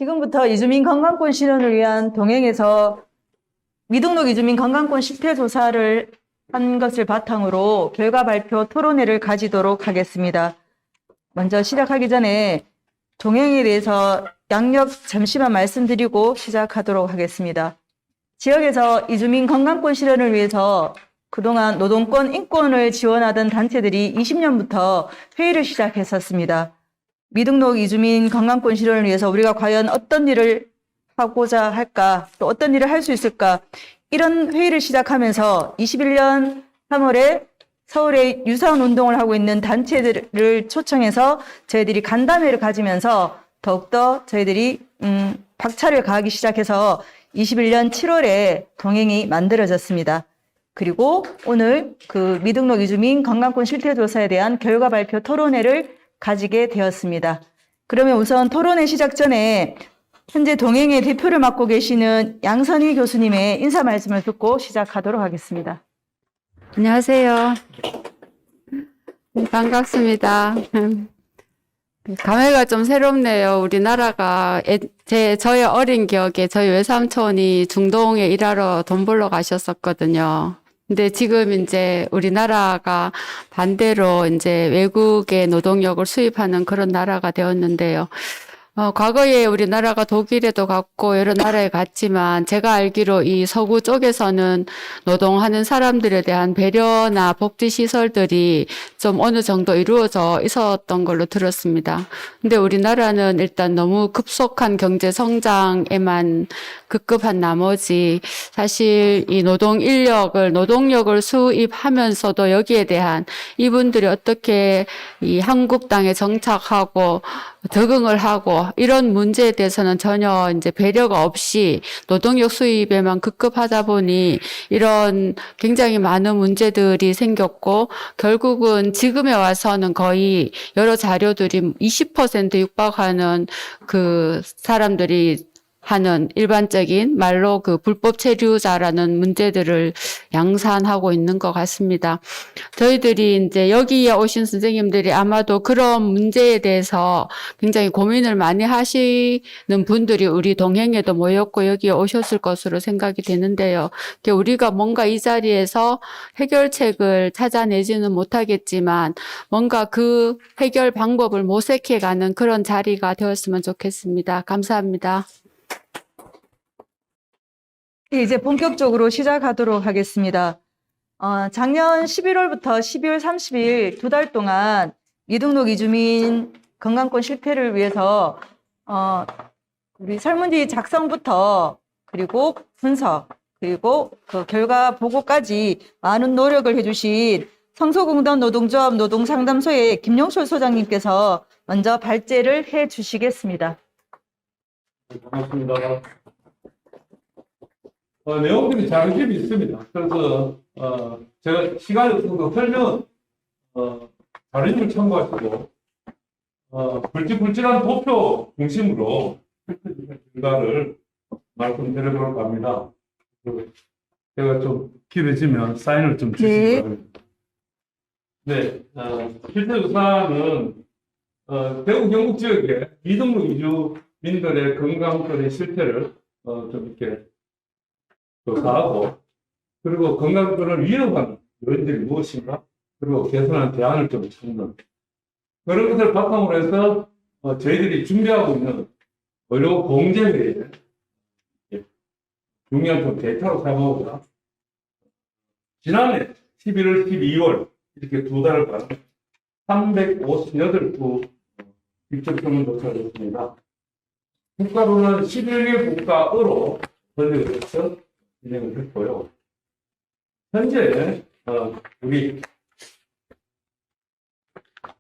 지금부터 이주민 관광권 실현을 위한 동행에서 미등록 이주민 관광권 실태 조사를 한 것을 바탕으로 결과 발표 토론회를 가지도록 하겠습니다. 먼저 시작하기 전에 동행에 대해서 양력 잠시만 말씀드리고 시작하도록 하겠습니다. 지역에서 이주민 관광권 실현을 위해서 그동안 노동권, 인권을 지원하던 단체들이 20년부터 회의를 시작했었습니다. 미등록 이주민 관광권 실현을 위해서 우리가 과연 어떤 일을 하고자 할까, 또 어떤 일을 할 수 있을까, 이런 회의를 시작하면서 21년 3월에 서울에 유사한 운동을 하고 있는 단체들을 초청해서 저희들이 간담회를 가지면서 더욱더 저희들이 박차를 가하기 시작해서 21년 7월에 동행이 만들어졌습니다. 그리고 오늘 그 미등록 이주민 관광권 실태조사에 대한 결과 발표 토론회를 가지게 되었습니다. 그러면 우선 토론회 시작 전에 현재 동행의 대표를 맡고 계시는 양선희 교수님의 인사 말씀을 듣고 시작하도록 하겠습니다. 안녕하세요. 반갑습니다. 감회가 좀 새롭네요. 우리나라가 저의 어린 기억에 저희 외삼촌이 중동에 일하러 돈 벌러 가셨었거든요. 근데 지금 이제 우리나라가 반대로 이제 외국의 노동력을 수입하는 그런 나라가 되었는데요. 과거에 우리나라가 독일에도 갔고 여러 나라에 갔지만 제가 알기로 이 서구 쪽에서는 노동하는 사람들에 대한 배려나 복지 시설들이 좀 어느 정도 이루어져 있었던 걸로 들었습니다. 근데 우리나라는 일단 너무 급속한 경제 성장에만 급급한 나머지 사실 이 노동력을 수입하면서도 여기에 대한 이분들이 어떻게 이 한국 땅에 정착하고 적응을 하고 이런 문제에 대해서는 전혀 이제 배려가 없이 노동력 수입에만 급급하다 보니 이런 굉장히 많은 문제들이 생겼고 결국은 지금에 와서는 거의 여러 자료들이 20% 육박하는 그 사람들이 하는 일반적인 말로 그 불법 체류자라는 문제들을 양산하고 있는 것 같습니다. 저희들이 이제 여기에 오신 선생님들이 아마도 그런 문제에 대해서 굉장히 고민을 많이 하시는 분들이 우리 동행에도 모였고 여기에 오셨을 것으로 생각이 되는데요. 우리가 뭔가 이 자리에서 해결책을 찾아내지는 못하겠지만 뭔가 그 해결 방법을 모색해가는 그런 자리가 되었으면 좋겠습니다. 감사합니다. 이제 본격적으로 시작하도록 하겠습니다. 작년 11월부터 12월 30일 2달 동안 미등록 이주민 건강권 실태를 위해서 우리 설문지 작성부터 그리고 분석 그리고 그 결과 보고까지 많은 노력을 해주신 성소공단 노동조합 노동상담소의 김용솔 소장님께서 먼저 발제를 해주시겠습니다. 반갑습니다. 내용들이 자료집이 있습니다. 그래서 제가 시간이 없어서 설명은 자료집을 참고하시고 굵직굵직한 도표 중심으로 결과를 말씀드려보려고 합니다. 제가 좀 길어지면 사인을 좀 주시기 바랍니다. 네, 실태조사는 대구 경북 지역의 미등록 이주민들의 건강권의 실태를 좀 이렇게 조사하고 그리고 건강권을 위협하는 요인들이 무엇인가 그리고 개선하는 대안을 좀 찾는 그런 것을 바탕으로 해서 저희들이 준비하고 있는 의료 공제회의에 중요한 좀 데이터로 삼아오자 지난해 11월, 12월 이렇게 2달간 358구 직접 설문조사를 했습니다. 국가로는 11개 국가로 번역을 해서 진행을 했고요. 현재 우리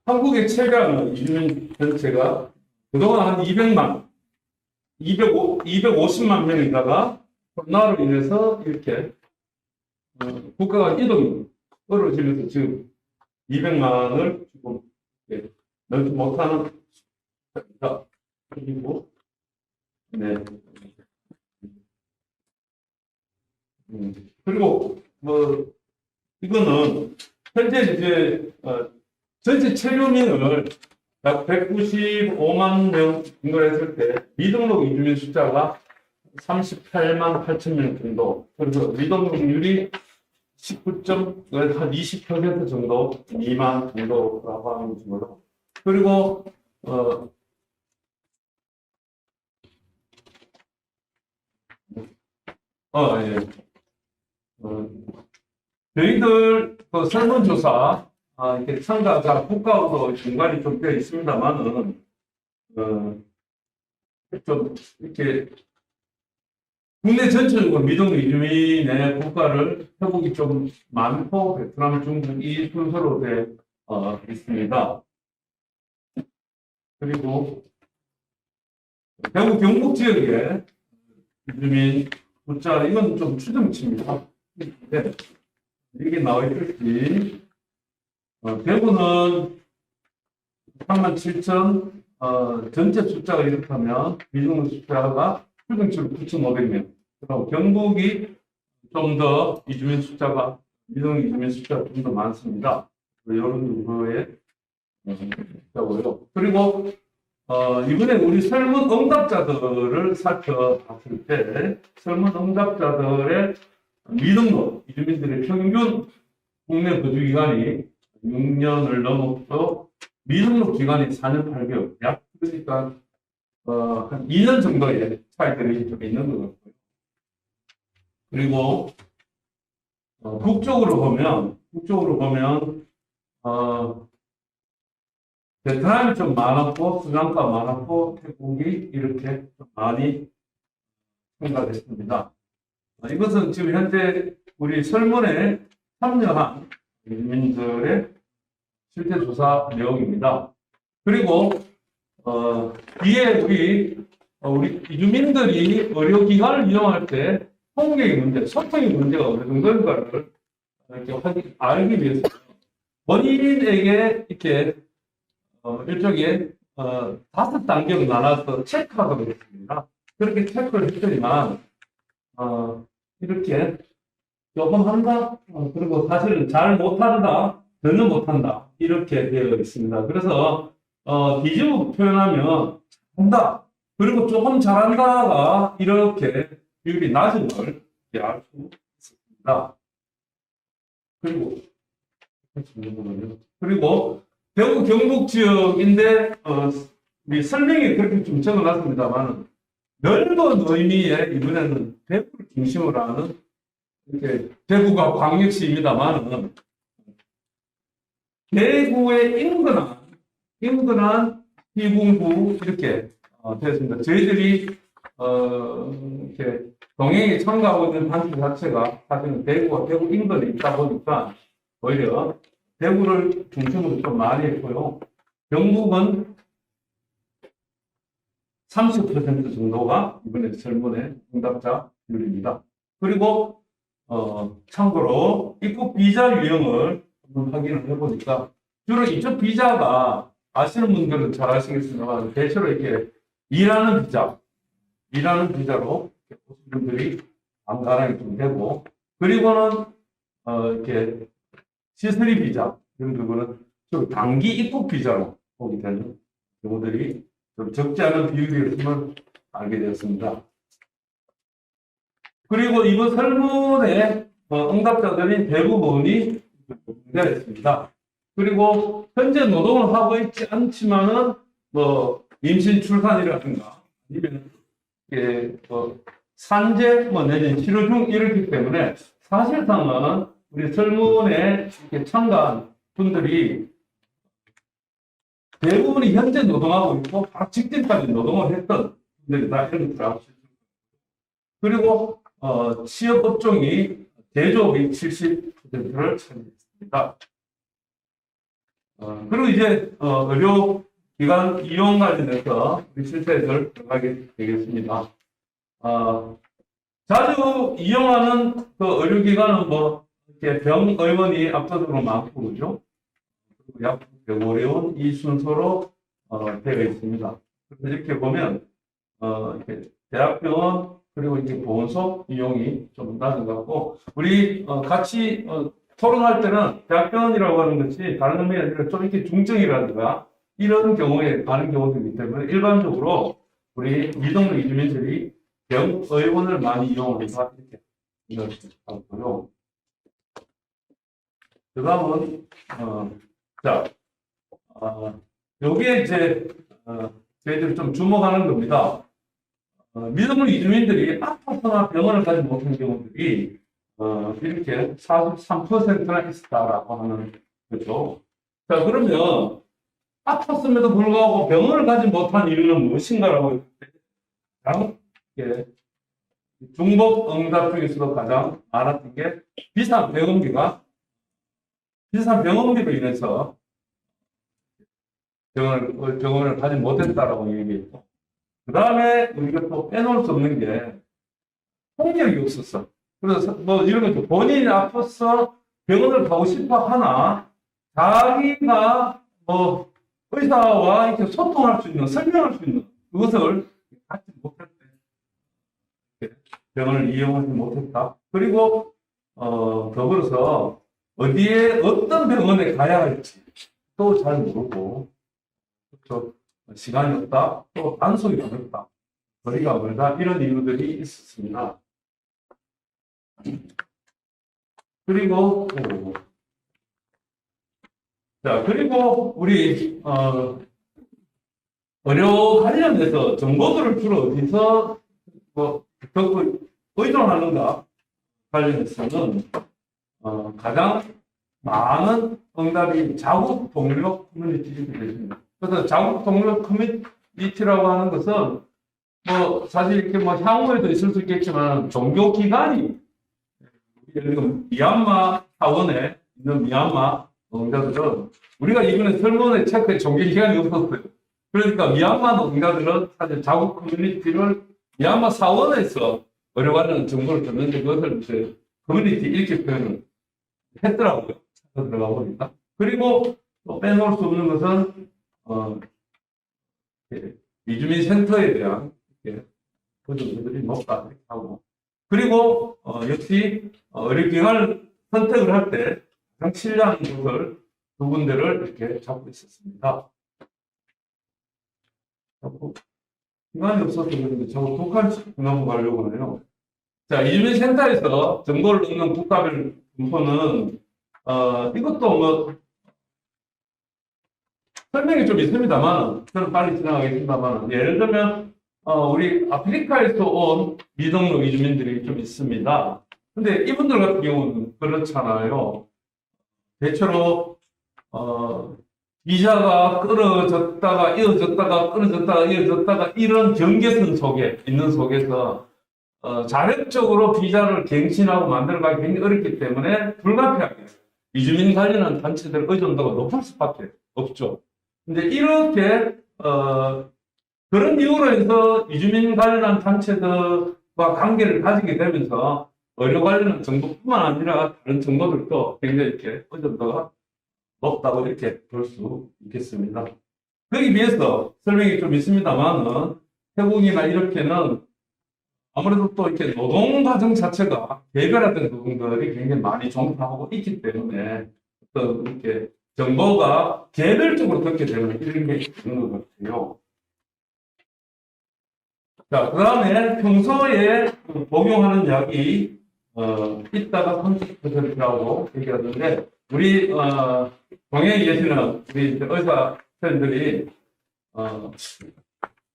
한국에 체류하는 이주민 전체가 그동안 한 250만 명이다가 코로나로 인해서 이렇게 국가가 이동이 떨어지면서 지금 200만을 지금 넘지 못하는 수입니다. 그리고 네. 그리고 이거는 현재 이제 전체 체류민을 약 195만 명 정도를 했을 때 미등록 이주민 숫자가 38만 8천 명 정도. 그래서 미등록률이 19.한20% 정도 미만 정도라고 하는 거죠. 그리고 예. 저희들 그 설문조사 이렇게 참가자 국가하고 연관이 좀 되어 있습니다만은 좀 이렇게 국내 전체적으로 미등록 이주민의 국가를 태국이 좀 많고 베트남, 중국 이 순서로 되어 있습니다. 그리고 대구 경북 지역의 이주민 숫자 이건 좀 추정치입니다. 네. 이게 나와 있듯이 대구는 37,000 전체 숫자가 이렇다면 미등록 숫자가 출생률 9,500명. 그리고 경북이 좀 더 이주민 숫자가 미등록 이주민 숫자가 좀 더 많습니다. 이런 정도의 숫자고요. 그리고 이번에 우리 설문 응답자들을 살펴봤을 때 설문 응답자들의 미등록 이주민들의 평균 국내 거주 기간이 6년을 넘었고 미등록 기간이 4년 8개월, 약 그러니까 한 2년 정도의 차이들이 좀 있는 것 같고요. 그리고 북쪽으로 보면 베트남이 좀 많았고 스리랑카 많았고 태국이 이렇게 좀 많이 참가됐습니다. 이것은 지금 현재 우리 설문에 참여한 주민들의 실태 조사 내용입니다. 그리고 뒤에 우리 이주민들이 의료기관을 이용할 때 통계의 문제, 소통의 문제가 어느 정도인가를 이렇게 알기 위해서 본인에게 이렇게 일종의 5단계로 나눠서 체크하고 있습니다. 그렇게 체크를 했더니만 이렇게 조금 한다, 그리고 사실은 잘 못한다, 전혀 못한다 이렇게 되어 있습니다. 그래서 뒤집어 표현하면 한다, 그리고 조금 잘한다가 이렇게 비율이 낮은 걸 알 수 있습니다. 그리고 대구 경북 지역인데 우리 설명이 그렇게 좀 적어놨습니다만 넓은 의미의 이번에는 대구를 중심으로 하는 이렇게 대구가 광역시입니다만 대구의 인근한 시군구 이렇게 되었습니다. 저희들이 이렇게 동행에 참가하고 있는 단체 자체가 사실은 대구 인근에 있다 보니까 오히려 대구를 중심으로 좀 많이 했고요. 경북은 30% 정도가 이번에 설문의 응답자 비율입니다. 그리고 참고로 입국 비자 유형을 한번 확인을 해보니까 주로 이쪽 비자가 아시는 분들은 잘 아시겠습니다만 대체로 이렇게 일하는 비자로 오신 분들이 안가랑이 좀 되고, 그리고는 이렇게 시설이 비자 이런 부분은 좀 단기 입국 비자로 보게 되는 경우들이 좀 적지 않은 비율이었음을 알게 되었습니다. 그리고 이번 설문의 응답자들이 대부분이 공개했습니다. 그리고 현재 노동을 하고 있지 않지만은 임신 출산이라든가 아니면 산재 내지는 치료 중 이렇기 때문에 사실상은 우리 설문에 이렇게 참가한 분들이 대부분이 현재 노동하고 있고 바로 직전까지 노동을 했던 분들이다 이런 것을 알 수 있습니다. 그리고 취업 업종이 제조업이 70%를 차지했습니다. 그리고 이제 의료기관 이용 관련해서 우리 실태를 들어가게 되겠습니다. 자주 이용하는 그 의료기관은 이렇게 병의원이 압도적으로 많고, 그죠? 그리고 약 105원 이 순서로 되어 있습니다. 그래서 이렇게 보면 이렇게 대학병원 그리고 이렇게 보건소 이용이 좀 낮은 것 같고, 우리 같이 토론할 때는 대학병원이라고 하는 것이 다른 의미가 아니라 좀 이렇게 중증이라든가 이런 경우에 가는 경우들이기 때문에 일반적으로 우리 미등록 이주민들이 병의원을 많이 이용한다 이렇게 생각하고요. 그 다음은 자 여기에 이제 저희들이 좀 주목하는 겁니다. 미등록 이주민들이 아파서나 병원을 가지 못한 경우들이 이렇게 43%나 있었다라고 하는 거죠. 자, 그러면 아팠음에도 불구하고 병원을 가지 못한 이유는 무엇인가라고 했을 때 가장 중복 응답 중에서도 가장 많았던 게 비싼 병원비로 인해서 병원을 가지 못했다라고 얘기했고, 그 다음에 우리가 또 빼놓을 수 없는 게 통역이 없었어. 그래서 뭐 이런 거죠. 본인이 아파서 병원을 가고 싶어 하나 자기가 뭐 의사와 이렇게 소통할 수 있는, 설명할 수 있는 그것을 갖지 못했대. 병원을 이용하지 못했다. 그리고 더불어서 어디에 어떤 병원에 가야 할지 또 잘 모르고, 그렇죠. 시간이 없다, 또 단속이 어렵다, 거리가 멀다, 이런 이유들이 있었습니다. 그리고 그리고 우리 의료 관련해서 정보들을 주로 어디서 듣고 의존하는가 관련해서는 가장 많은 응답이 자국 동료 커뮤니티들이 되십니다. 그래서 자국 동료 커뮤니티라고 하는 것은 뭐 사실 이렇게 뭐 향후에도 있을 수 있겠지만 종교 기관이 예를 들면 미얀마 사원에 있는 미얀마 노동자들은 우리가 이번에 설문에 체크해 종교 기관이 없었어요. 그러니까 미얀마 노동자들은 사실 자국 커뮤니티를 미얀마 사원에서 의료 관련 정보를 듣는데 그것을 이제 커뮤니티 이렇게 표현을 했더라고요. 들어가 보니까. 그리고 또 빼놓을 수 없는 것은 이주민 센터에 대한 보조들이 높다 이렇게 하고, 그리고 역시 의료기관을 선택을 할 때 가장 신뢰하는 것을 두 군데를 이렇게 잡고 있었습니다. 기관이 없어서 그런데 자꾸 독한 넘어가려고 하네요. 자, 이주민 센터에서 정보를 넣는 국가별 분포는 이것도 뭐 설명이 좀 있습니다만 저는 빨리 지나가겠습니다만, 예를 들면 우리 아프리카에서 온 미등록 이주민들이 좀 있습니다. 근데 이분들 같은 경우는 그렇잖아요. 대체로 비자가 끊어졌다가 이어졌다가 끊어졌다가 이어졌다가 이런 경계선 속에 있는 속에서 자력적으로 비자를 갱신하고 만들어가기 굉장히 어렵기 때문에 불가피하게 이주민 관련한 단체들 의존도가 높을 수밖에 없죠. 근데 이렇게 그런 이유로 해서 이주민 관련한 단체들과 관계를 가지게 되면서 의료 관련한 정보뿐만 아니라 다른 정보들도 굉장히 이렇게 의존도가 높다고 이렇게 볼 수 있겠습니다. 거기에 비해서 설명이 좀 있습니다만은 태국이나 이렇게는 아무래도 또 이렇게 노동 과정 자체가 개별화된 부분들이 굉장히 많이 종합하고 있기 때문에 어떤 이렇게 정보가 개별적으로 듣게 되는 이런 게 있는 것 같아요. 자, 그 다음에 평소에 복용하는 약이 있다가 30%라고 얘기하는데, 우리 동행에 계시는 우리 의사 선생님들이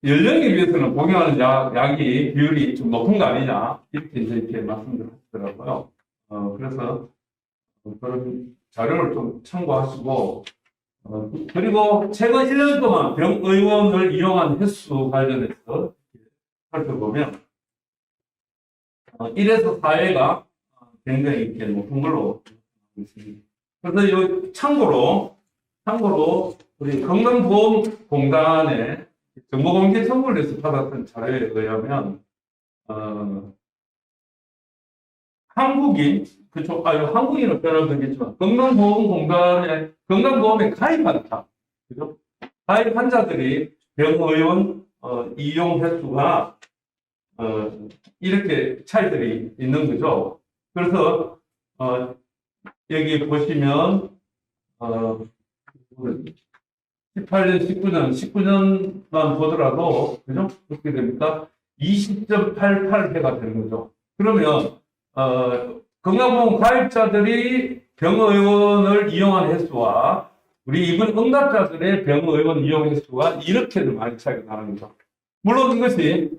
연령에 비해서는 복용하는 약이 비율이 좀 높은 거 아니냐 이렇게 말씀을 하시더라고요. 그래서 그런 자료를 좀 참고하시고, 그리고 최근 1년 동안 병의원을 이용한 횟수 관련해서 살펴보면 1에서 4회가 굉장히 이렇게 높은 걸로 있습니다. 그래서 이 참고로 우리 건강보험공단의 정보공개 선물에서 받았던 자료에 의하면 한국인, 그쪽 한국인은 표현하면 되겠지만 건강보험공단에 건강보험에 가입한다, 그죠? 가입 환자들이 병의원 이용 횟수가 이렇게 차이들이 있는 거죠. 그래서 여기 보시면 18년, 19년만 보더라도, 그죠? 그렇게 됩니까? 20.88회가 되는 거죠. 그러면, 건강보험 가입자들이 병의원을 이용한 횟수와 우리 이번 응답자들의 병의원 이용 횟수가 이렇게도 많이 차이가 나는 거죠. 물론 이것이,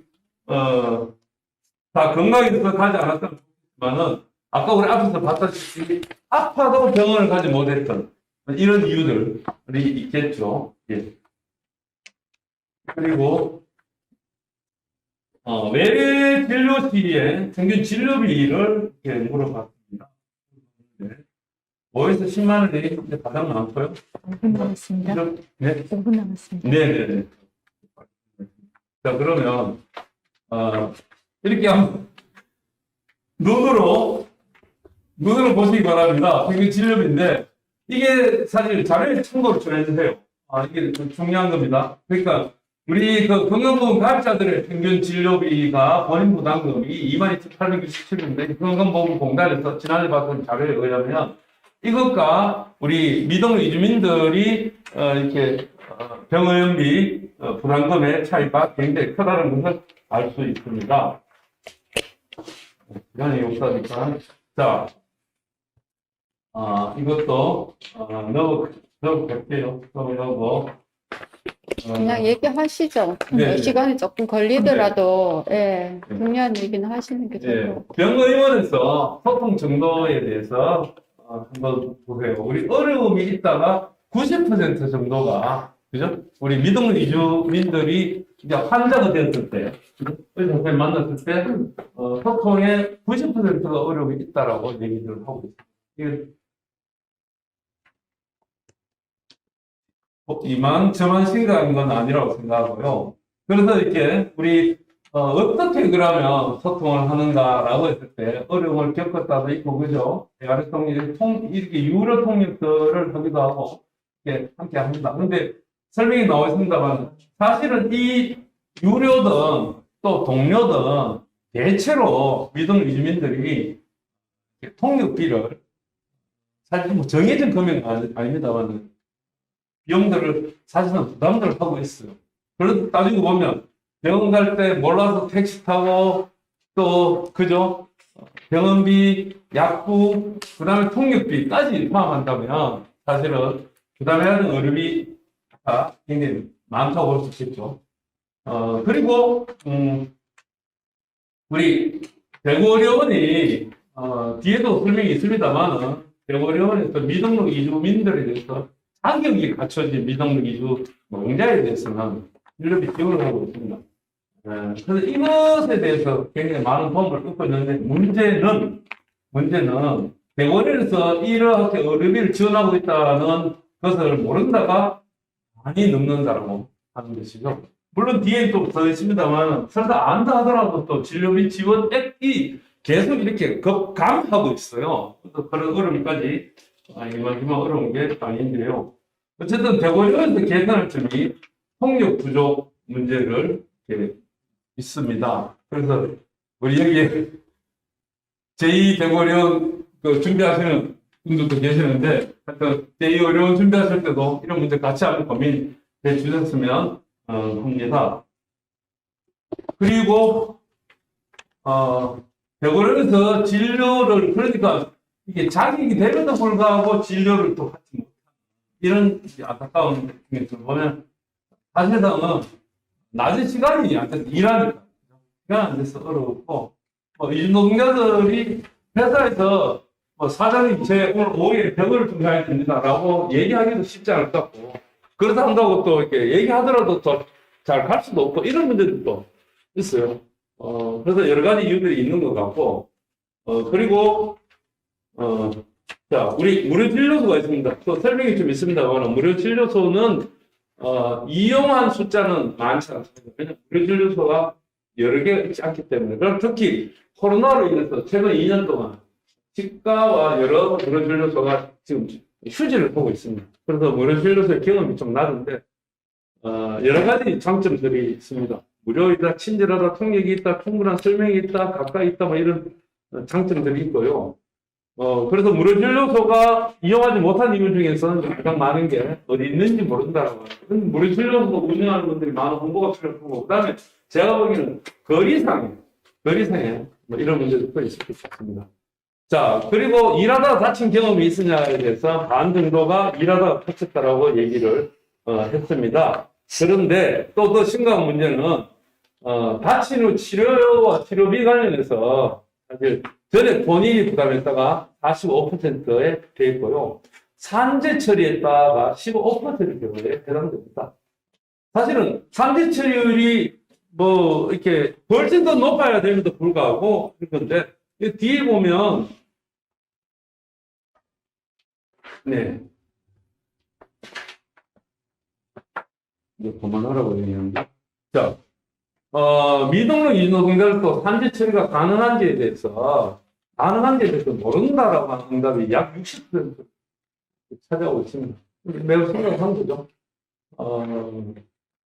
다 건강해서 가지 않았지만은, 아까 우리 앞에서 봤다시피, 아파도 병원을 가지 못했던 이런 이유들이 있겠죠. 예. 그리고, 외래 진료 시에 평균 진료비를 이렇게 물어봤습니다. 네. 5에서 10만 원이 이제 가장 많고요. 5분 남았습니다. 네. 5분 남았습니다. 네네네. 자, 그러면, 이렇게 한번, 눈으로 보시기 바랍니다. 평균 진료비인데, 이게 사실 자료에 참고로 좀 해주세요. 이게 좀 중요한 겁니다. 그러니까, 우리 그 건강보험 가입자들의 평균 진료비가 본인 부담금이 22,867인데, 건강보험공단에서 지난해 봤던 자료에 의하면, 이것과 우리 미등록 이주민들이 이렇게 병의원비 부담금의 차이가 굉장히 크다는 것을 알 수 있습니다. 시간이 없으니까 자, 이것도 넣어볼게요. 넣고 그냥 얘기하시죠. 네. 시간이 조금 걸리더라도, 예, 중요한 얘기는 하시는 게 좋을 것 같아요. 병의원에서 소통 정도에 대해서 한번 보세요. 우리 어려움이 있다가 90% 정도가, 그죠? 우리 미등록 이주민들이 이제 환자가 됐을 때, 의사 선생님 만났을 때, 소통에 90%가 어려움이 있다라고 얘기를 하고 있습니다. 이만 저만 심각한 건 아니라고 생각하고요. 그래서 이렇게 우리 어떻게 그러면 소통을 하는가라고 했을 때 어려움을 겪었다도 있고, 그죠? 대화를 이렇게 유료 통역들을 하기도 하고 이렇게 함께 합니다. 근데 설명이 나와 있습니다만 사실은 이 유료든 또 동료든 대체로 미등록 이주민들이 통역비를 사실 뭐 정해진 금액은 아닙니다만 비용들을 사실은 부담들을 하고 있어요. 그래서 따지고 보면 병원 갈 때 몰라서 택시 타고 또 그죠? 병원비, 약국, 그 다음에 통역비까지 포함한다면 사실은 부담해야 하는 의료비가 굉장히 많다고 볼 수 있겠죠. 그리고 우리 대구의료원이 뒤에도 설명이 있습니다만은 대구의료원에서 미등록 이주민들에 대해서 자격이 갖춰진 미등록 이주 노동자에 대해서는 인력비 지원을 하고 있습니다. 그래서 이것에 대해서 굉장히 많은 도움을 얻고 있는데 문제는 대구원에서 이렇게 의료비를 지원하고 있다는 것을 모른다가 많이 넘는다라고 하는 것이죠. 물론 뒤에 또 더 있습니다만 설사 안다 하더라도 또 진료비 지원액이 계속 이렇게 감하고 있어요. 그래서 그런 어려움까지 이만 어려운 게 아닌데요. 어쨌든 대구원에서 개선할 점이 통역 부족 문제를 이렇게 있습니다. 그래서 우리 여기 제2대구원의원 준비하시는 분들도 계시는데 하여튼 제2의료원 준비하실 때도 이런 문제 같이 한번 고민해 주셨으면 합니다. 그리고 대구원에서 진료를 그러니까 이게 자격이 되면도 불구하고 진료를 또 하지 못하는 이런 안타까운 경우를 보면 사실상은 낮은 시간이 안 돼서 일하니까 시간 안 돼서 어렵고 이 노동자들이 회사에서 사장님 제 오늘 오후에 병원을 준비해야 됩니다라고 얘기하기도 쉽지 않을 것 같고 그렇다 한다고 또 이렇게 얘기하더라도 또 잘 갈 수도 없고 이런 문제들도 있어요. 그래서 여러 가지 이유들이 있는 것 같고 그리고 자 우리 무료 진료소가 있습니다. 또 설명이 좀 있습니다만 무료 진료소는 이용한 숫자는 많지 않습니다. 왜냐하면 무료 진료소가 여러 개가 있지 않기 때문에. 그럼 특히 코로나로 인해서 최근 2년 동안 치과와 여러 무료 진료소가 지금 휴지를 보고 있습니다. 그래서 무료 진료소의 경험이 좀 낮은데 여러 가지 장점들이 있습니다. 무료이다, 친절하다, 통역이 있다, 충분한 설명이 있다, 가까이 있다, 뭐 이런 장점들이 있고요. 그래서 무료진료소가 이용하지 못한 이유 중에서는 가장 많은 게 어디 있는지 모른다라고 해요. 무료진료소 운영하는 분들이 많은 홍보가 필요하고, 그 다음에 제가 보기에는 거리상에 뭐 이런 문제도 있을 것 같습니다. 자, 그리고 일하다가 다친 경험이 있으냐에 대해서 반 정도가 일하다가 다쳤다라고 얘기를 했습니다. 그런데 또 더 심각한 문제는 다친 후 치료와 치료비 관련해서 사실 전에 본인이 부담했다가 45%에 돼 있고요. 산재 처리했다가 15% 경우에 해당됩니다. 사실은 산재 처리율이 뭐 이렇게 훨씬 더 높아야 됨에도 불구하고 그런데 뒤에 보면 네. 이제 그만하라고 얘기하는데. 자, 미등록 이주노동자를 또 산재 처리가 가능한지에 대해서 모른다라고 하는 응답이 약 60% 찾아오고 있습니다. 매우 심각한 거죠.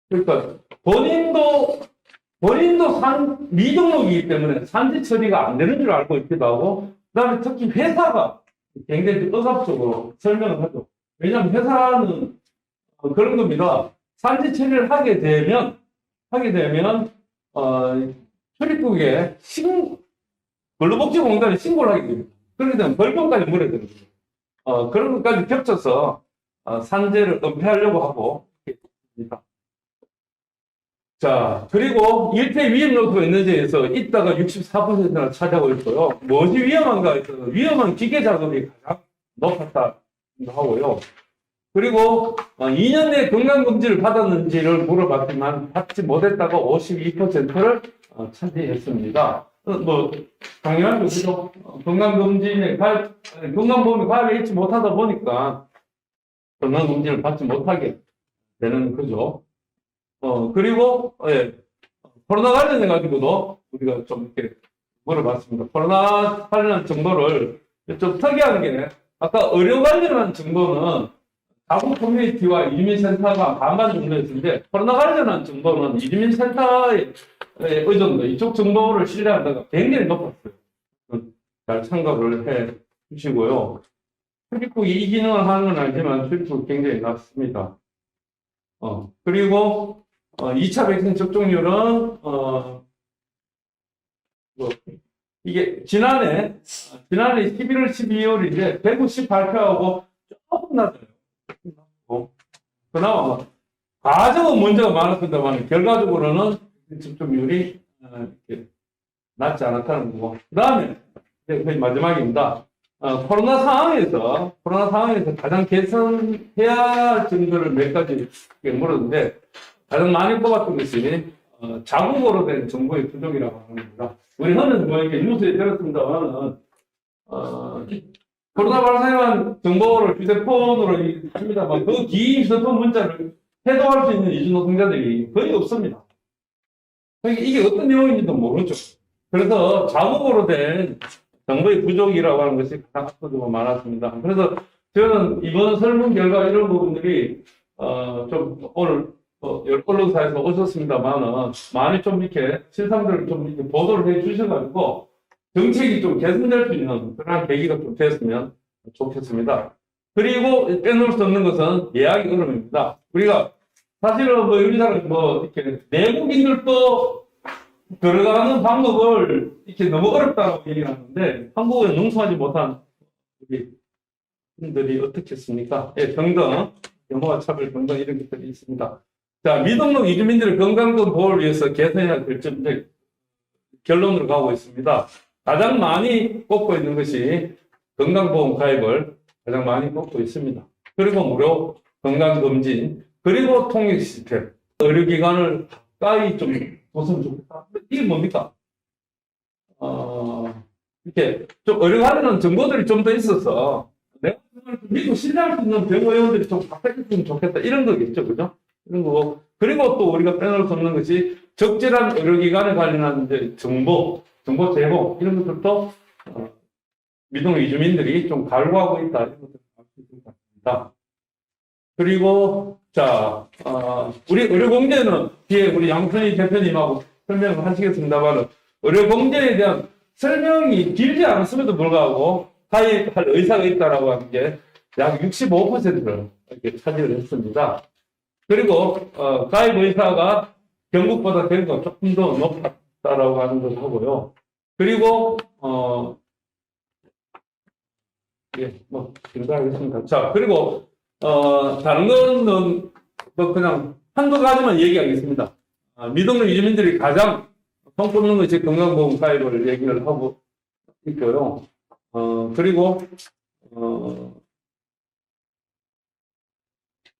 그러니까 본인도 미등록이기 때문에 산재 처리가 안 되는 줄 알고 있기도 하고, 그 다음에 특히 회사가 굉장히 억압적으로 설명을 하죠. 왜냐하면 회사는 그런 겁니다. 산재 처리를 하게 되면 출입국에 근로복지공단에 신고를 하게 됩니다. 그렇게 되면 벌금까지 물어야 되는 거죠. 그런 것까지 겹쳐서 산재를 은폐하려고 하고 있습니다. 자, 그리고 일태 위험 요소가 있는지에 대해서 있다가 64%나 차지하고 있고요. 무엇이 위험한가 해서 위험한 기계 작업이 가장 높았다 하고요. 그리고 2년 내에 건강검진을 받았는지를 물어봤지만 받지 못했다가 52%를 차지했습니다. 뭐 당연한 것이죠. 건강검진에 건강보험에 가입해 있지 못하다 보니까 건강검진을 받지 못하게 되는 거죠. 그리고 코로나 관련해 가지고도 우리가 좀 이렇게 물어봤습니다. 코로나 관련 정보를 좀 특이한 게 아까 의료 관련한 정보는 자국 커뮤니티와 이주민센터가 반반 정도였는데 코로나 관련한 정보는 이주민센터의 의존도 이쪽 정보를 신뢰한다가 굉장히 높았어요. 잘 참고를 해 주시고요. 출입국이 이 기능을 하는 건 아니지만 출입국이 굉장히 낮습니다. 그리고 2차 백신 접종률은 이게 지난해 11월 12월인데 198표하고 조금 낮아요. 그나마 과정은 문제가 많았습니다만 결과적으로는 접종률이 낮지 않았다는 거고. 그 다음에 거의 마지막입니다. 코로나 상황에서 가장 개선해야 할 점들을 몇 가지 물었는데 가장 많이 뽑았던 것이 자국어로 된 정보의 부족이라고 하는 겁니다. 우리 흔히 뭐 이렇게 뉴스에 들었습니다만은 코로나 발생한 정보를 휴대폰으로 합니다만 그 긴 휴대폰 문자를 해독할 수 있는 이주노동자들이 거의 없습니다. 그러니까 이게 어떤 내용인지도 모르죠. 그래서 자국어로 된 정보의 부족이라고 하는 것이 가장 압도적으로 많았습니다. 그래서 저는 이번 설문 결과 이런 부분들이 좀 오늘 언론사에서 오셨습니다만은 많이 좀 이렇게 실상들을 좀 이렇게 보도를 해 주셔가지고 정책이 좀 개선될 수 있는 그런 계기가 좀 됐으면 좋겠습니다. 그리고 빼놓을 수 없는 것은 예약이 어려움입니다. 우리가 사실은 뭐 우리나라는 뭐 이렇게 내국인들도 들어가는 방법을 이렇게 너무 어렵다고 얘기를 하는데 한국에 농수하지 못한 우리 분들이 어떻겠습니까? 예, 평등, 영어와 차별 평등 이런 것들이 있습니다. 자, 미등록 이주민들의 건강권 보호를 위해서 개선해야 될 점들 결론으로 가고 있습니다. 가장 많이 꼽고 있는 것이 건강보험 가입을 가장 많이 꼽고 있습니다. 그리고 무료 건강검진, 그리고 통역 시스템, 의료기관을 가까이 좀 뒀으면 좋겠다. 이게 뭡니까? 이렇게 좀 의료관련 정보들이 좀 더 있어서 내가 믿고 신뢰할 수 있는 병의원들이 좀 가까이 있으면 좋겠다. 이런 거겠죠. 그죠? 이런 거고. 그리고 또 우리가 빼놓을 수 없는 것이 적절한 의료기관에 관련한 이제 정보 제공, 이런 것들도 미등록 이주민들이 좀 갈구하고 있다. 이런 것들을 알 수 있을 것 같습니다. 그리고, 자, 우리 의료공제는 뒤에 우리 양선희 대표님하고 설명을 하시겠습니다만, 의료공제에 대한 설명이 길지 않았음에도 불구하고, 가입할 의사가 있다라고 하는 게 약 65%를 이렇게 차지를 했습니다. 그리고 가입 의사가 경북보다 대구가 조금 더 높았다라고 하는 걸 하고요. 그리고 예, 뭐 인사하겠습니다. 자, 그리고 다른 거는 뭐 그냥 한두 가지만 얘기하겠습니다. 미등록 이주민들이 가장 성 뽑는 것이 건강보험 가입을 얘기를 하고 있고요. 그리고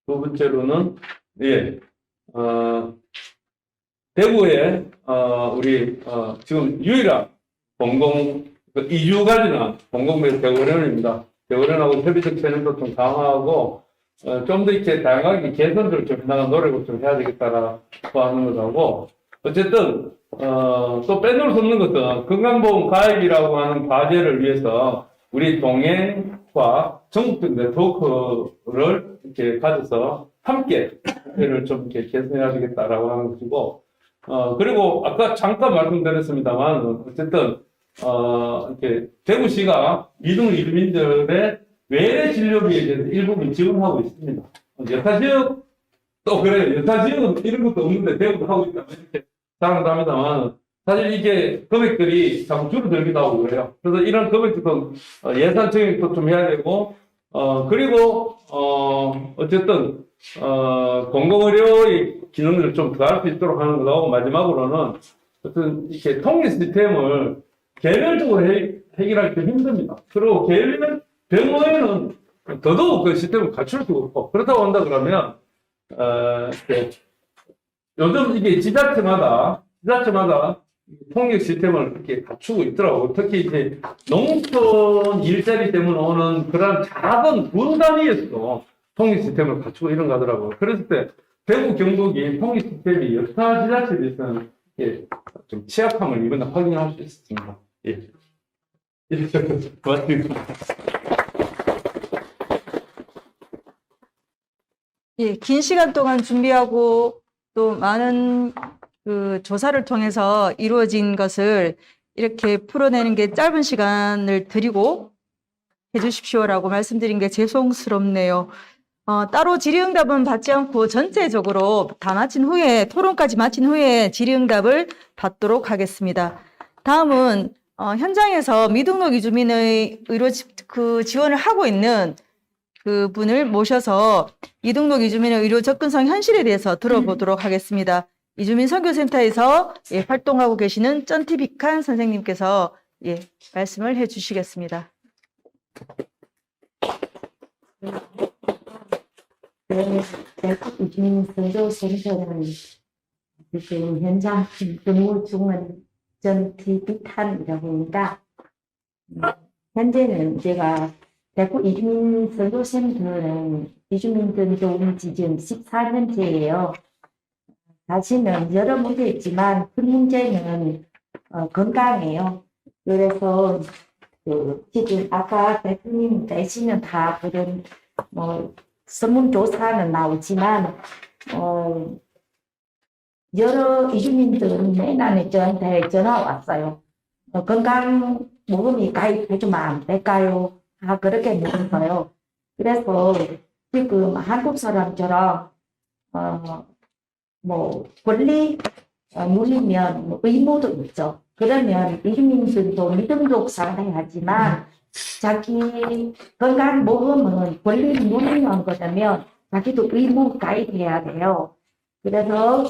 두 번째로는 예, 대구에 우리 지금 유일한 공공 이주 관련한 공공부의 대구련입니다. 대구련하고 협의적 체념도 좀 강화하고 좀 더 이렇게 다양하게 개선들을 좀 해나가는 노력을 좀 해야 되겠다라고 하는 것하고 어쨌든 또 빼놓을 수 없는 것은 건강보험 가입이라고 하는 과제를 위해서 우리 동행과 전국적 네트워크를 이렇게 가져서 함께 를 좀 이렇게 개선해야 되겠다라고 하는 것이고 그리고 아까 잠깐 말씀드렸습니다만 어쨌든 이렇게 대구시가 미등록 이주민들의 외래 진료비에 대해서 일부분 지원하고 있습니다. 여타 지역 또 그래요. 여타 지역은 이런 것도 없는데 대구도 하고 있다면 이렇게 자랑도 합니다만 사실 이게 금액들이 자꾸 줄어들기도 하고 그래요. 그래서 이런 금액들도 예산 증액도 좀 해야 되고 그리고 어쨌든 공공의료의 기능을 좀 더 할 수 있도록 하는 거고 마지막으로는 어떤 이렇게 통일 시스템을 개별적으로 해결하기 좀 힘듭니다. 그리고 개별 병원에는 더더욱 그 시스템을 갖출 수가 없고 그렇다고 한다 그러면 요즘 이게 지자체마다 통역 시스템을 이렇게 갖추고 있더라고요. 특히 이제 농촌 일자리 때문에 오는 그런 작은 군 단위에서도 통역 시스템을 갖추고 이런 거 하더라고요. 그랬을 때 대구 경북이 통역 시스템이 여타 지자체에 대해서는 좀 취약함을 이번에 확인할 수 있었습니다. 예. 이렇게 고맙습니다. 예, 긴 시간 동안 준비하고 또 많은 그 조사를 통해서 이루어진 것을 이렇게 풀어내는 게 짧은 시간을 드리고 해주십시오라고 말씀드린 게 죄송스럽네요. 따로 질의응답은 받지 않고 전체적으로 다 마친 후에 토론까지 마친 후에 질의응답을 받도록 하겠습니다. 다음은 현장에서 미등록 이주민의 의료 지원을 하고 있는 그 분을 모셔서 미등록 이주민의 의료 접근성 현실에 대해서 들어보도록 하겠습니다. 이주민 선교센터에서 활동하고 계시는 쩐티빅한 선생님께서 말씀을 해주시겠습니다. 대구 이주민 선교센터는 지금 현장 근무 중은 쩐티빅한이라고 합니다. 현재는 제가 대구 이주민 선교센터는 이주민들 도움 지금 14년째예요. 사실은 여러 문제 있지만 큰 문제는 건강이에요. 그래서 지금 아까 대표님 내시면 다 그런 설문조사는 나오지만 여러 이주민들은 매날 저한테 전화 왔어요. 건강보험이 가입해주면 안 될까요? 그렇게 물어봐요. 그래서 지금 한국 사람처럼 권리 누리면 의무도 있죠. 그러면 이주민들도 미등록 상당하지만 자기 건강보험은 권리 누리는 거라면 자기도 의무 가입해야 돼요. 그래서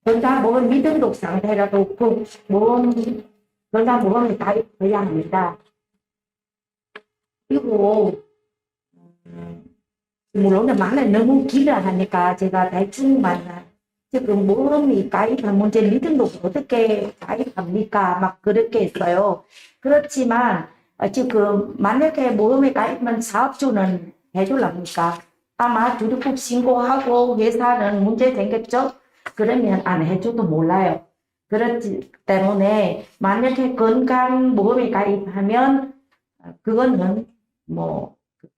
건강보험 미등록 상태라도 건강보험에 가입해야 합니다. 그리고 물론 말을 너무 길어 하니까 제가 대충만 지금 보험이 가입한 문제 미등록 어떻게 가입합니까? 막 그렇게 했어요. 그렇지만 지금 만약에 보험에 가입한 사업주는 해줄랍니까? 아마 주류국 신고하고 회사는 문제 생겼죠? 그러면 안 해줘도 몰라요. 그렇기 때문에 만약에 건강보험에 가입하면 그거는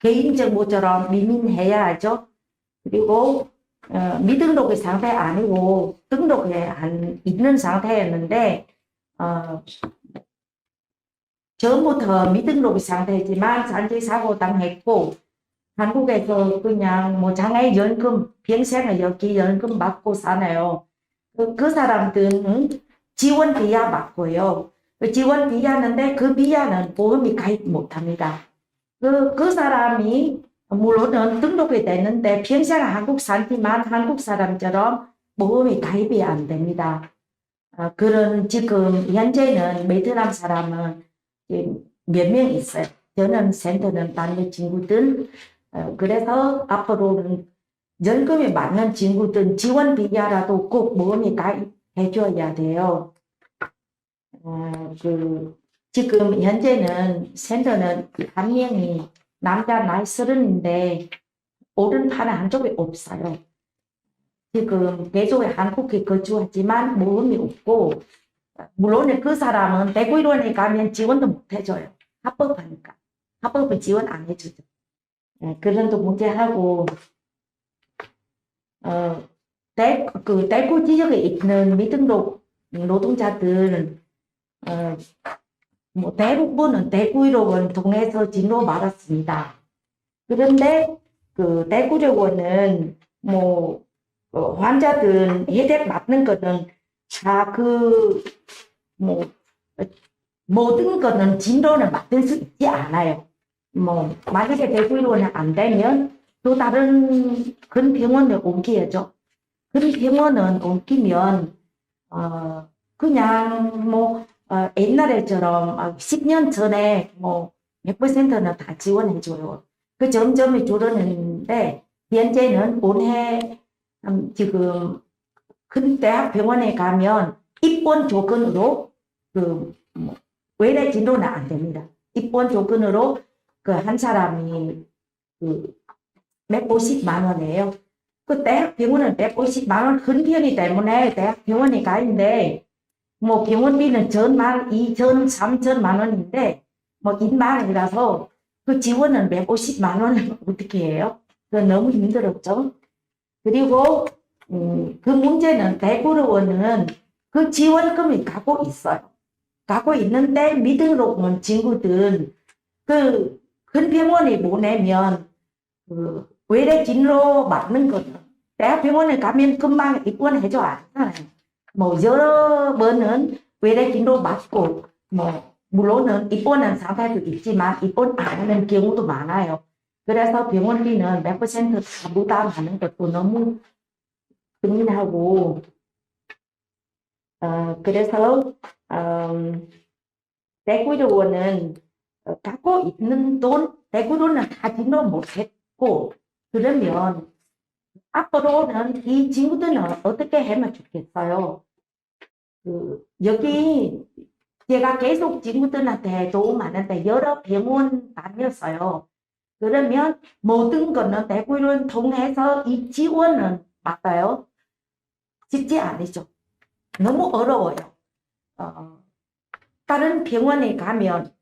개인정보처럼 미민해야 하죠. 그리고 미등록의 상태 아니고 등록에 있는 상태였는데 처음부터 미등록 상태지만 산재 사고 당했고 한국에서 그냥 뭐 장애 연금 평생을 여기 연금 받고 사네요. 그 사람들은 지원 비야 받고요. 그 지원 비야는데 그 비야는 보험이 가입 못합니다. 그 사람이 물론은 등록이 되는데 평생 한국 살지만 한국 사람처럼 보험이 가입이 안 됩니다. 그런 지금 현재는 베트남 사람은 몇 명 있어요. 저는 센터는 다른 친구들 그래서 앞으로는 연금에 맞는 친구들 지원 비자라도 꼭 보험에 가입해줘야 돼요. 지금 현재는 센터는 한 명이 남자 나이 30인데 오른팔은 한쪽에 없어요. 지금 계속 한국에 거주하지만 보험이 없고 물론 그 사람은 대구의료원에 가면 지원도 못 해줘요. 합법하니까. 합법은 지원 안 해주죠. 그런 또 문제하고 대구 지역에 있는 미등록 노동자들 뭐 대부분은 대구의료원 통해서 진료 받았습니다. 그런데 그 대구의료원은 뭐 환자들 혜택 받는 거는 다 뭐 모든 거는 진료를 맡을 수 있지 않아요. 뭐 만약에 대구의료원이 안 되면 또 다른 큰 병원을 옮기야죠. 그런 병원은 옮기면 그냥 뭐 옛날에처럼 10년 전에 뭐 100%는 다 지원해줘요. 그 점점이 줄어드는데 현재는 올해 지금 큰 대학 병원에 가면 입원 조건으로 뭐 외래 진료는 안 됩니다. 입원 조건으로 그 한 사람이 150만 원이에요. 그 대학 병원은 150만 원 큰 편이 때문에 대학 병원에 가는데 뭐 병원비는 전만 2천, 3천만 원인데 뭐 인망이라서 그 지원은 150만 원을 어떻게 해요? 그 너무 힘들었죠. 그리고 그 문제는 대구의료원은 그 지원금이 가고 있어요. 가고 있는데 미등록 온 친구들 그 큰 병원에 보내면 그 외래 진료 맞는 거는 대학병원에 가면 금방 입원해줘 안 하잖아요. 뭐 여러 번은 외래 진료 맞고 뭐 물론은 입원한 상태도 있지만 입원 안 하는 경우도 많아요. 그래서 병원비는 100% 다 부담하는 것도 너무 고민하고 그래서 대구의료원은 갖고 있는 돈 대구로는 다 진료 못했고 그러면 앞으로는 이 친구들은 어떻게 하면 좋겠어요? 여기 제가 계속 친구들한테 도움하는데 여러 병원 다녔어요. 그러면 모든 거는 대구의료원 통해서 이 지원은 맞아요? 쉽지 않으죠. 너무 어려워요. 다른 병원에 가면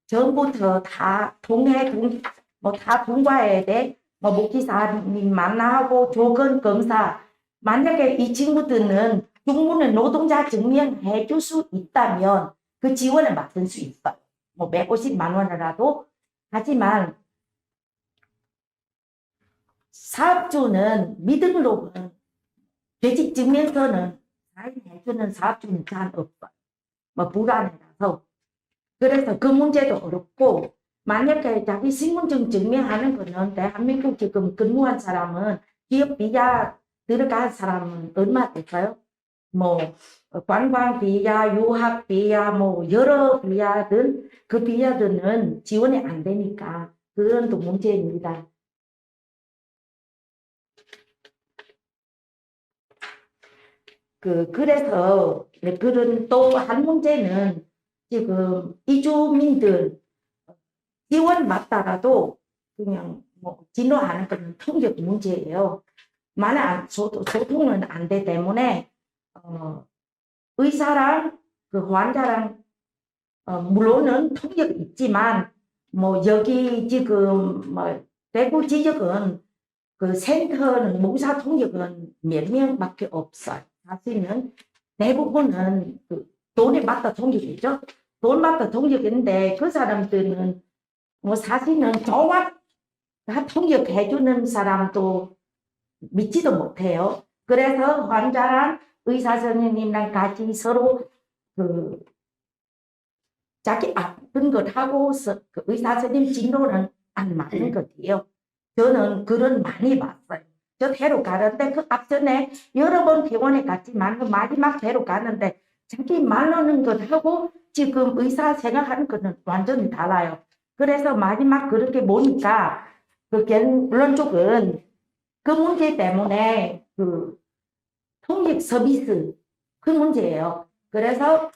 전부터 다 다 통과해야 돼. 뭐 목기사님 만나고 조건 검사. 만약에 이 친구들은 중문의 노동자 증명해 줄 수 있다면 그 지원을 받을 수 있어요. 뭐 150만 원이라도. 하지만 사업주는 미등록은 퇴직증명서는 사인해주는 사업주는 잘 없어요. 뭐 불안해서. 그래서 그 문제도 어렵고 만약에 자기 신분증 증명하는 거는 대한민국 지금 근무한 사람은 기업 비자 들어간 사람은 얼마 될까요? 뭐 관광 비자, 유학 비자, 뭐 여러 비자들 그 비자들은 지원이 안 되니까 그런 또 문제입니다. 그래서 그런 또 한 문제는 지금 이주민들 지원 맞다가도 그냥 뭐 진료하는 건 통역 문제예요. 만약 소통은 안 되기 때문에 의사랑 그 환자랑 물론은 통역이 있지만 뭐 여기 지금 뭐 대구 지역은 그 센터는 의사 통역은 몇 명밖에 없어요. 사실은 대부분은 그 돈에 맞다 통역이죠. 돈 받고 통역인데 그 사람들은 뭐 사실은 조합 다 통역해주는 사람도 믿지도 못해요. 그래서 환자랑 의사 선생님이랑 같이 서로 그 자기 아픈 것 하고 그 의사 선생님 진료는 안 맞는 것이에요. 저는 그런 많이 봤어요. 저 대로 가는데 그 앞전에 여러 번 병원에 갔지만 그 마지막 대로 가는데 자기 말하는 것하고 지금 의사 생각하는 것은 완전히 달라요. 그래서 마지막 그렇게 보니까 그 결론 쪽은 그 문제 때문에 그 통역 서비스 그 문제예요. 그래서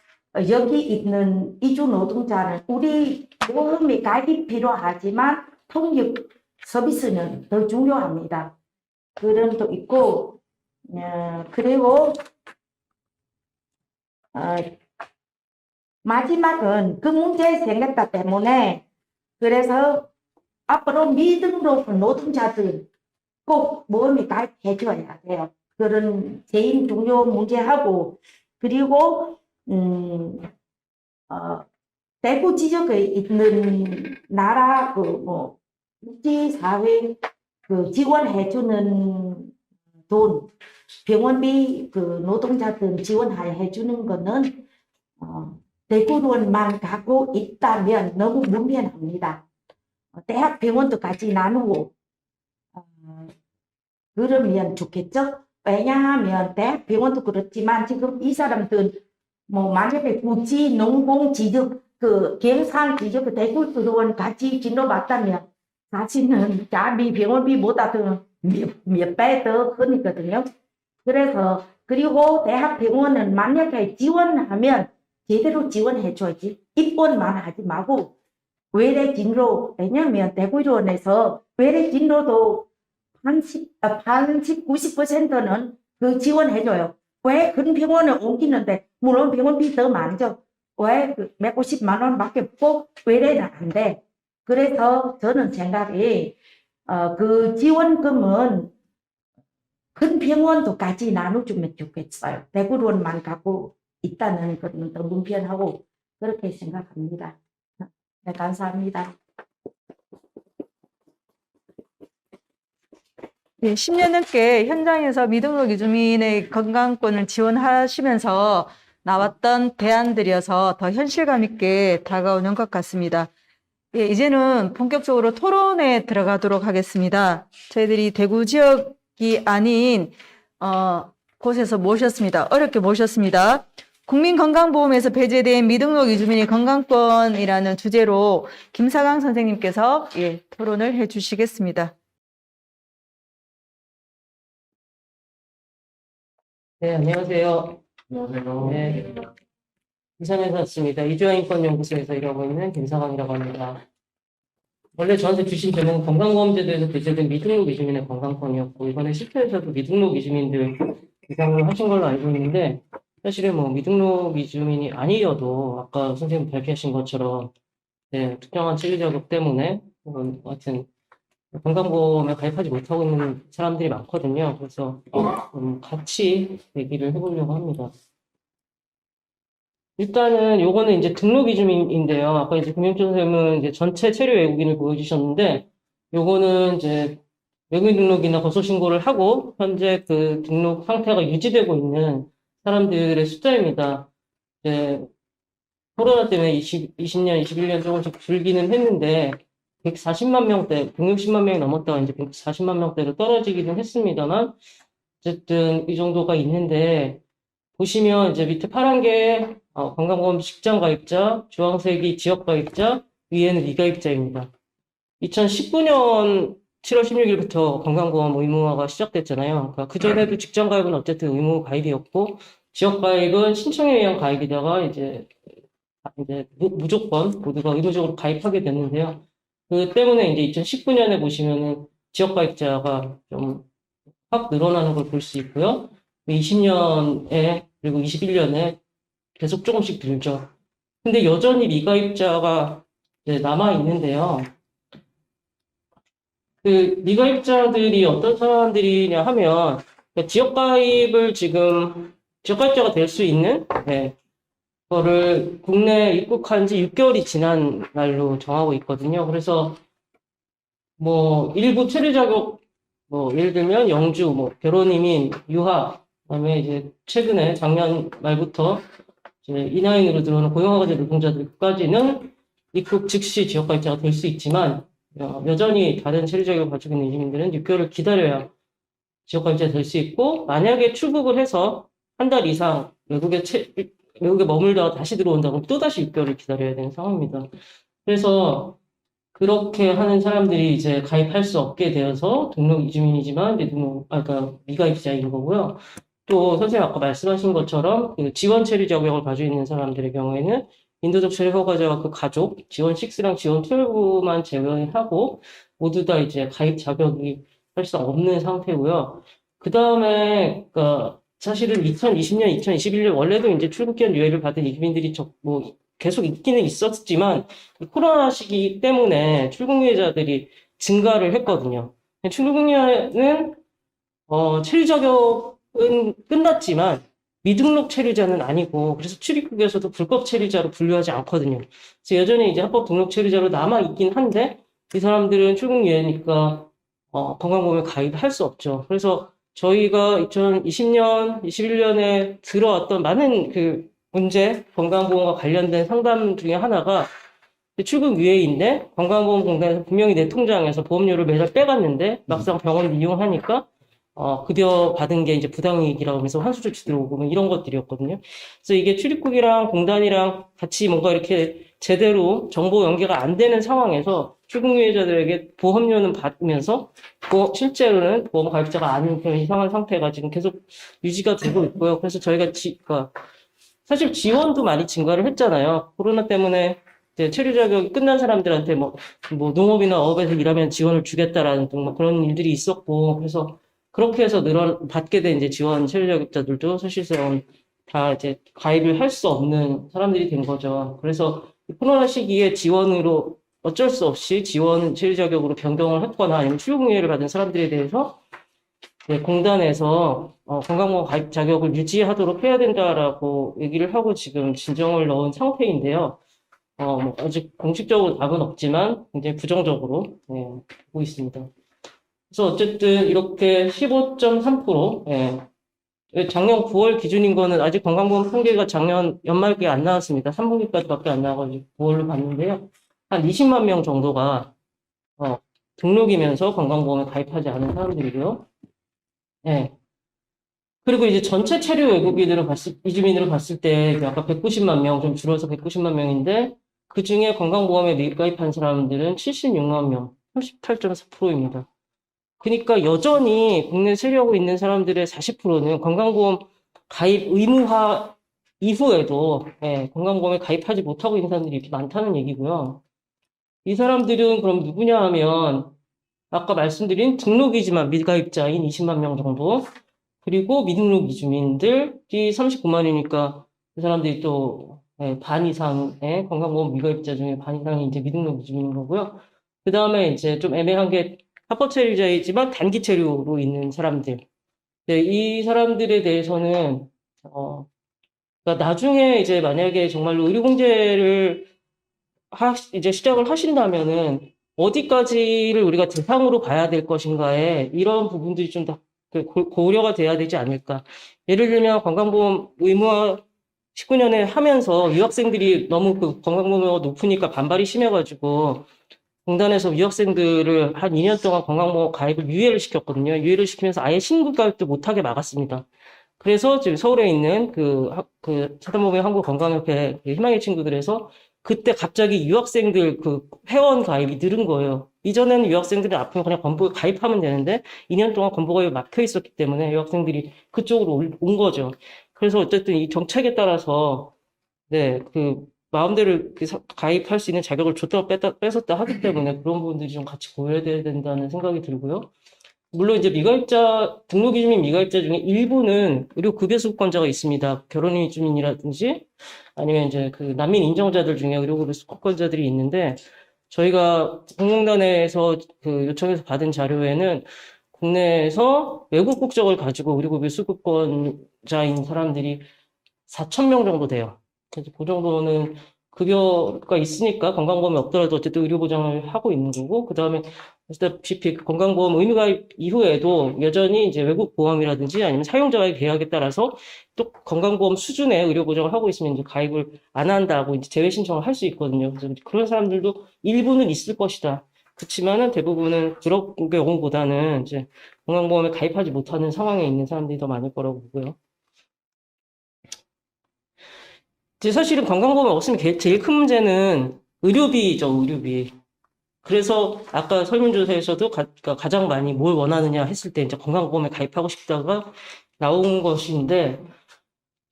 여기 있는 이주 노동자는 우리 보험이 가입이 필요하지만 통역 서비스는 더 중요합니다. 그런 것도 있고, 그리고 마지막은 그 문제 생겼다 때문에 그래서 앞으로 미등록 노동자들 꼭 보험에 가입해줘야 돼요. 그런 제일 중요 문제하고 그리고 대구 지역에 있는 나라 그뭐 복지사회 그 지원해주는 돈 병원비 그 노동자들 지원해주는 거는 대구론만 갖고 있다면 너무 문명합니다. 대학 병원도 같이 나누고 그러면 좋겠죠? 왜냐하면 대학 병원도 그렇지만 지금 이 사람들 뭐 만약에 굳이 농공 지적 그 경상 지적 대구론 같이 진료받다면 사실은 자비 병원비보다 몇 배 더 크니거든요. 그래서 그리고 대학 병원은 만약에 지원하면 제대로 지원해줘야지 입원만 하지 말고 외래 진료 왜냐하면 대구의료원에서 외래 진료도 80, 90%는 그 지원해줘요. 왜 큰 병원을 옮기는데 물론 병원비 더 많죠. 왜 150만 원밖에 없고 외래는 안 돼. 그래서 저는 생각이 그 지원금은 큰 병원도 같이 나눠주면 좋겠어요. 대구론만 갖고 있다는 것은 더 불편하고 그렇게 생각합니다. 네, 감사합니다. 네, 10년 넘게 현장에서 미등록 이주민의 건강권을 지원하시면서 나왔던 대안들이어서 더 현실감 있게 다가오는 것 같습니다. 예, 이제는 본격적으로 토론에 들어가도록 하겠습니다. 저희들이 대구 지역이 아닌 곳에서 모셨습니다. 어렵게 모셨습니다. 국민건강보험에서 배제된 미등록 이주민의 건강권이라는 주제로 김사강 선생님께서 토론을 해주시겠습니다. 네, 안녕하세요. 안녕하세요. 네, 부산에서 왔습니다. 이주화인권연구소에서 일하고 있는 김사강이라고 합니다. 원래 저한테 주신 제목은 건강보험제도에서 배제된 미등록 이주민의 건강권이었고, 이번에 실태에서도 미등록 이주민들 대상으로 하신 걸로 알고 있는데, 사실은 뭐 미등록 이주민이 아니어도 아까 선생님 발표하신 것처럼 네, 특정한 치료 자격 때문에 하여튼 건강보험에 가입하지 못하고 있는 사람들이 많거든요. 그래서 같이 얘기를 해보려고 합니다. 일단은 요거는 이제 등록 이주민인데요. 아까 이제 김영준 선생님은 이제 전체 체류 외국인을 보여주셨는데, 요거는 이제 외국인 등록이나 거소 신고를 하고 현재 그 등록 상태가 유지되고 있는 사람들의 숫자입니다. 이제 코로나 때문에 20년, 21년 조금씩 줄기는 했는데 140만 명대, 160만 명이 넘었다가 이제 140만 명대로 떨어지기는 했습니다만 어쨌든 이 정도가 있는데 보시면 이제 밑에 파란 게 건강보험 직장 가입자, 주황색이 지역 가입자, 위에는 미가입자입니다. 2019년 7월 16일부터 건강보험 의무화가 시작됐잖아요. 그러니까 그전에도 직장 가입은 어쨌든 의무 가입이었고 지역 가입은 신청에 의한 가입이다가 이제 무조건 모두가 의무적으로 가입하게 됐는데요. 그 때문에 이제 2019년에 보시면은 지역 가입자가 좀 확 늘어나는 걸 볼 수 있고요. 20년에 그리고 21년에 계속 조금씩 늘죠. 근데 여전히 미가입자가 남아 있는데요. 그 미가입자들이 어떤 사람들이냐 하면 지역 가입을 지금 지역 가입자가 될 수 있는 거를 국내에 입국한 지 6개월이 지난 날로 정하고 있거든요. 그래서 뭐 일부 체류 자격 뭐 예를 들면 영주, 뭐 결혼 이민, 유학, 그다음에 이제 최근에 작년 말부터 이제 E9으로 들어오는 고용허가제 노동자들까지는 입국 즉시 지역가입자가 될 수 있지만 여전히 다른 체류 자격을 가지고 있는 이주민들은 6개월을 기다려야 지역가입자 될 수 있고 만약에 출국을 해서 한 달 이상 외국에 머물다가 다시 들어온다면 또다시 6개월을 기다려야 되는 상황입니다. 그래서 그렇게 하는 사람들이 이제 가입할 수 없게 되어서 등록 이주민이지만 이제 그러니까 미가입자인 거고요. 또 선생님 아까 말씀하신 것처럼 그 지원 체류 자격을 가지고 있는 사람들의 경우에는 인도적 체류 허가자와 그 가족, 지원 6랑 지원 12만 제외하고 모두 다 이제 가입 자격이 할 수 없는 상태고요. 그 다음에 그러니까 사실은 2020년, 2021년 원래도 이제 출국기한 유예를 받은 이주민들이 뭐 계속 있기는 있었지만 코로나 시기 때문에 출국유예자들이 증가를 했거든요. 출국유예는 체류 자격은 끝났지만 미등록 체류자는 아니고 그래서 출입국에서도 불법 체류자로 분류하지 않거든요. 그래서 여전히 이제 합법 등록 체류자로 남아 있긴 한데 이 사람들은 출국유예니까 건강보험에 가입할 수 없죠. 그래서 저희가 2020년, 21년에 들어왔던 많은 그 문제, 건강보험과 관련된 상담 중에 하나가 출국 유예인데 건강보험공단에서 분명히 내 통장에서 보험료를 매달 빼갔는데 막상 병원 이용하니까 급여 받은 게 이제 부당이익이라고 하면서 환수 조치 들어오고 뭐 이런 것들이었거든요. 그래서 이게 출입국이랑 공단이랑 같이 뭔가 이렇게 제대로 정보 연계가 안 되는 상황에서 출국유예자들에게 보험료는 받으면서 실제로는 보험 가입자가 아닌 그런 이상한 상태가 지금 계속 유지가 되고 있고요. 그래서 저희가 그러니까 사실 지원도 많이 증가를 했잖아요. 코로나 때문에 이제 체류 자격이 끝난 사람들한테 뭐 농업이나 어업에서 일하면 지원을 주겠다라는 등 뭐 그런 일들이 있었고 그래서 그렇게 해서 받게 된 이제 지원 체류 자격자들도 사실상 다 이제 가입을 할 수 없는 사람들이 된 거죠. 그래서 코로나 시기에 지원으로 어쩔 수 없이 지원 체류 자격으로 변경을 했거나 아니면 출국유예를 받은 사람들에 대해서 공단에서 건강보험 가입 자격을 유지하도록 해야 된다라고 얘기를 하고 지금 진정을 넣은 상태인데요. 뭐 아직 공식적으로 답은 없지만 굉장히 부정적으로 보고 있습니다. 그래서 어쨌든 이렇게 15.3%, 작년 9월 기준인 거는 아직 건강보험 통계가 작년 연말께 안 나왔습니다. 3분기까지밖에 안 나와가지고 9월로 봤는데요. 한 20만 명 정도가 등록이면서 건강보험에 가입하지 않은 사람들이고요. 그리고 이제 전체 체류 외국인으로 이주민으로 봤을 때 아까 190만 명, 좀 줄어서 190만 명인데 그 중에 건강보험에 미가입한 사람들은 76만 명, 38.4%입니다. 그러니까 여전히 국내 체류하고 있는 사람들의 40%는 건강보험 가입 의무화 이후에도 건강보험에 가입하지 못하고 있는 사람들이 이렇게 많다는 얘기고요. 이 사람들은 그럼 누구냐 하면 아까 말씀드린 등록이지만 미가입자인 20만 명 정도 그리고 미등록 이주민들이 39만이니까 그 사람들이 또 반 이상의 건강보험 미가입자 중에 반 이상이 이제 미등록 이주민인 거고요. 그 다음에 이제 좀 애매한 게 합법 체류자이지만 단기 체류로 있는 사람들. 이 사람들에 대해서는 그러니까 나중에 이제 만약에 정말로 의료공제를 이제 시작을 하신다면은 어디까지를 우리가 대상으로 봐야 될 것인가에 이런 부분들이 좀 더 고려가 돼야 되지 않을까. 예를 들면 건강보험 의무화 19년에 하면서 유학생들이 너무 그 건강보험료가 높으니까 반발이 심해가지고 공단에서 유학생들을 한 2년 동안 건강보험 가입을 유예를 시켰거든요. 유예를 시키면서 아예 신규 가입도 못하게 막았습니다. 그래서 지금 서울에 있는 그 사단법인 한국건강협회 희망의 친구들에서 그때 갑자기 유학생들 그 회원 가입이 늘은 거예요. 이전에는 유학생들이 아프면 그냥 건보에 가입하면 되는데 2년 동안 건보가 막혀 있었기 때문에 유학생들이 그쪽으로 온 거죠. 그래서 어쨌든 이 정책에 따라서 그 마음대로 가입할 수 있는 자격을 줬다 뺏었다 하기 때문에 그런 부분들이 좀 같이 고려돼야 된다는 생각이 들고요. 물론 이제 등록 이주민 미가입자 중에 일부는 의료 급여 수급권자가 있습니다. 결혼 이주민이라든지 아니면 이제 그 난민 인정자들 중에 의료 급여 수급권자들이 있는데 저희가 공공단에서 그 요청해서 받은 자료에는 국내에서 외국 국적을 가지고 의료 급여 수급권자인 사람들이 4,000명 정도 돼요. 그래서 그 정도는 급여가 있으니까 건강보험이 없더라도 어쨌든 의료보장을 하고 있는 거고, 그 다음에 아시다시피 그 건강보험 의무가입 이후에도 여전히 이제 외국 보험이라든지 아니면 사용자와의 계약에 따라서 또 건강보험 수준의 의료보장을 하고 있으면 이제 가입을 안 한다고 이제 제외 신청을 할 수 있거든요. 그래서 그런 사람들도 일부는 있을 것이다. 그렇지만은 대부분은 그런 경우보다는 이제 건강보험에 가입하지 못하는 상황에 있는 사람들이 더 많을 거라고 보고요. 이제 사실은 건강보험이 없으면 제일 큰 문제는 의료비죠, 의료비. 그래서 아까 설문조사에서도 가장 많이 뭘 원하느냐 했을 때 이제 건강보험에 가입하고 싶다가 나온 것인데,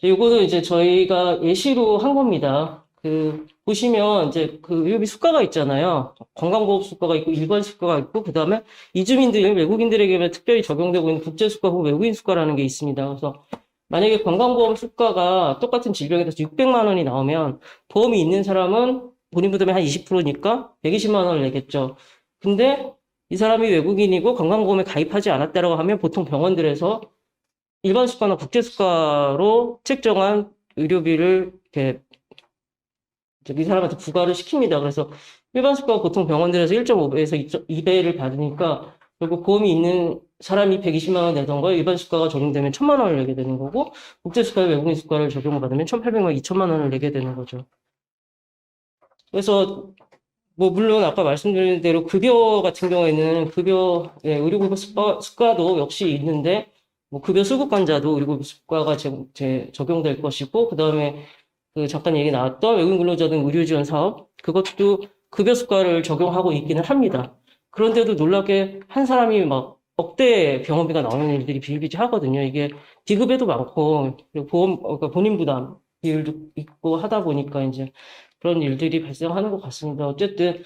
이거는 이제 저희가 예시로 한 겁니다. 보시면 이제 그 의료비 수가가 있잖아요. 건강보험 수가가 있고 일반 수가가 있고, 그 다음에 이주민들, 외국인들에게만 특별히 적용되고 있는 국제수가 혹은 외국인 수가라는 게 있습니다. 그래서 만약에 건강보험 수가가 똑같은 질병에 대해서 600만 원이 나오면 보험이 있는 사람은 본인 부담이 한 20%니까 120만 원을 내겠죠. 근데 이 사람이 외국인이고 건강보험에 가입하지 않았다라고 하면 보통 병원들에서 일반 수가나 국제 수가로 책정한 의료비를 이렇게 이 사람한테 부과를 시킵니다. 그래서 일반 수가가 보통 병원들에서 1.5배에서 2배를 받으니까 결국 보험이 있는 사람이 120만 원 내던 거에 일반 수가가 적용되면 1000만 원을 내게 되는 거고, 국제 수가에 외국인 수가를 적용을 받으면 1800만 2000만 원을 내게 되는 거죠. 그래서 뭐 물론 아까 말씀드린 대로 급여 같은 경우에는 의료급여 수가도 역시 있는데, 뭐 급여 수급 환자도 의료급여 수가가 적용될 것이고, 그 다음에 잠깐 얘기 나왔던 외국인 근로자 등 의료 지원 사업, 그것도 급여 수가를 적용하고 있기는 합니다. 그런데도 놀랍게 한 사람이 막 억대 병원비가 나오는 일들이 비일비재하거든요. 이게 비급여도 많고, 그리고 그러니까 본인 부담 비율도 있고 하다 보니까 이제 그런 일들이 발생하는 것 같습니다. 어쨌든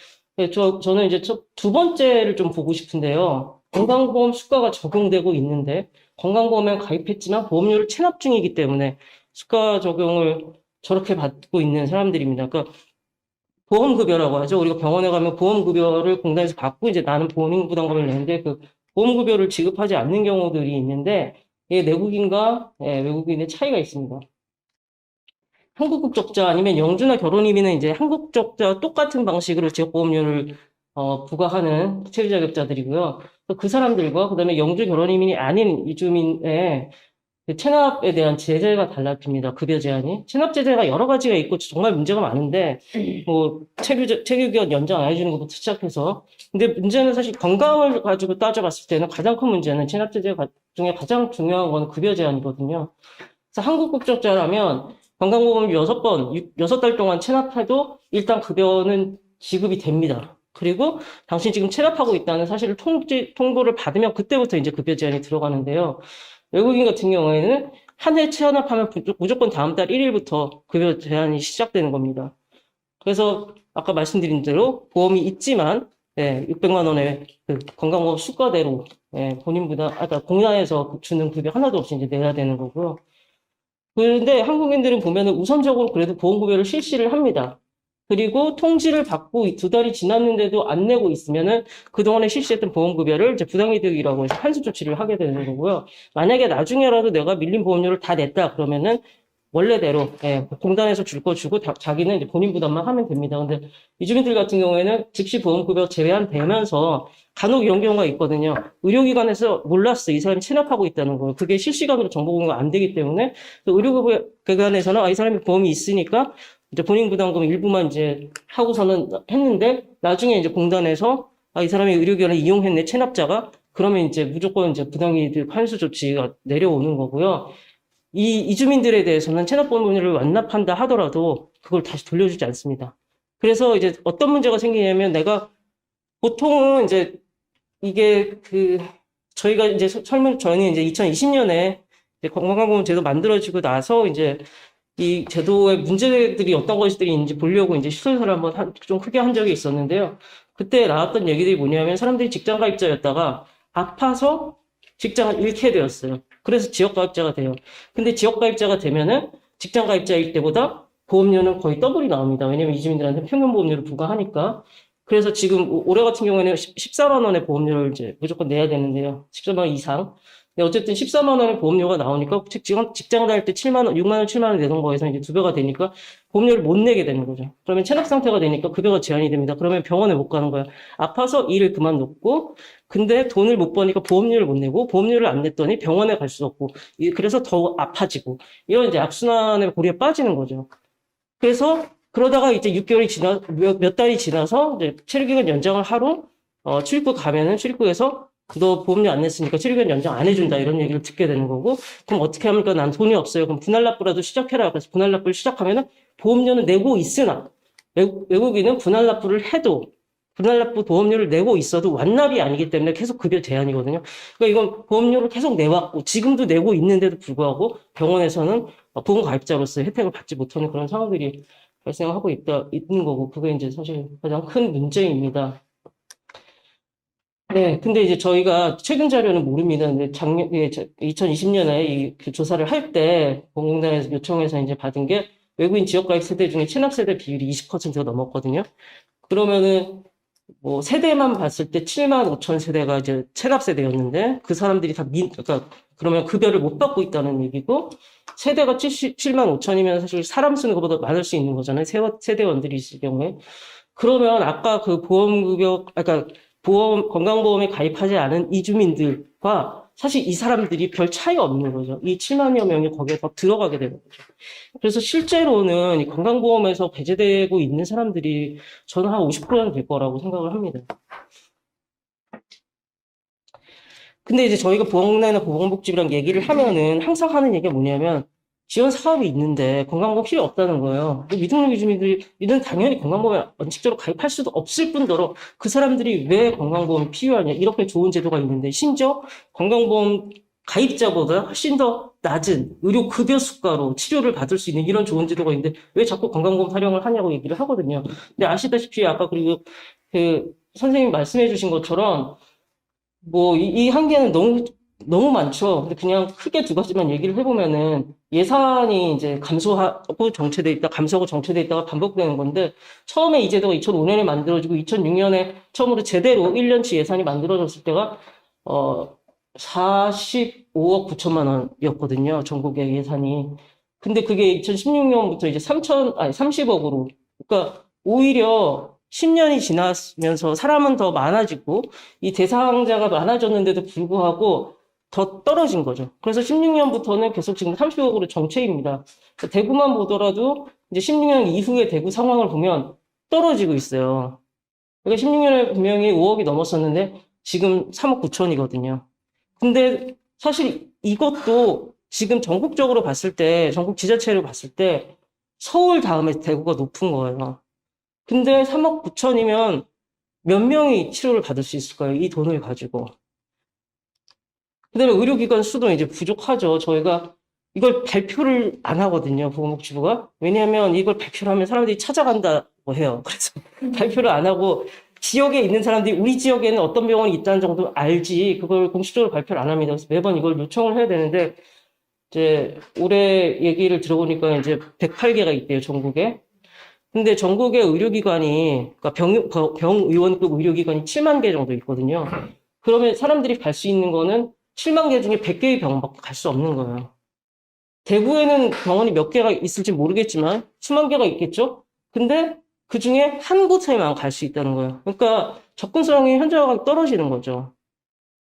저는 이제 두 번째를 좀 보고 싶은데요. 건강보험 수가가 적용되고 있는데 건강보험에 가입했지만 보험료를 체납 중이기 때문에 수가 적용을 저렇게 받고 있는 사람들입니다. 그러니까 보험급여라고 하죠. 우리가 병원에 가면 보험급여를 공단에서 받고 이제 나는 보험부담금을 내는데 그 보험급여를 지급하지 않는 경우들이 있는데 이게 내국인과 외국인의 차이가 있습니다. 한국 국적자 아니면 영주나 결혼 이민은 이제 한국 국적자와 똑같은 방식으로 지역보험료를 부과하는 체류 자격자들이고요. 그 사람들과 그다음에 영주 결혼 이민이 아닌 이주민의 체납에 대한 제재가 달라집니다. 급여 제한이. 체납 제재가 여러 가지가 있고 정말 문제가 많은데 뭐 체류기간 연장 안 해주는 것부터 시작해서, 근데 문제는 사실 건강을 가지고 따져봤을 때는 가장 큰 문제는 체납 제재 중에 가장 중요한 건 급여 제한이거든요. 그래서 한국 국적자라면 건강보험을 6달 동안 체납해도 일단 급여는 지급이 됩니다. 그리고 당신 지금 체납하고 있다는 사실을 통보를 받으면 그때부터 이제 급여 제한이 들어가는데요. 외국인 같은 경우에는 한 해 체납하면 무조건 다음 달 1일부터 급여 제한이 시작되는 겁니다. 그래서 아까 말씀드린 대로 보험이 있지만 600만 원의 건강보험 수가대로 본인 부담, 아까 공단에서 주는 급여 하나도 없이 이제 내야 되는 거고요. 그런데 한국인들은 보면은 우선적으로 그래도 보험급여를 실시를 합니다. 그리고 통지를 받고 2달이 지났는데도 안 내고 있으면은 그동안에 실시했던 보험급여를 이제 부당이득이라고 해서 환수 조치를 하게 되는 거고요. 만약에 나중에라도 내가 밀린 보험료를 다 냈다 그러면은 원래대로 공단에서 줄 거 주고 자기는 이제 본인 부담만 하면 됩니다. 근데 이주민들 같은 경우에는 즉시 보험급여 제외되면서 간혹 이런 경우가 있거든요. 의료기관에서 몰랐어. 이 사람이 체납하고 있다는 거. 그게 실시간으로 정보 공유가 안 되기 때문에 의료기관에서는 이 사람이 보험이 있으니까 이제 본인 부담금 일부만 이제 하고서는 했는데 나중에 이제 공단에서 이 사람이 의료기관을 이용했네, 체납자가. 그러면 이제 무조건 이제 부당이득 환수 조치가 내려오는 거고요. 이 이주민들에 대해서는 체납보험료를 완납한다 하더라도 그걸 다시 돌려주지 않습니다. 그래서 이제 어떤 문제가 생기냐면 내가 보통은 이제 이게 저희가 이제 저희는 이제 2020년에 건강보험 제도 만들어지고 나서 이제 이 제도의 문제들이 어떤 것들이 있는지 보려고 이제 시설사를 한번 좀 크게 한 적이 있었는데요. 그때 나왔던 얘기들이 뭐냐면 사람들이 직장 가입자였다가 아파서 직장을 잃게 되었어요. 그래서 지역 가입자가 돼요. 근데 지역 가입자가 되면은 직장 가입자일 때보다 보험료는 거의 더블이 나옵니다. 왜냐면 이주민들한테 평균 보험료를 부과하니까. 그래서 지금 올해 같은 경우에는 14만 원의 보험료를 이제 무조건 내야 되는데요. 14만 원 이상. 근데 어쨌든 14만 원의 보험료가 나오니까 직장 다닐 때 7만 원, 6만 원, 7만 원 내던 거에서 이제 2배가 되니까 보험료를 못 내게 되는 거죠. 그러면 체납 상태가 되니까 급여가 제한이 됩니다. 그러면 병원에 못 가는 거예요. 아파서 일을 그만뒀고, 근데 돈을 못 버니까 보험료를 못 내고, 보험료를 안 냈더니 병원에 갈 수 없고, 그래서 더 아파지고, 이런 이제 악순환의 고리에 빠지는 거죠. 그래서 그러다가 이제 6개월이 몇 달이 지나서 이제 체류기간 연장을 하러 출입국 가면은 출입국에서 너 보험료 안 냈으니까 체류기간 연장 안 해준다 이런 얘기를 듣게 되는 거고, 그럼 어떻게 합니까? 난 돈이 없어요. 그럼 분할납부라도 시작해라. 그래서 분할납부를 시작하면은 보험료는 내고 있으나 외국인은 분할납부를 해도 분할납부 보험료를 내고 있어도 완납이 아니기 때문에 계속 급여 제한이거든요. 그러니까 이건 보험료를 계속 내왔고 지금도 내고 있는데도 불구하고 병원에서는 보험 가입자로서 혜택을 받지 못하는 그런 상황들이 발생하고 있는 거고, 그게 이제 사실 가장 큰 문제입니다. 네, 근데 이제 저희가 최근 자료는 모릅니다. 근데 2020년에 그 조사를 할 때 보건공단에서 요청해서 이제 받은 게 외국인 지역가입 세대 중에 체납 세대 비율이 20%가 넘었거든요. 그러면은 뭐 세대만 봤을 때 7만 5천 세대가 이제 체납 세대였는데 그 사람들이 다 그러니까 그러면 급여를 못 받고 있다는 얘기고, 세대가 7만 5천이면 사실 사람 수는 것보다 많을 수 있는 거잖아요. 세대원들이 있을 경우에. 그러면 아까 그 보험급여, 그러니까 건강보험에 가입하지 않은 이주민들과 사실 이 사람들이 별 차이가 없는 거죠. 이 7만여 명이 거기에 더 들어가게 되는 거죠. 그래서 실제로는 이 건강보험에서 배제되고 있는 사람들이 저는 한 50%는 될 거라고 생각을 합니다. 근데 이제 저희가 보건공단이나 보건복지부랑 얘기를 하면은 항상 하는 얘기가 뭐냐면 지원 사업이 있는데 건강보험 필요 없다는 거예요. 미등록 유주민들이 이는 당연히 건강보험에 원칙적으로 가입할 수도 없을 뿐더러 그 사람들이 왜 건강보험이 필요하냐, 이렇게 좋은 제도가 있는데 심지어 건강보험 가입자보다 훨씬 더 낮은 의료 급여 수가로 치료를 받을 수 있는 이런 좋은 제도가 있는데 왜 자꾸 건강보험 타령을 하냐고 얘기를 하거든요. 근데 아시다시피 아까 그리고 그 선생님 말씀해 주신 것처럼 뭐 이 한계는 너무 많죠. 근데 그냥 크게 두 가지만 얘기를 해보면은 예산이 이제 감소하고 정체돼 있다, 감소하고 정체돼 있다가 반복되는 건데, 처음에 이 제도가 2005년에 만들어지고 2006년에 처음으로 제대로 1년치 예산이 만들어졌을 때가 45억 9천만 원이었거든요. 전국의 예산이. 근데 그게 2016년부터 이제 30억으로. 그러니까 오히려 10년이 지나면서 사람은 더 많아지고 이 대상자가 많아졌는데도 불구하고 더 떨어진 거죠. 그래서 16년부터는 계속 지금 30억으로 정체입니다. 대구만 보더라도 이제 16년 이후의 대구 상황을 보면 떨어지고 있어요. 그러니까 16년에 분명히 5억이 넘었었는데 지금 3억 9천이거든요. 근데 사실 이것도 지금 전국적으로 봤을 때, 전국 지자체를 봤을 때 서울 다음에 대구가 높은 거예요. 근데 3억 9천이면 몇 명이 치료를 받을 수 있을까요? 이 돈을 가지고. 그다음에 의료기관 수도 이제 부족하죠. 저희가 이걸 발표를 안 하거든요, 보건복지부가. 왜냐하면 이걸 발표를 하면 사람들이 찾아간다고 해요. 그래서 발표를 안 하고 지역에 있는 사람들이 우리 지역에는 어떤 병원이 있다는 정도 알지 그걸 공식적으로 발표를 안 합니다. 그래서 매번 이걸 요청을 해야 되는데 이제 올해 얘기를 들어보니까 이제 108개가 있대요, 전국에. 근데 전국의 의료기관이, 그러니까 병의원급 의료기관이 7만 개 정도 있거든요. 그러면 사람들이 갈 수 있는 거는 7만 개 중에 100개의 병원밖에 갈 수 없는 거예요. 대구에는 병원이 몇 개가 있을지 모르겠지만 수만 개가 있겠죠? 근데 그 중에 한 곳에만 갈 수 있다는 거예요. 그러니까 접근성이 현저하게 떨어지는 거죠.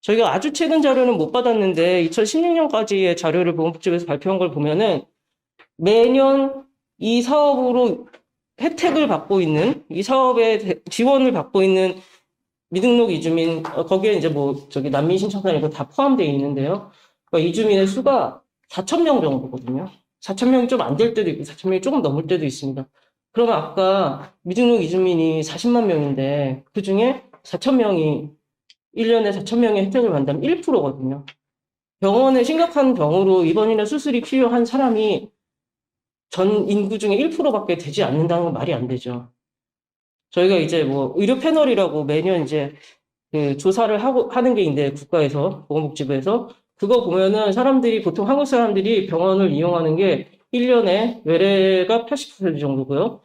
저희가 아주 최근 자료는 못 받았는데 2016년까지의 자료를 보건복지부에서 발표한 걸 보면은 매년 이 사업으로 혜택을 받고 있는, 이 사업에 지원을 받고 있는 미등록 이주민, 거기에 이제 난민 신청단 이거 다 포함되어 있는데요. 그러니까 이주민의 수가 4,000명 정도거든요. 4,000명이 좀 안 될 때도 있고 4,000명이 조금 넘을 때도 있습니다. 그러면 아까 미등록 이주민이 40만 명인데 그 중에 4,000명이 1년에 4,000명의 혜택을 받는다면 1%거든요. 병원에 심각한 병으로 입원이나 수술이 필요한 사람이 전 인구 중에 1%밖에 되지 않는다는 건 말이 안 되죠. 저희가 이제 의료 패널이라고 매년 이제 그 조사를 하는 게 있는데 국가에서, 보건복지부에서 그거 보면은 보통 한국 사람들이 병원을 이용하는 게 1년에 외래가 80% 정도고요.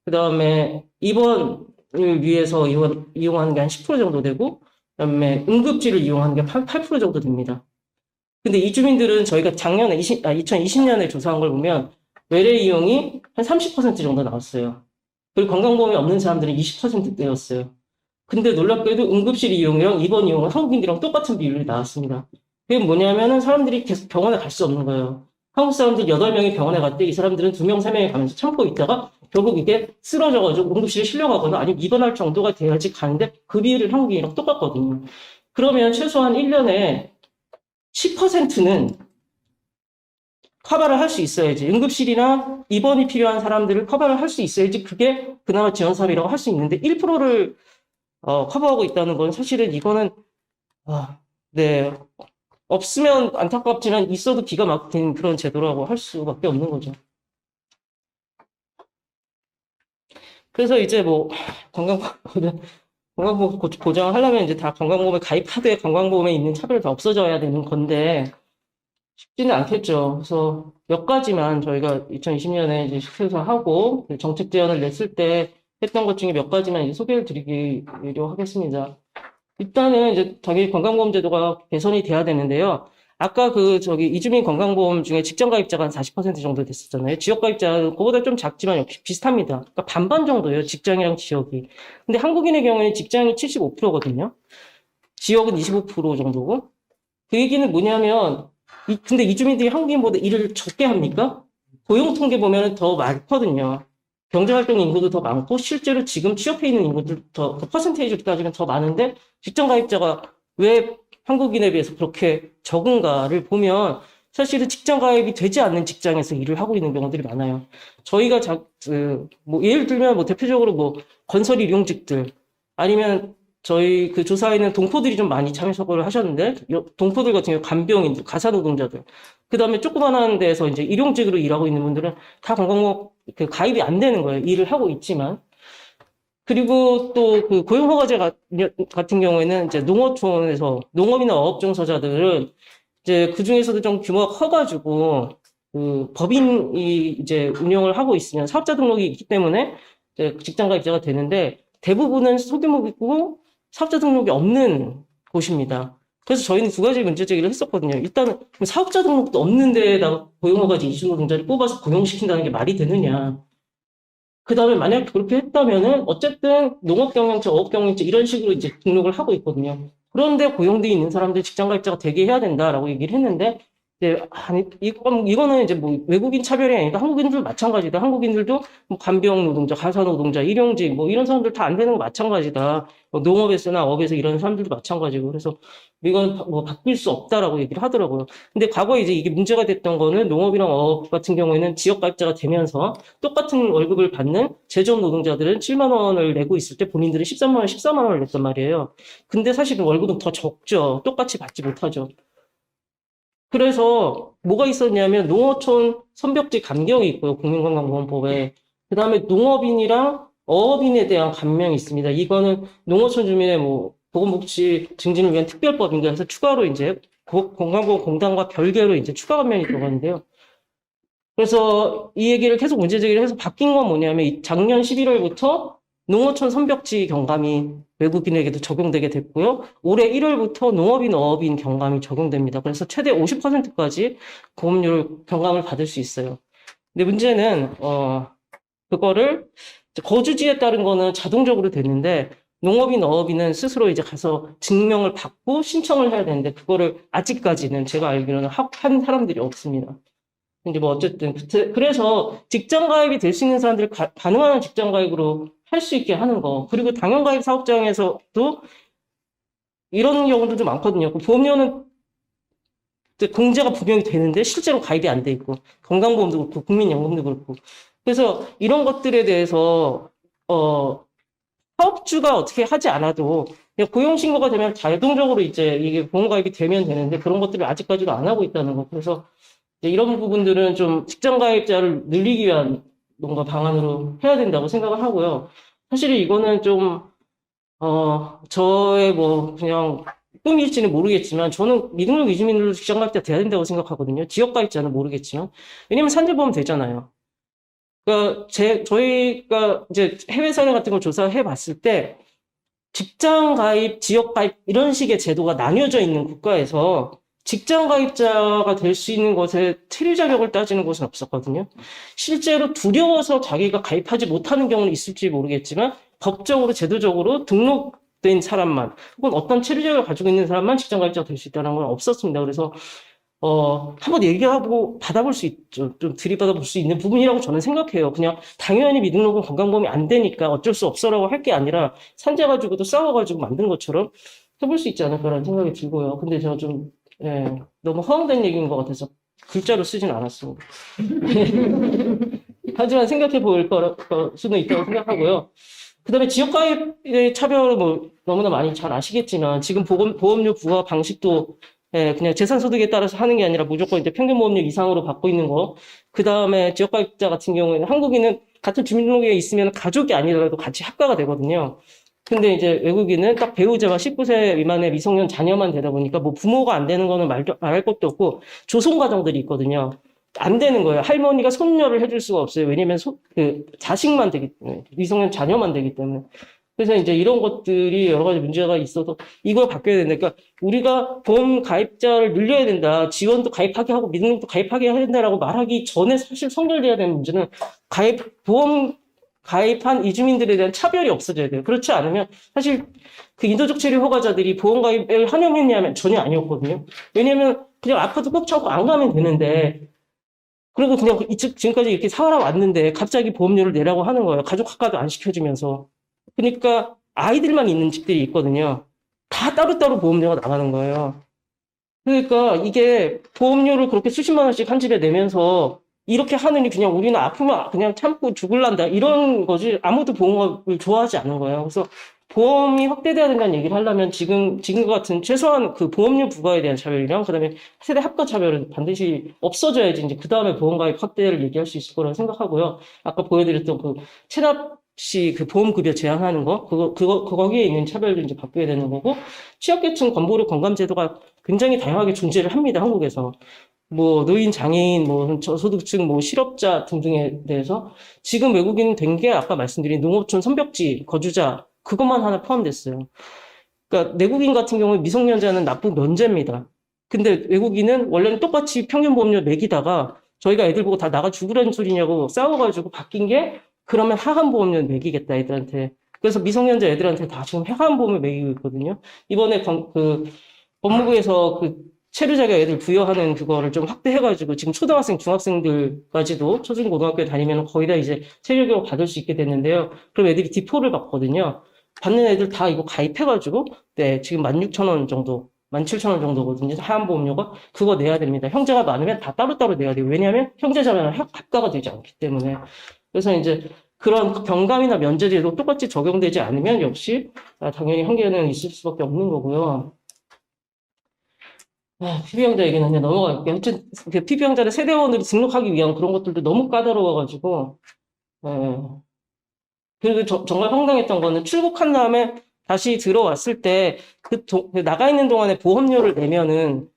그 다음에 입원을 위해서 이용하는 게 한 10% 정도 되고, 그 다음에 응급실을 이용하는 게 8% 정도 됩니다. 근데 이주민들은 저희가 작년에 2020년에 조사한 걸 보면 외래 이용이 한 30% 정도 나왔어요. 그리고 건강보험이 없는 사람들은 20%대였어요. 근데 놀랍게도 응급실 이용이랑 입원 이용은 한국인들이랑 똑같은 비율이 나왔습니다. 그게 뭐냐면은 사람들이 계속 병원에 갈 수 없는 거예요. 한국 사람들 8명이 병원에 갈 때 이 사람들은 2명, 3명이 가면서 참고 있다가 결국 이게 쓰러져가지고 응급실에 실려가거나 아니면 입원할 정도가 돼야지 가는데 그 비율이 한국인이랑 똑같거든요. 그러면 최소한 1년에 10%는 커버를 할 수 있어야지. 응급실이나 입원이 필요한 사람들을 커버를 할 수 있어야지 그게 그나마 지원 사업이라고 할 수 있는데 1%를 커버하고 있다는 건 사실은 이거는 네, 없으면 안타깝지만 있어도 기가 막힌 그런 제도라고 할 수밖에 없는 거죠. 그래서 이제 뭐 건강보험 보장하려면 이제 다 건강보험에 가입하되 건강보험에 있는 차별이 다 없어져야 되는 건데 쉽지는 않겠죠. 그래서 몇 가지만 저희가 2020년에 이제 시켜서 하고 정책 제안을 냈을 때 했던 것 중에 몇 가지만 이제 소개를 드리기로 하겠습니다. 일단은 이제 당연히 건강보험 제도가 개선이 돼야 되는데요. 아까 이주민 건강보험 중에 직장 가입자가 한 40% 정도 됐었잖아요. 지역 가입자는 그보다 좀 작지만 역시 비슷합니다. 그러니까 반반 정도예요. 직장이랑 지역이. 근데 한국인의 경우에는 직장이 75%거든요. 지역은 25% 정도고. 그 얘기는 뭐냐면 근데 이주민들이 한국인보다 일을 적게 합니까? 고용 통계 보면 더 많거든요. 경제활동 인구도 더 많고 실제로 지금 취업해 있는 인구들 더 퍼센테이지로 따지면 더 많은데 직장 가입자가 왜 한국인에 비해서 그렇게 적은가를 보면 사실은 직장 가입이 되지 않는 직장에서 일을 하고 있는 경우들이 많아요. 저희가 뭐 예를 들면 뭐 대표적으로 뭐 건설 일용직들 아니면 저희 그 조사에는 동포들이 좀 많이 참여를 하셨는데 동포들 같은 경우 간병인들, 가사노동자들 그 다음에 조그만한 데에서 이제 일용직으로 일하고 있는 분들은 다 건강보험 가입이 안 되는 거예요. 일을 하고 있지만. 그리고 또 그 고용허가제 같은 경우에는 이제 농어촌에서 농업이나 어업종사자들은 이제 그 중에서도 좀 규모가 커가지고 그 법인이 이제 운영을 하고 있으면 사업자 등록이 있기 때문에 이제 직장 가입자가 되는데 대부분은 소규모이고 사업자 등록이 없는 곳입니다. 그래서 저희는 두 가지 문제 제기를 했었거든요. 일단은 사업자 등록도 없는 데에다가 고용허가제 이주노동자를 뽑아서 고용시킨다는 게 말이 되느냐. 그 다음에 만약 그렇게 했다면은 어쨌든 농업경영체, 어업경영체 이런 식으로 이제 등록을 하고 있거든요. 그런데 고용돼 있는 사람들 직장 가입자가 되게 해야 된다라고 얘기를 했는데 이제 아니 이거는 이제 뭐 외국인 차별이 아니라 한국인들 마찬가지다. 한국인들도 뭐 간병 노동자, 가사 노동자, 일용직 뭐 이런 사람들 다 안 되는 거 마찬가지다. 뭐 농업에서나 업에서 이런 사람들도 마찬가지고 그래서 이건 뭐 바뀔 수 없다라고 얘기를 하더라고요. 근데 과거에 이제 이게 문제가 됐던 거는 농업이랑 어업 같은 경우에는 지역 가입자가 되면서 똑같은 월급을 받는 제조업 노동자들은 7만 원을 내고 있을 때 본인들은 13만 원, 14만 원을 냈단 말이에요. 근데 사실은 월급은 더 적죠. 똑같이 받지 못하죠. 그래서 뭐가 있었냐면 농어촌 선벽지 감경이 있고요. 국민건강보험법에. 그 다음에 농업인이랑 어업인에 대한 감명이 있습니다. 이거는 농어촌 주민의 뭐 보건복지 증진을 위한 특별법인가 해서 추가로 이제 건강보험공단과 별개로 이제 추가 감면이 들어가는데요. 그래서 이 얘기를 계속 문제 제기를 해서 바뀐 건 뭐냐면 작년 11월부터 농어촌 선벽지 경감이 외국인에게도 적용되게 됐고요. 올해 1월부터 농업인, 어업인 경감이 적용됩니다. 그래서 최대 50%까지 보험료를 경감을 받을 수 있어요. 근데 문제는 그거를 거주지에 따른 거는 자동적으로 되는데 농업인, 어업인은 스스로 이제 가서 증명을 받고 신청을 해야 되는데 그거를 아직까지는 제가 알기로는 한 사람들이 없습니다. 이제 뭐 어쨌든 그래서 직장 가입이 될 수 있는 사람들이 가능한 직장 가입으로 할 수 있게 하는 거. 그리고 당연 가입 사업장에서도 이런 경우도 좀 많거든요. 보험료는 공제가 분명히 되는데 실제로 가입이 안 돼 있고 건강보험도 그렇고 국민연금도 그렇고 그래서 이런 것들에 대해서 사업주가 어떻게 하지 않아도 그냥 고용신고가 되면 자동적으로 이제 이게 보험가입이 되면 되는데 그런 것들을 아직까지도 안 하고 있다는 거. 그래서 이제 이런 부분들은 좀 직장가입자를 늘리기 위한 뭔가 방안으로 해야 된다고 생각을 하고요. 사실 이거는 좀, 저의 뭐 그냥 꿈일지는 모르겠지만 저는 미등록 이주민으로 직장가입자 돼야 된다고 생각하거든요. 지역가입자는 모르겠지만. 왜냐면 산재보험 되잖아요. 그러니까 저희가 이제 해외 사례 같은 걸 조사해 봤을 때 직장 가입, 지역 가입 이런 식의 제도가 나뉘어져 있는 국가에서 직장 가입자가 될 수 있는 것에 체류 자격을 따지는 곳은 없었거든요. 실제로 두려워서 자기가 가입하지 못하는 경우는 있을지 모르겠지만 법적으로 제도적으로 등록된 사람만 혹은 어떤 체류 자격을 가지고 있는 사람만 직장 가입자가 될 수 있다는 건 없었습니다. 그래서 한번 얘기하고 받아볼 수 있죠. 좀 들이받아볼 수 있는 부분이라고 저는 생각해요. 그냥 당연히 미등록은 건강보험이 안 되니까 어쩔 수 없어라고 할 게 아니라 산재 가지고도 싸워가지고 만든 것처럼 해볼 수 있지 않을까라는 생각이 들고요. 근데 제가 좀 너무 허황된 얘기인 것 같아서 글자로 쓰진 않았습니다. 하지만 생각해 볼 수는 있다고 생각하고요. 그 다음에 지역가입의 차별을 뭐 너무나 많이 잘 아시겠지만 지금 보험료 부과 방식도 그냥 재산소득에 따라서 하는 게 아니라 무조건 이제 평균 보험료 이상으로 받고 있는 거. 그 다음에 지역가입자 같은 경우에는 한국인은 같은 주민등록에 있으면 가족이 아니더라도 같이 합가가 되거든요. 근데 이제 외국인은 딱 배우자와 19세 미만의 미성년 자녀만 되다 보니까 뭐 부모가 안 되는 거는 말할 것도 없고 조손 가정들이 있거든요. 안 되는 거예요. 할머니가 손녀를 해줄 수가 없어요. 왜냐면 자식만 되기 때문에, 미성년 자녀만 되기 때문에. 그래서 이제 이런 것들이 여러 가지 문제가 있어서 이걸 바뀌어야 된다. 그러니까 우리가 보험 가입자를 늘려야 된다. 지원도 가입하게 하고 미등록도 가입하게 해야 된다라고 말하기 전에 사실 선결돼야 되는 문제는 보험 가입한 이주민들에 대한 차별이 없어져야 돼요. 그렇지 않으면 사실 그 인도적 체류 허가자들이 보험 가입을 환영했냐면 전혀 아니었거든요. 왜냐면 그냥 아파도 꼭 참고 안 가면 되는데 그리고 그냥 지금까지 이렇게 살아왔는데 갑자기 보험료를 내라고 하는 거예요. 가족 학과도 안 시켜주면서. 그러니까 아이들만 있는 집들이 있거든요. 다 따로따로 보험료가 나가는 거예요. 그러니까 이게 보험료를 그렇게 수십만 원씩 한 집에 내면서 이렇게 하느니 그냥 우리는 아프면 그냥 참고 죽을란다. 이런 거지. 아무도 보험을 좋아하지 않는 거예요. 그래서 보험이 확대돼야 된다는 얘기를 하려면 지금과 같은 최소한 그 보험료 부과에 대한 차별이랑 그다음에 세대 합과 차별은 반드시 없어져야지 이제 그다음에 보험 가입 확대를 얘기할 수 있을 거라고 생각하고요. 아까 보여드렸던 그 체납 시 그 보험급여 제한하는 거기에 있는 차별도 이제 바뀌어야 되는 거고, 취약계층 건보료 건감제도가 굉장히 다양하게 존재를 합니다, 한국에서. 뭐, 노인, 장애인, 뭐, 저소득층, 뭐, 실업자 등등에 대해서 지금 외국인 된 게 아까 말씀드린 농어촌 선벽지 거주자, 그것만 하나 포함됐어요. 그러니까 내국인 같은 경우에 미성년자는 납부 면제입니다. 근데 외국인은 원래는 똑같이 평균 보험료 매기다가 저희가 애들 보고 다 나가 죽으라는 소리냐고 싸워가지고 바뀐 게 그러면 하한 보험료 매기겠다 애들한테. 그래서 미성년자 애들한테 다 지금 하한 보험을 매기고 있거든요. 이번에 법무부에서 그 체류 자격 애들 부여하는 그거를 좀 확대해가지고 지금 초등학생, 중학생들까지도 초중고등학교에 다니면 거의 다 이제 체류 교육 받을 수 있게 됐는데요. 그럼 애들이 디포를 받거든요. 받는 애들 다 이거 가입해가지고 지금 16,000원 정도. 17,000원 정도거든요. 하한 보험료가. 그거 내야 됩니다. 형제가 많으면 다 따로따로 내야 돼요. 왜냐하면 형제자매는 합가가 되지 않기 때문에. 그래서 이제 그런 경감이나 면제제도 똑같이 적용되지 않으면 역시 당연히 한계는 있을 수밖에 없는 거고요. 피부양자 얘기는 그냥 넘어갈게요. 하여튼 피부양자를 세대원으로 등록하기 위한 그런 것들도 너무 까다로워가지고 그리고 정말 황당했던 거는 출국한 다음에 다시 들어왔을 때 나가 있는 동안에 보험료를 내면은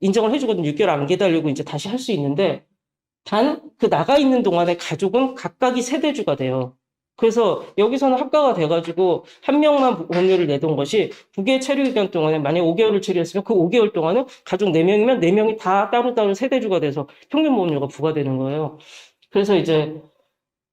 인정을 해주거든요. 6개월 안 기다리고 이제 다시 할 수 있는데 단 그 나가 있는 동안에 가족은 각각이 세대주가 돼요. 그래서 여기서는 합가가 돼가지고 한 명만 보험료를 내던 것이 9개 체류 기간 동안에 만약 5개월을 체류했으면 그 5개월 동안은 가족 4명이면 4명이 다 따로따로 세대주가 돼서 평균 보험료가 부과되는 거예요. 그래서 이제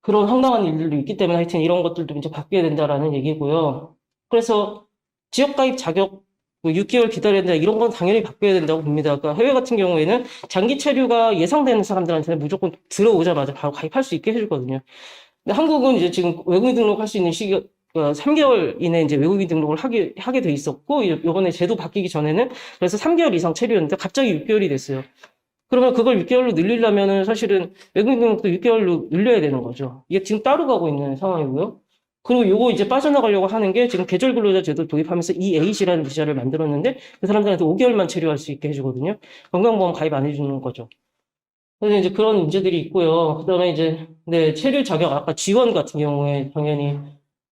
그런 황당한 일들도 있기 때문에 하여튼 이런 것들도 이제 바뀌어야 된다라는 얘기고요. 그래서 지역가입 자격 6개월 기다려야 된다 이런 건 당연히 바뀌어야 된다고 봅니다. 그러니까 해외 같은 경우에는 장기 체류가 예상되는 사람들한테는 무조건 들어오자마자 바로 가입할 수 있게 해주거든요. 근데 한국은 이제 지금 외국인 등록할 수 있는 시기가 3개월 이내 이제 외국인 등록을 하게 돼 있었고, 이번에 제도 바뀌기 전에는 그래서 3개월 이상 체류였는데 갑자기 6개월이 됐어요. 그러면 그걸 6개월로 늘리려면은 사실은 외국인 등록도 6개월로 늘려야 되는 거죠. 이게 지금 따로 가고 있는 상황이고요. 그리고 요거 이제 빠져나가려고 하는 게 지금 계절 근로자 제도 도입하면서 EAC라는 비자를 만들었는데 그 사람들한테 5개월만 체류할 수 있게 해주거든요. 건강보험 가입 안 해주는 거죠. 그래서 이제 그런 문제들이 있고요. 그 다음에 이제, 체류 자격, 아까 지원 같은 경우에 당연히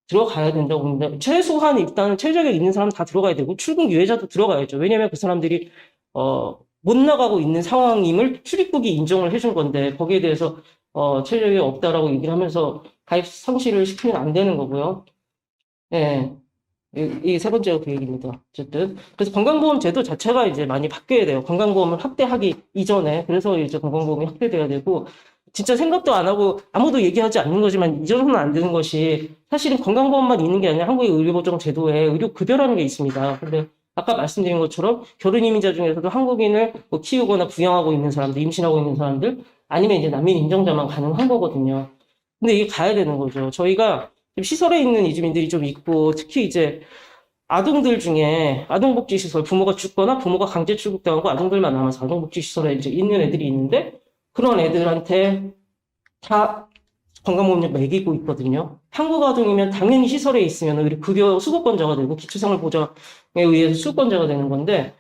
들어가야 된다고 봅니다. 최소한 일단은 체류 자격 있는 사람 다 들어가야 되고, 출국 유예자도 들어가야죠. 왜냐면 그 사람들이, 못 나가고 있는 상황임을 출입국이 인정을 해준 건데, 거기에 대해서, 체류 자격이 없다라고 얘기를 하면서 가입 상실을 시키면 안 되는 거고요. 예. 이 세 번째가 그 얘기입니다. 어쨌든. 그래서 건강보험 제도 자체가 이제 많이 바뀌어야 돼요. 건강보험을 확대하기 이전에. 그래서 이제 건강보험이 확대돼야 되고, 진짜 생각도 안 하고 아무도 얘기하지 않는 거지만 잊어서는 안 되는 것이 사실은 건강보험만 있는 게 아니라 한국의 의료보장 제도에 의료급여라는 게 있습니다. 근데 아까 말씀드린 것처럼 결혼 이민자 중에서도 한국인을 뭐 키우거나 부양하고 있는 사람들, 임신하고 있는 사람들, 아니면 이제 난민 인정자만 가능한 거거든요. 근데 이게 가야 되는 거죠. 저희가 지금 시설에 있는 이주민들이 좀 있고, 특히 이제 아동들 중에 아동복지시설, 부모가 죽거나 부모가 강제 출국당하고 아동들만 남아서 아동복지시설에 이제 있는 애들이 있는데, 그런 애들한테 다 건강보험료 매기고 있거든요. 한국 아동이면 당연히 시설에 있으면 의료 급여 수급권자가 되고 기초생활보장에 의해서 수급권자가 되는 건데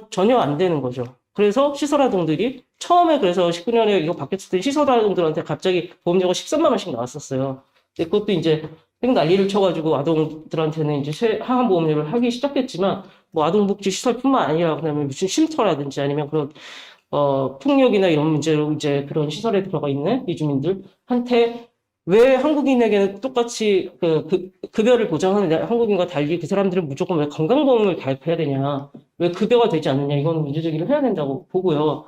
전혀 안 되는 거죠. 그래서 시설 아동들이 처음에 그래서 19년에 이거 바뀌었을 때 시설 아동들한테 갑자기 보험료가 13만 원씩 나왔었어요. 근데 그것도 이제 생 난리를 쳐가지고 아동들한테는 이제 하한 보험료를 하기 시작했지만 뭐 아동복지 시설뿐만 아니라 그다음에 무슨 쉼터라든지 아니면 그런 폭력이나 이런 문제로 이제 그런 시설에 들어가 있는 이주민들한테 왜 한국인에게는 똑같이 급여를 보장하는 한국인과 달리 그 사람들은 무조건 왜 건강보험을 가입해야 되냐, 왜 급여가 되지 않느냐, 이거는 문제제기를 해야 된다고 보고요.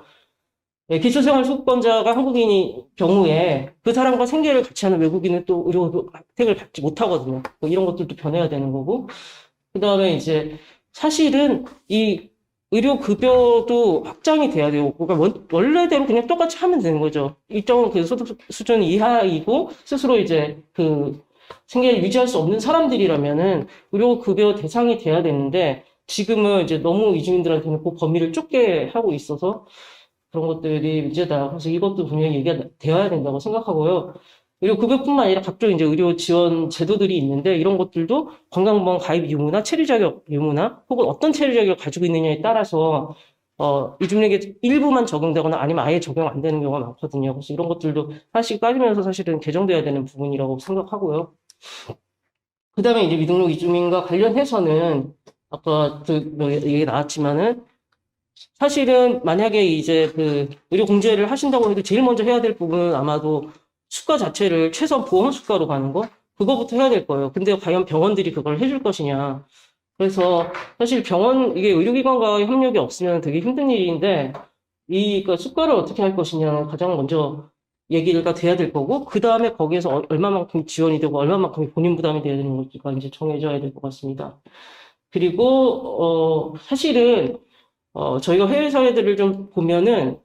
예, 기초생활수급권자가 한국인이 경우에 그 사람과 생계를 같이 하는 외국인은 또 의료 혜택을 받지 못하거든요. 뭐 이런 것들도 변해야 되는 거고. 그 다음에 이제 사실은 이 의료급여도 확장이 돼야 돼요. 그러니까 원래대로 그냥 똑같이 하면 되는 거죠. 일정 그 소득 수준 이하이고 스스로 이제 그 생계를 유지할 수 없는 사람들이라면은 의료급여 대상이 돼야 되는데 지금은 이제 너무 이주민들한테는 그 범위를 좁게 하고 있어서 그런 것들이 문제다. 그래서 이것도 분명히 얘기가 되어야 된다고 생각하고요. 의료급여뿐만 아니라 각종 이제 의료 지원 제도들이 있는데 이런 것들도 건강보험 가입 유무나 체류 자격 유무나 혹은 어떤 체류 자격을 가지고 있느냐에 따라서 이주민에게 일부만 적용되거나 아니면 아예 적용 안 되는 경우가 많거든요. 그래서 이런 것들도 하나씩 따지면서 사실은 개정돼야 되는 부분이라고 생각하고요. 그 다음에 이제 미등록 이주민과 관련해서는 아까 뭐 얘기 나왔지만은 사실은 만약에 이제 그 의료 공제를 하신다고 해도 제일 먼저 해야 될 부분은 아마도 수가 자체를 최소 보험 수가로 가는 거 그거부터 해야 될 거예요. 근데 과연 병원들이 그걸 해줄 것이냐. 그래서 사실 이게 의료기관과의 협력이 없으면 되게 힘든 일인데 그러니까 수가를 어떻게 할 것이냐는 가장 먼저 얘기가 돼야 될 거고 그 다음에 거기에서 얼마만큼 지원이 되고 얼마만큼이 본인 부담이 돼야 되는 건지가 이제 정해져야 될 것 같습니다. 그리고 사실은 저희가 해외 사례들을 좀 보면은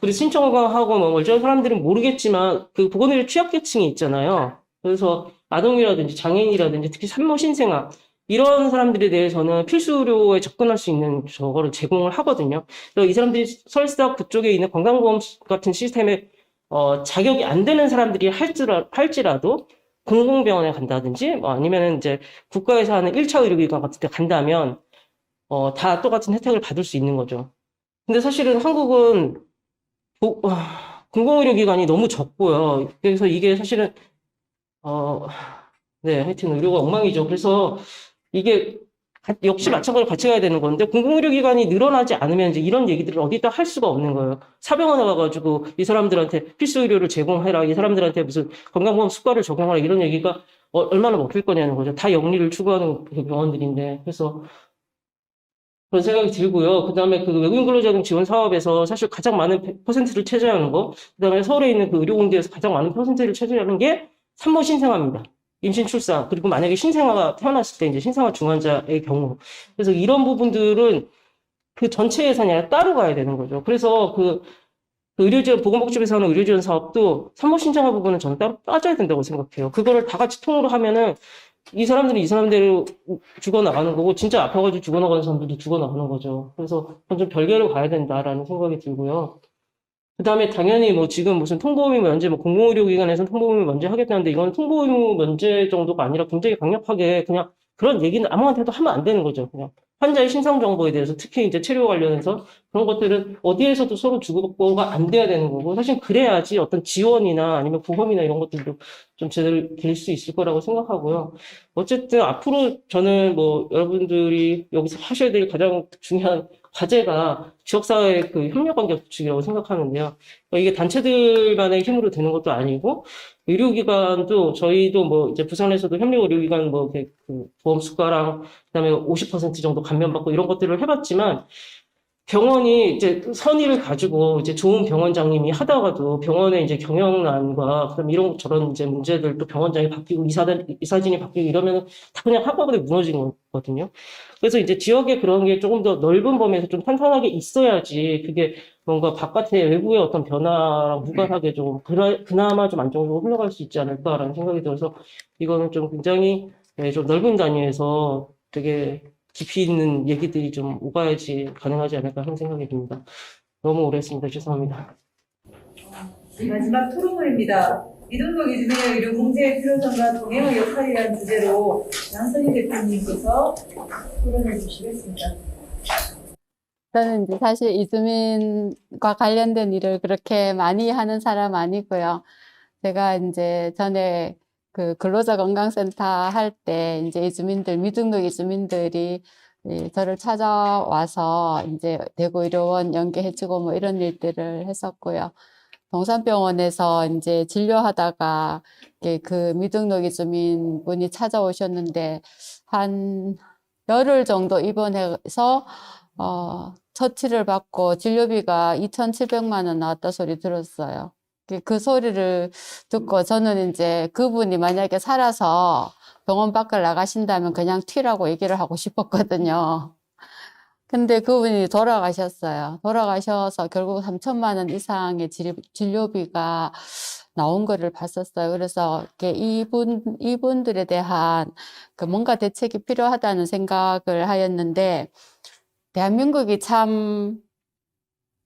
그래 신청하고 뭐 멀쩡한 사람들은 모르겠지만 그 보건의료 취약계층이 있잖아요. 그래서 아동이라든지 장애인이라든지 특히 산모 신생아 이런 사람들에 대해서는 필수 의료에 접근할 수 있는 저거를 제공을 하거든요. 그래서 이 사람들이 설사 그쪽에 있는 건강보험 같은 시스템에 자격이 안 되는 사람들이 할지라도 공공병원에 간다든지 뭐 아니면 이제 국가에서 하는 1차 의료기관 같은 데 간다면 다 똑같은 혜택을 받을 수 있는 거죠. 근데 사실은 한국은 공공의료기관이 너무 적고요. 그래서 이게 사실은 네, 하여튼 의료가 엉망이죠. 그래서 이게 역시 마찬가지로 같이 가야 되는 건데 공공의료기관이 늘어나지 않으면 이제 이런 얘기들을 어디다 할 수가 없는 거예요. 사병원에 가가지고 이 사람들한테 필수 의료를 제공해라, 이 사람들한테 무슨 건강보험 수가를 적용하라 이런 얘기가 얼마나 먹힐 거냐는 거죠. 다 영리를 추구하는 병원들인데 그래서 그런 생각이 들고요. 그 다음에 그 외국인 근로자금 지원 사업에서 사실 가장 많은 퍼센트를 차지하는 거, 그 다음에 서울에 있는 그 의료공제에서 가장 많은 퍼센트를 차지하는 게 산모 신생아입니다. 임신 출산, 그리고 만약에 신생아가 태어났을 때 이제 신생아 중환자의 경우. 그래서 이런 부분들은 그 전체 예산이 아니라 따로 가야 되는 거죠. 그래서 그 의료지원, 보건복지부에서 하는 의료지원 사업도 산모 신생아 부분은 저는 따로 빠져야 된다고 생각해요. 그거를 다 같이 통으로 하면은 이 사람들은 이 사람대로 죽어나가는 거고 진짜 아파가지고 죽어나가는 사람들도 죽어나가는 거죠. 그래서 그건 좀 별개로 가야 된다라는 생각이 들고요. 그 다음에 당연히 뭐 지금 무슨 통보의무 면제, 뭐 공공의료기관에서 통보의무 면제 하겠다는데 이건 통보의무 면제 정도가 아니라 굉장히 강력하게 그냥 그런 얘기는 아무한테도 하면 안 되는 거죠. 그냥 환자의 신상 정보에 대해서 특히 이제 체류 관련해서 그런 그런 것들은 어디에서도 서로 주고받고가 안 돼야 되는 거고, 사실 그래야지 어떤 지원이나 아니면 보험이나 이런 것들도 좀 제대로 될 수 있을 거라고 생각하고요. 어쨌든 앞으로 저는 뭐 여러분들이 여기서 하셔야 될 가장 중요한 과제가 지역사회의 그 협력관계 구축이라고 생각하는데요. 이게 단체들만의 힘으로 되는 것도 아니고, 의료기관도 저희도 뭐 이제 부산에서도 협력의료기관 뭐 이렇게 그 보험 수가랑 그다음에 50% 정도 감면받고 이런 것들을 해봤지만, 병원이 이제 선의를 가지고 이제 좋은 병원장님이 하다가도 병원의 이제 경영난과 그다음 이런 저런 이제 문제들 또 병원장이 바뀌고 이사진이 바뀌고 이러면 다 그냥 한꺼번에 무너지는 거거든요. 그래서 이제 지역에 그런 게 조금 더 넓은 범위에서 좀 탄탄하게 있어야지 그게 뭔가 바깥의 외부의 어떤 변화랑 무관하게 좀 그나마 좀 안정적으로 흘러갈 수 있지 않을까라는 생각이 들어서 이거는 좀 굉장히 좀 넓은 단위에서 되게 깊이 있는 얘기들이 좀 오가야지 가능하지 않을까 하는 생각이 듭니다. 너무 오래 했습니다. 죄송합니다. 마지막 토론회입니다. 미등록 이주민의 의료 공제의 필요성과 동행의 역할이라는 주제로 양선희 대표님께서 토론해 주시겠습니다. 저는 이제 사실 이주민과 관련된 일을 그렇게 많이 하는 사람 아니고요. 제가 이제 전에 그 근로자 건강센터 할 때 이제 이주민들, 미등록 이주민들이 저를 찾아와서 이제 대구 의료원 연계해주고 뭐 이런 일들을 했었고요. 동산병원에서 이제 진료하다가 그 미등록 이주민 분이 찾아오셨는데 한 열흘 정도 입원해서 처치를 받고 진료비가 2,700만 원 나왔다 소리 들었어요. 그 소리를 듣고 저는 이제 그분이 만약에 살아서 병원 밖을 나가신다면 그냥 튀라고 얘기를 하고 싶었거든요. 근데 그분이 돌아가셨어요. 돌아가셔서 결국 3천만 원 이상의 진료비가 나온 거를 봤었어요. 그래서 이분들에 대한 그 뭔가 대책이 필요하다는 생각을 하였는데, 대한민국이 참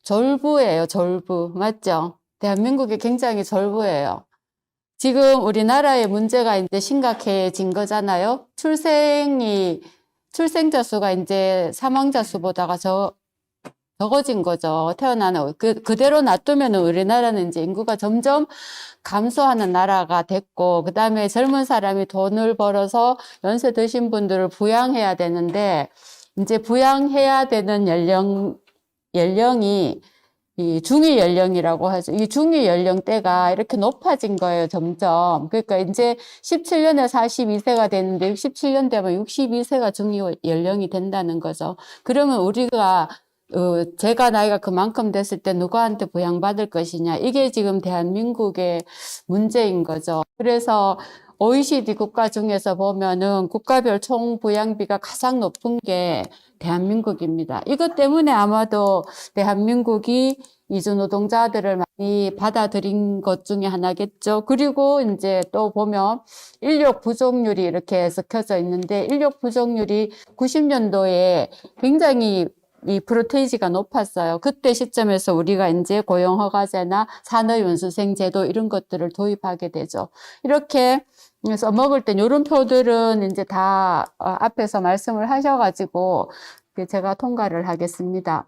졸부예요, 졸부. 맞죠? 대한민국이 굉장히 졸부예요. 지금 우리나라의 문제가 이제 심각해진 거잖아요. 출생자 수가 이제 사망자 수보다가 적어진 거죠. 태어나는, 그대로 놔두면 우리나라는 이제 인구가 점점 감소하는 나라가 됐고, 그 다음에 젊은 사람이 돈을 벌어서 연세 드신 분들을 부양해야 되는데, 이제 부양해야 되는 연령이 이 중위 연령이라고 하죠. 이 중위 연령대가 이렇게 높아진 거예요, 점점. 그러니까 이제 17년에 42세가 됐는데 67년 되면 62세가 중위 연령이 된다는 거죠. 그러면 우리가 제가 나이가 그만큼 됐을 때 누구한테 부양받을 것이냐. 이게 지금 대한민국의 문제인 거죠. 그래서 OECD 국가 중에서 보면은 국가별 총 부양비가 가장 높은 게 대한민국입니다. 이것 때문에 아마도 대한민국이 이주 노동자들을 많이 받아들인 것 중에 하나겠죠. 그리고 이제 또 보면 인력 부족률이 이렇게 섞여져 있는데, 인력 부족률이 90년도에 굉장히 이 프로테이지가 높았어요. 그때 시점에서 우리가 이제 고용허가제나 산업연수생 제도 이런 것들을 도입하게 되죠. 이렇게 써먹을 땐 이런 표들은 이제 다 앞에서 말씀을 하셔가지고 제가 통과를 하겠습니다.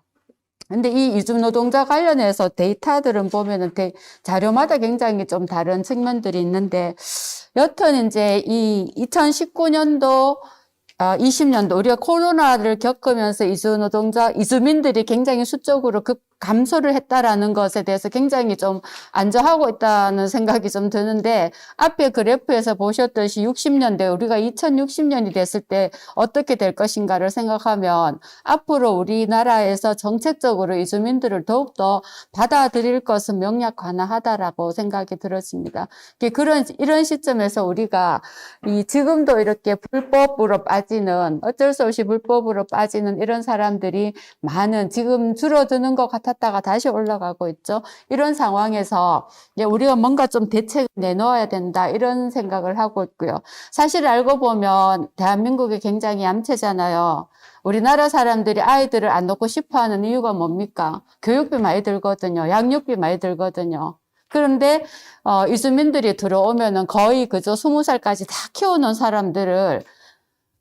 근데 이 이주 노동자 관련해서 데이터들은 보면은 자료마다 굉장히 좀 다른 측면들이 있는데, 여튼 이제 이 2019년도 20년도 우리가 코로나를 겪으면서 이주민들이 굉장히 수적으로 감소를 했다라는 것에 대해서 굉장히 좀 안저하고 있다는 생각이 좀 드는데, 앞에 그래프에서 보셨듯이 60년대, 우리가 2060년이 됐을 때 어떻게 될 것인가를 생각하면 앞으로 우리나라에서 정책적으로 이주민들을 더욱더 받아들일 것은 명약관화하다라고 생각이 들어집니다. 이런 시점에서 우리가 지금도 이렇게 불법으로 빠지는, 어쩔 수 없이 불법으로 빠지는 이런 사람들이 지금 줄어드는 것 같았다가 다시 올라가고 있죠. 이런 상황에서 이제 우리가 뭔가 좀 대책을 내놓아야 된다, 이런 생각을 하고 있고요. 사실 알고 보면 대한민국이 굉장히 얌체잖아요. 우리나라 사람들이 아이들을 안 놓고 싶어 하는 이유가 뭡니까? 교육비 많이 들거든요. 양육비 많이 들거든요. 그런데 이주민들이 들어오면은 거의 그저 20살까지 다 키워놓은 사람들을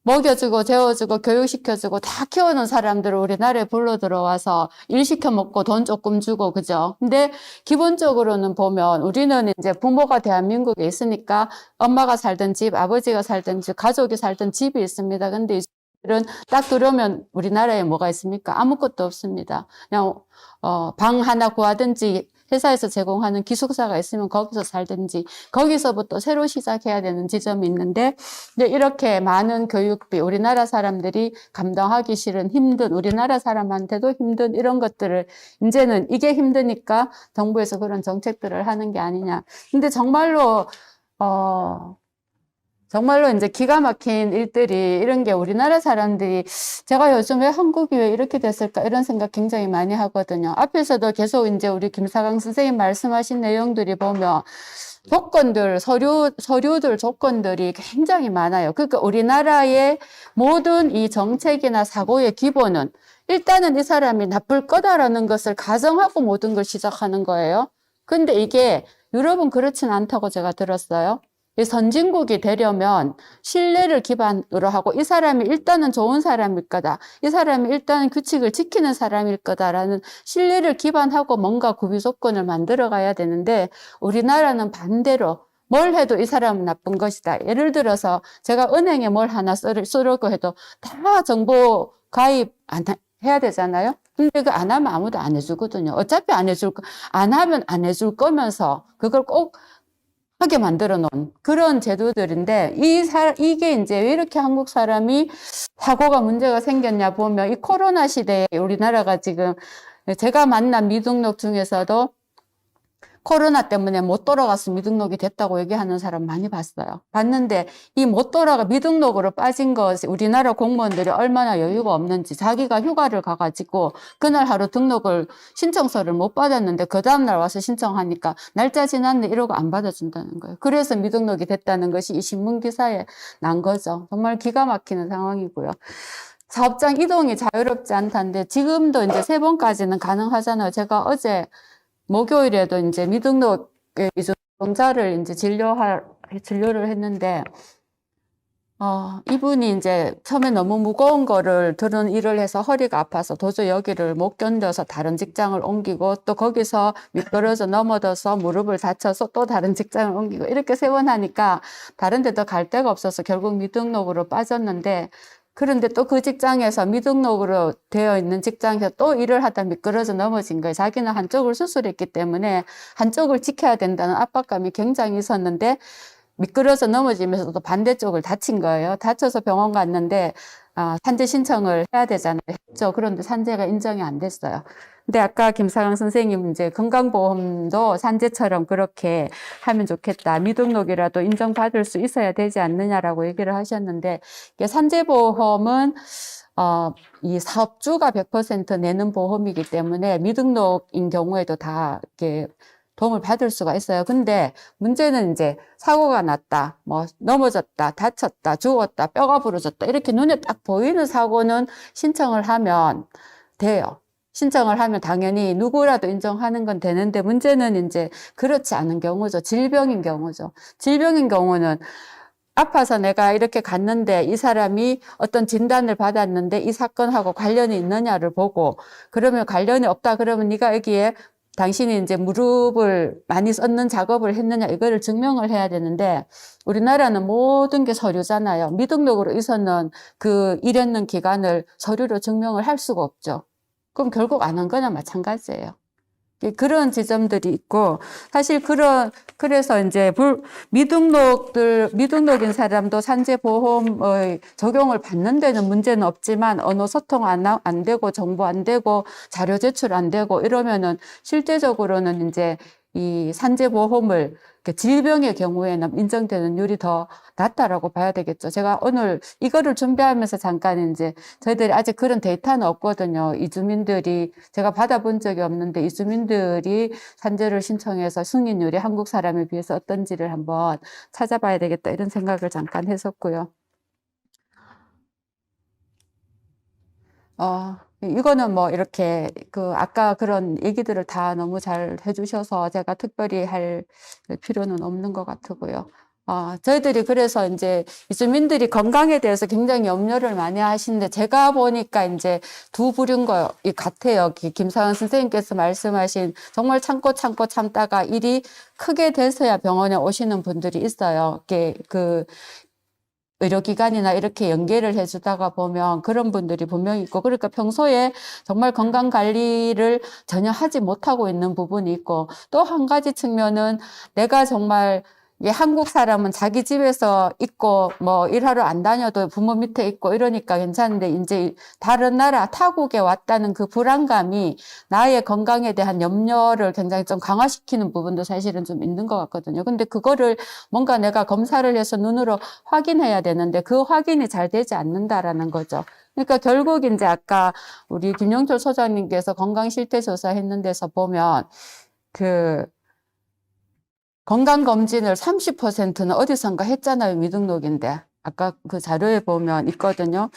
먹여주고 재워주고 교육시켜주고 다 키워놓은 사람들을 우리나라에 불러 들어와서 일 시켜 먹고 돈 조금 주고 그죠? 근데 기본적으로는 보면 우리는 이제 부모가 대한민국에 있으니까 엄마가 살던 집, 아버지가 살던 집, 가족이 살던 집이 있습니다. 근데 이들은 딱 들어오면 우리나라에 뭐가 있습니까? 아무것도 없습니다. 그냥 방 하나 구하든지 회사에서 제공하는 기숙사가 있으면 거기서 살든지 거기서부터 새로 시작해야 되는 지점이 있는데 이제 이렇게 많은 교육비 우리나라 사람들이 감당하기 싫은 힘든 우리나라 사람한테도 힘든 이런 것들을 이제는 이게 힘드니까 정부에서 그런 정책들을 하는 게 아니냐. 근데 정말로 이제 기가 막힌 일들이 이런 게 우리나라 사람들이 제가 요즘 왜 한국이 왜 이렇게 됐을까 이런 생각 굉장히 많이 하거든요. 앞에서도 계속 이제 우리 김사강 선생님 말씀하신 내용들이 보면 조건들, 서류들 조건들이 굉장히 많아요. 그러니까 우리나라의 모든 이 정책이나 사고의 기본은 일단은 이 사람이 나쁠 거다라는 것을 가정하고 모든 걸 시작하는 거예요. 근데 이게 유럽은 그렇진 않다고 제가 들었어요. 이 선진국이 되려면 신뢰를 기반으로 하고 이 사람이 일단은 좋은 사람일 거다. 이 사람이 일단은 규칙을 지키는 사람일 거다라는 신뢰를 기반하고 뭔가 구비 조건을 만들어 가야 되는데 우리나라는 반대로 뭘 해도 이 사람은 나쁜 것이다. 예를 들어서 제가 은행에 뭘 하나 쓰려고 해도 다 정보 가입 해야 되잖아요. 근데 그 안 하면 아무도 안 해주거든요. 어차피 안 하면 안 해줄 거면서 그걸 꼭 하게 만들어 놓은 그런 제도들인데 이게 이제 왜 이렇게 한국 사람이 사고가 문제가 생겼냐 보면 이 코로나 시대에 우리나라가 지금 제가 만난 미등록 중에서도 코로나 때문에 못 돌아가서 미등록이 됐다고 얘기하는 사람 많이 봤는데 이 못 돌아가 미등록으로 빠진 것이 우리나라 공무원들이 얼마나 여유가 없는지 자기가 휴가를 가가지고 그날 하루 등록을 신청서를 못 받았는데 그 다음날 와서 신청하니까 날짜 지났네 이러고 안 받아준다는 거예요. 그래서 미등록이 됐다는 것이 이 신문기사에 난 거죠. 정말 기가 막히는 상황이고요. 사업장 이동이 자유롭지 않다는데 지금도 이제 3번까지는 가능하잖아요. 제가 어제 목요일에도 이제 미등록에 이주자를 이제 진료를 했는데, 이분이 이제 처음에 너무 무거운 거를 들은 일을 해서 허리가 아파서 도저히 여기를 못 견뎌서 다른 직장을 옮기고 또 거기서 미끄러져 넘어져서 무릎을 다쳐서 또 다른 직장을 옮기고 이렇게 3번 하니까 다른 데도 갈 데가 없어서 결국 미등록으로 빠졌는데 그런데 또 그 직장에서 미등록으로 되어 있는 직장에서 또 일을 하다 미끄러져 넘어진 거예요. 자기는 한쪽을 수술했기 때문에 한쪽을 지켜야 된다는 압박감이 굉장히 있었는데 미끄러져 넘어지면서 또 반대쪽을 다친 거예요. 다쳐서 병원 갔는데 산재 신청을 해야 되잖아요. 했죠. 그런데 산재가 인정이 안 됐어요. 근데 아까 김사강 선생님 이제 건강보험도 산재처럼 그렇게 하면 좋겠다. 미등록이라도 인정받을 수 있어야 되지 않느냐라고 얘기를 하셨는데 이게 산재보험은 이 사업주가 100% 내는 보험이기 때문에 미등록인 경우에도 다 이렇게 도움을 받을 수가 있어요. 근데 문제는 이제 사고가 났다, 뭐 넘어졌다, 다쳤다, 죽었다, 뼈가 부러졌다 이렇게 눈에 딱 보이는 사고는 신청을 하면 돼요. 신청을 하면 당연히 누구라도 인정하는 건 되는데 문제는 이제 그렇지 않은 경우죠. 질병인 경우죠. 질병인 경우는 아파서 내가 이렇게 갔는데 이 사람이 어떤 진단을 받았는데 이 사건하고 관련이 있느냐를 보고 그러면 관련이 없다 그러면 네가 여기에 당신이 이제 무릎을 많이 썼는 작업을 했느냐 이거를 증명을 해야 되는데 우리나라는 모든 게 서류잖아요. 미등록으로 있었는 그 일했는 기간을 서류로 증명을 할 수가 없죠. 그럼 결국 안 한 거나 마찬가지예요. 그런 지점들이 있고, 사실 그래서 이제 미등록인 사람도 산재보험의 적용을 받는 데는 문제는 없지만, 언어 소통 안 되고, 정보 안 되고, 자료 제출 안 되고, 이러면은 실제적으로는 이제 이 산재보험을 질병의 경우에는 인정되는 율이 더 낮다라고 봐야 되겠죠. 제가 오늘 이거를 준비하면서 잠깐 이제 저희들이 아직 그런 데이터는 없거든요. 이주민들이 제가 받아본 적이 없는데 이주민들이 산재를 신청해서 승인율이 한국 사람에 비해서 어떤지를 한번 찾아봐야 되겠다 이런 생각을 잠깐 했었고요. 이거는 뭐 이렇게 아까 그런 얘기들을 다 너무 잘 해주셔서 제가 특별히 할 필요는 없는 것 같고요. 저희들이 그래서 이제 이주민들이 건강에 대해서 굉장히 염려를 많이 하시는데 제가 보니까 이제 두 부류인 것 같아요. 김사원 선생님께서 말씀하신 정말 참고 참다가 일이 크게 돼서야 병원에 오시는 분들이 있어요. 그 의료기관이나 이렇게 연계를 해주다가 보면 그런 분들이 분명히 있고, 그러니까 평소에 정말 건강 관리를 전혀 하지 못하고 있는 부분이 있고, 또 한 가지 측면은 내가 정말 한국 사람은 자기 집에서 있고 뭐 일하러 안 다녀도 부모 밑에 있고 이러니까 괜찮은데 이제 다른 나라 타국에 왔다는 그 불안감이 나의 건강에 대한 염려를 굉장히 좀 강화시키는 부분도 사실은 좀 있는 것 같거든요. 근데 그거를 뭔가 내가 검사를 해서 눈으로 확인해야 되는데 그 확인이 잘 되지 않는다라는 거죠. 그러니까 결국 이제 아까 우리 김영철 소장님께서 건강 실태 조사했는 데서 보면 건강검진을 30%는 어디선가 했잖아요. 미등록인데. 아까 그 자료에 보면 있거든요.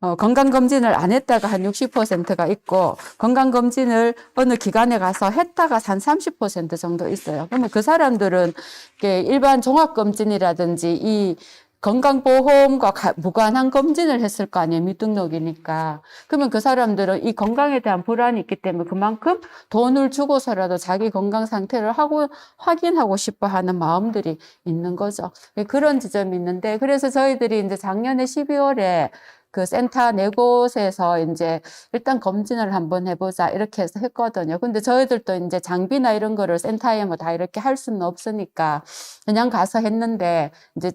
건강검진을 안 했다가 한 60%가 있고, 건강검진을 어느 기관에 가서 했다가 한 30% 정도 있어요. 그러면 그 사람들은 일반 종합검진이라든지 이 건강보험과 무관한 검진을 했을 거 아니에요. 미등록이니까. 그러면 그 사람들은 이 건강에 대한 불안이 있기 때문에 그만큼 돈을 주고서라도 자기 건강 상태를 확인하고 싶어 하는 마음들이 있는 거죠. 그런 지점이 있는데, 그래서 저희들이 이제 작년에 12월에 그 센터 네 곳에서 이제 일단 검진을 한번 해보자 이렇게 해서 했거든요. 근데 저희들도 이제 장비나 이런 거를 센터에 뭐 다 이렇게 할 수는 없으니까 그냥 가서 했는데 이제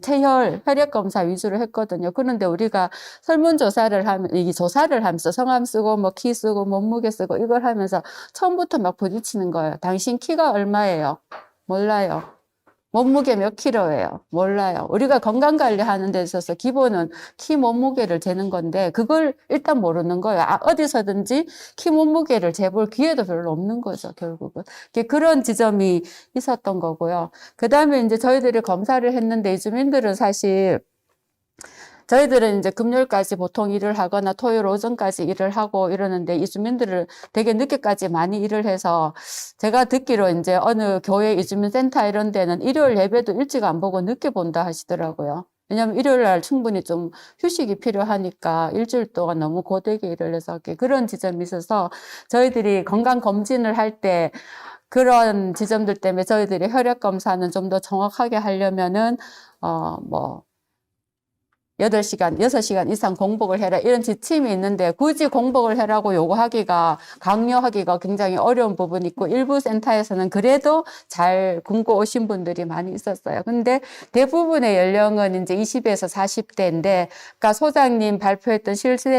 혈액 검사 위주로 했거든요. 그런데 우리가 설문조사를 하면, 이 조사를 하면서 성함 쓰고 뭐 키 쓰고 몸무게 쓰고 이걸 하면서 처음부터 막 부딪히는 거예요. 당신 키가 얼마예요? 몰라요. 몸무게 몇 킬로예요? 몰라요. 우리가 건강관리 하는 데 있어서 기본은 키 몸무게를 재는 건데 그걸 일단 모르는 거예요. 어디서든지 키 몸무게를 재볼 기회도 별로 없는 거죠, 결국은. 그런 지점이 있었던 거고요. 그 다음에 이제 저희들이 검사를 했는데 이 주민들은 사실 저희들은 이제 금요일까지 보통 일을 하거나 토요일 오전까지 일을 하고 이러는데 이 주민들은 되게 늦게까지 많이 일을 해서 제가 듣기로 이제 어느 교회 이주민센터 이런 데는 일요일 예배도 일찍 안 보고 늦게 본다 하시더라고요. 왜냐하면 일요일 날 충분히 좀 휴식이 필요하니까 일주일 동안 너무 고되게 일을 해서 그런 지점이 있어서 저희들이 건강검진을 할 때 그런 지점들 때문에 저희들이 혈액 검사는 좀 더 정확하게 하려면은 8시간, 6시간 이상 공복을 해라 이런 지침이 있는데 굳이 공복을 해라고 요구하기가, 강요하기가 굉장히 어려운 부분이 있고 일부 센터에서는 그래도 잘 굶고 오신 분들이 많이 있었어요. 근데 대부분의 연령은 이제 20에서 40대인데, 그러니까 소장님 발표했던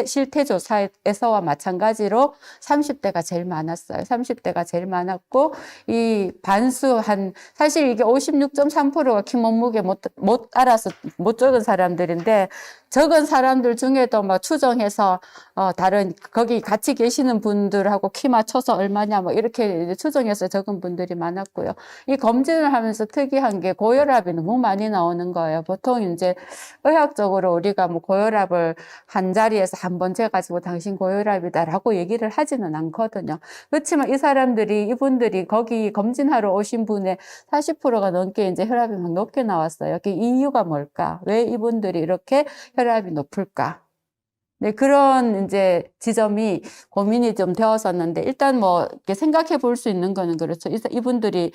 실태조사에서와 마찬가지로 30대가 제일 많았어요. 30대가 제일 많았고, 이 사실 이게 56.3%가 키 몸무게 못 알아서 못 적은 사람들인데, 적은 사람들 중에도 막 추정해서 다른 거기 같이 계시는 분들하고 키 맞춰서 얼마냐 뭐 이렇게 이제 추정해서 적은 분들이 많았고요. 이 검진을 하면서 특이한 게 고혈압이 너무 많이 나오는 거예요. 보통 이제 의학적으로 우리가 뭐 고혈압을 한 자리에서 한 번 재가지고 당신 고혈압이다라고 얘기를 하지는 않거든요. 그렇지만 이분들이 거기 검진하러 오신 분의 40%가 넘게 이제 혈압이 막 높게 나왔어요. 그 이유가 뭘까? 왜 이분들이 이렇게 혈압이 높을까? 네, 그런 이제 지점이 고민이 좀 되었었는데, 일단 뭐, 이렇게 생각해 볼 수 있는 거는 그렇죠. 이분들이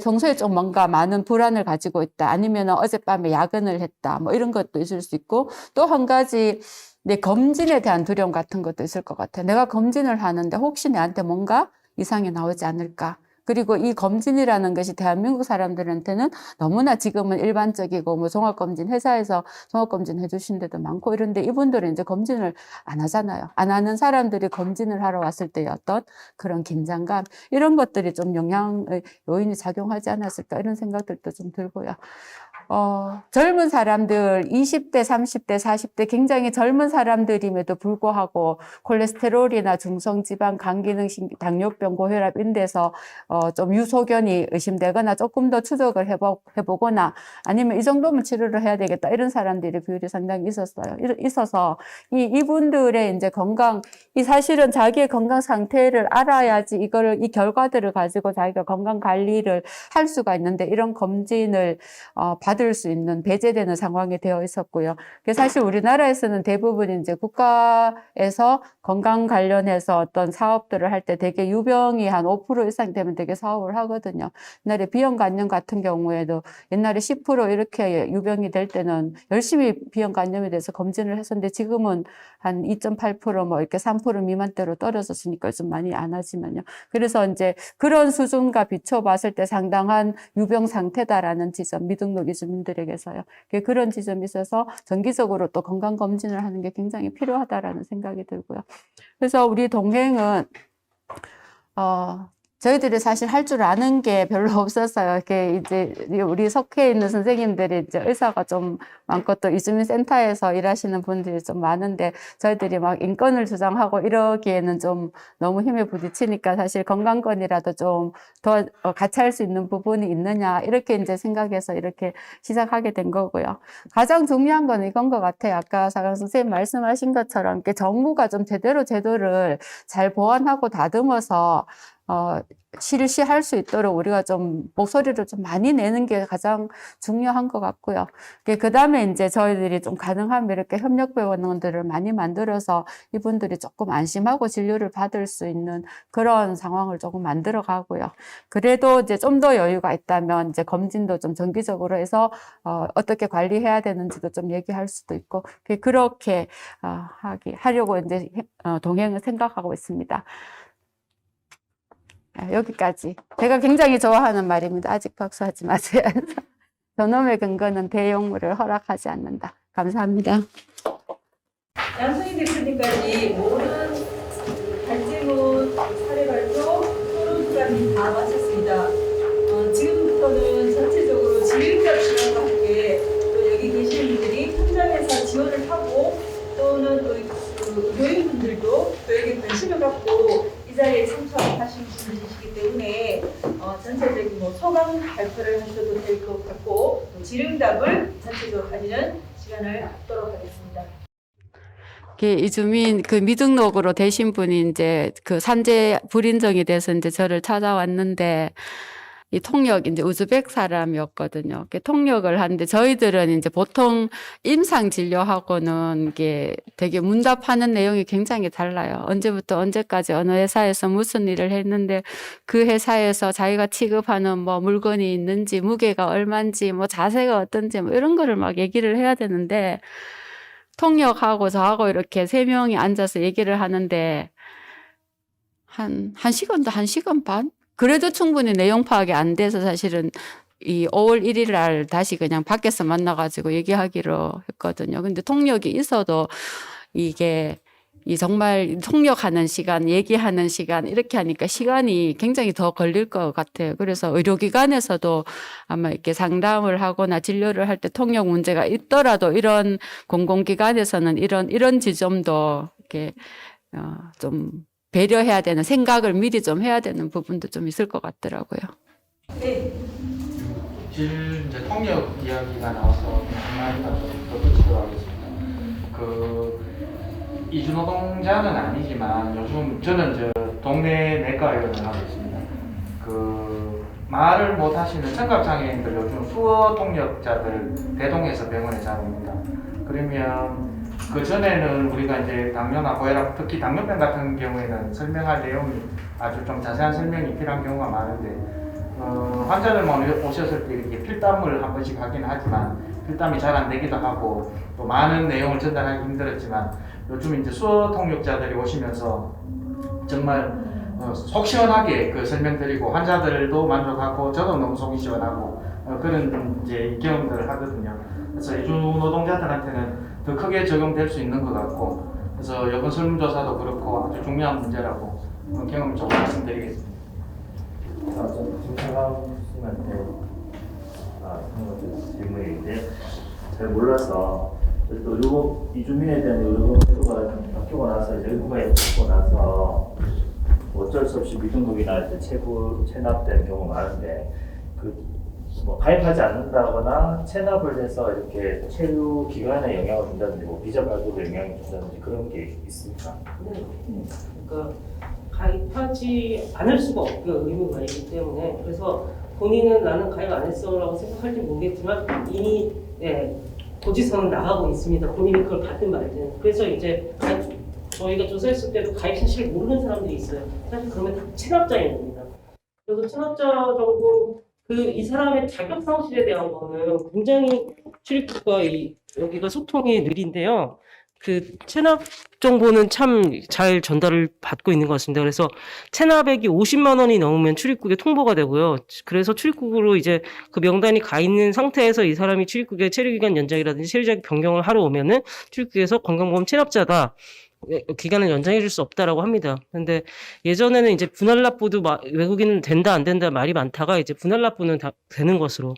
평소에 좀 뭔가 많은 불안을 가지고 있다. 아니면 어젯밤에 야근을 했다. 뭐 이런 것도 있을 수 있고, 또 한 가지, 내 검진에 대한 두려움 같은 것도 있을 것 같아요. 내가 검진을 하는데 혹시 내한테 뭔가 이상이 나오지 않을까? 그리고 이 검진이라는 것이 대한민국 사람들한테는 너무나 지금은 일반적이고, 뭐 종합검진 회사에서 종합검진 해주신 데도 많고 이런데 이분들은 이제 검진을 안 하잖아요. 안 하는 사람들이 검진을 하러 왔을 때의 어떤 그런 긴장감, 이런 것들이 좀 요인이 작용하지 않았을까 이런 생각들도 좀 들고요. 젊은 사람들, 20대, 30대, 40대 굉장히 젊은 사람들임에도 불구하고 콜레스테롤이나 중성지방, 간기능성, 당뇨병, 고혈압 이런 데서 좀 유소견이 의심되거나 조금 더 추적을 해보거나 아니면 이 정도면 치료를 해야 되겠다 이런 사람들의 비율이 상당히 있어서 이분들의 이제 이 사실은 자기의 건강 상태를 알아야지 이 결과들을 가지고 자기가 건강 관리를 할 수가 있는데, 이런 검진을 받을 받을 수 있는 배제되는 상황이 되어 있었고요. 그래서 사실 우리나라에서는 대부분 이제 국가에서 건강 관련해서 어떤 사업들을 할 때 되게 유병이 한 5% 이상 되면 되게 사업을 하거든요. 옛날에 비형간염 같은 경우에도 옛날에 10% 이렇게 유병이 될 때는 열심히 비형간염에 대해서 검진을 했었는데 지금은 한 2.8% 이렇게 3% 미만대로 떨어졌으니까 좀 많이 안 하지만요. 그래서 이제 그런 수준과 비춰봤을 때 상당한 유병 상태다라는 지점, 미등록 이주민들에게서요. 그런 지점이 있어서 정기적으로 또 건강검진을 하는 게 굉장히 필요하다라는 생각이 들고요. 그래서 우리 동행은, 저희들이 사실 할 줄 아는 게 별로 없었어요. 이렇게 이제 우리 속해 있는 선생님들이 이제 의사가 좀 많고 또 이주민 센터에서 일하시는 분들이 좀 많은데 저희들이 막 인권을 주장하고 이러기에는 좀 너무 힘에 부딪히니까 사실 건강권이라도 좀 더 같이 할 수 있는 부분이 있느냐 이렇게 이제 생각해서 이렇게 시작하게 된 거고요. 가장 중요한 건 이건 것 같아요. 아까 사강 선생님 말씀하신 것처럼 이렇게 정부가 좀 제대로 제도를 잘 보완하고 다듬어서 실시할 수 있도록 우리가 좀 목소리를 좀 많이 내는 게 가장 중요한 것 같고요. 그 다음에 이제 저희들이 좀 가능하면 이렇게 협력병원들을 많이 만들어서 이분들이 조금 안심하고 진료를 받을 수 있는 그런 상황을 조금 만들어 가고요. 그래도 이제 좀 더 여유가 있다면 이제 검진도 좀 정기적으로 해서 어떻게 관리해야 되는지도 좀 얘기할 수도 있고 그렇게 하려고 이제 동행을 생각하고 있습니다. 여기까지. 제가 굉장히 좋아하는 말입니다. 아직 박수하지 마세요. 저놈의 근거는 대용물을 허락하지 않는다. 감사합니다. 양승희 대표님까지 모든 발제문, 사례 발표, 토론 기간이 다 마쳤습니다. 지금부터는 전체적으로 지휘자 지원과 함께 또 여기 계시는 분들이 현장에서 지원을 하고 또는 또 교육분들도 또 여기 관심을 갖고 이 자리에 참석하신 분들이시기 때문에 전체적인 소감 발표를 하셔도 될 것 같고 또 질의응답을 전체적으로 가지는 시간을 갖도록 하겠습니다. 이주민 미등록으로 되신 분이 이제 산재 불인정이 돼서 이제 저를 찾아왔는데 이 통역 이제 우즈벡 사람이었거든요. 통역을 하는데 저희들은 이제 보통 임상 진료하고는 이게 되게 문답하는 내용이 굉장히 달라요. 언제부터 언제까지 어느 회사에서 무슨 일을 했는데 그 회사에서 자기가 취급하는 뭐 물건이 있는지 무게가 얼마인지 뭐 자세가 어떤지 뭐 이런 거를 막 얘기를 해야 되는데 통역하고 저하고 이렇게 세 명이 앉아서 얘기를 하는데 한 시간도 1시간 반? 그래도 충분히 내용 파악이 안 돼서 사실은 이 5월 1일 날 다시 그냥 밖에서 만나가지고 얘기하기로 했거든요. 근데 통역이 있어도 이게 정말 통역하는 시간, 얘기하는 시간 이렇게 하니까 시간이 굉장히 더 걸릴 것 같아요. 그래서 의료기관에서도 아마 이렇게 상담을 하거나 진료를 할 때 통역 문제가 있더라도 이런 공공기관에서는 이런 지점도 이렇게 좀 배려해야 되는 생각을 미리 좀 해야 되는 부분도 좀 있을 것 같더라고요. 네. 이제 통역 이야기가 나와서 한마디만 좀 덧붙이도록 하겠습니다. 이주노동자는 아니지만 요즘 저는 동네 내과 의원을 하고 있습니다. 말을 못 하시는 청각장애인들 요즘 수어 통역자들 대동에서 병원에 잡습니다. 그러면 그 전에는 우리가 이제 당뇨나 고혈압, 특히 당뇨병 같은 경우에는 설명할 내용이 아주 좀 자세한 설명이 필요한 경우가 많은데 환자들만 오셨을 때 이렇게 필담을 한 번씩 하긴 하지만 필담이 잘 안 되기도 하고 또 많은 내용을 전달하기 힘들었지만 요즘 이제 수어 통역자들이 오시면서 정말 속 시원하게 설명드리고 환자들도 만족하고 저도 너무 속이 시원하고 그런 이제 경험들을 하거든요. 그래서 이주 노동자들한테는 더 크게 적용될 수 있는 것 같고 그래서 이번 설문조사도 그렇고 아주 중요한 문제라고 경험 좀 말씀드리겠습니다. 좀 김창환 교수님한테 질문인데 잘 몰라서 또 요 이주민에 대한 의료가 바뀌고 나서 이제 의무가 바뀌고 나서 어쩔 수 없이 미등록이나 이제 체납된 경우가 많은데 뭐 가입하지 않는다거나 체납을 해서 이렇게 체류 기간에 영향을 준다든지 뭐 비자 발급에 영향을 준다든지 그런 게 있습니까? 네. 그러니까 가입하지 않을 수가 없고요. 의무가입이기 때문에. 그래서 본인은 나는 가입 안 했어라고 생각할지 모르겠지만 이미 고지서는 나가고 있습니다. 본인이 그걸 받든 말든. 그래서 이제 저희가 조사했을 때도 가입 사실을 모르는 사람들이 있어요. 사실 그러면 다 체납자인 겁니다. 그래서 체납자 정도 이 사람의 자격 상실에 대한 거는 굉장히 출입구가 여기가 소통이 느린데요. 체납 정보는 참 잘 전달을 받고 있는 것 같습니다. 그래서 체납액이 50만 원이 넘으면 출입국에 통보가 되고요. 그래서 출입국으로 이제 그 명단이 가 있는 상태에서 이 사람이 출입국에 체류기간 연장이라든지 체류자격 변경을 하러 오면은 출입국에서 건강보험 체납자다. 기간을 연장해 줄 수 없다라고 합니다. 근데 예전에는 이제 분할납부도 외국인은 된다 안 된다 말이 많다가 이제 분할납부는 다 되는 것으로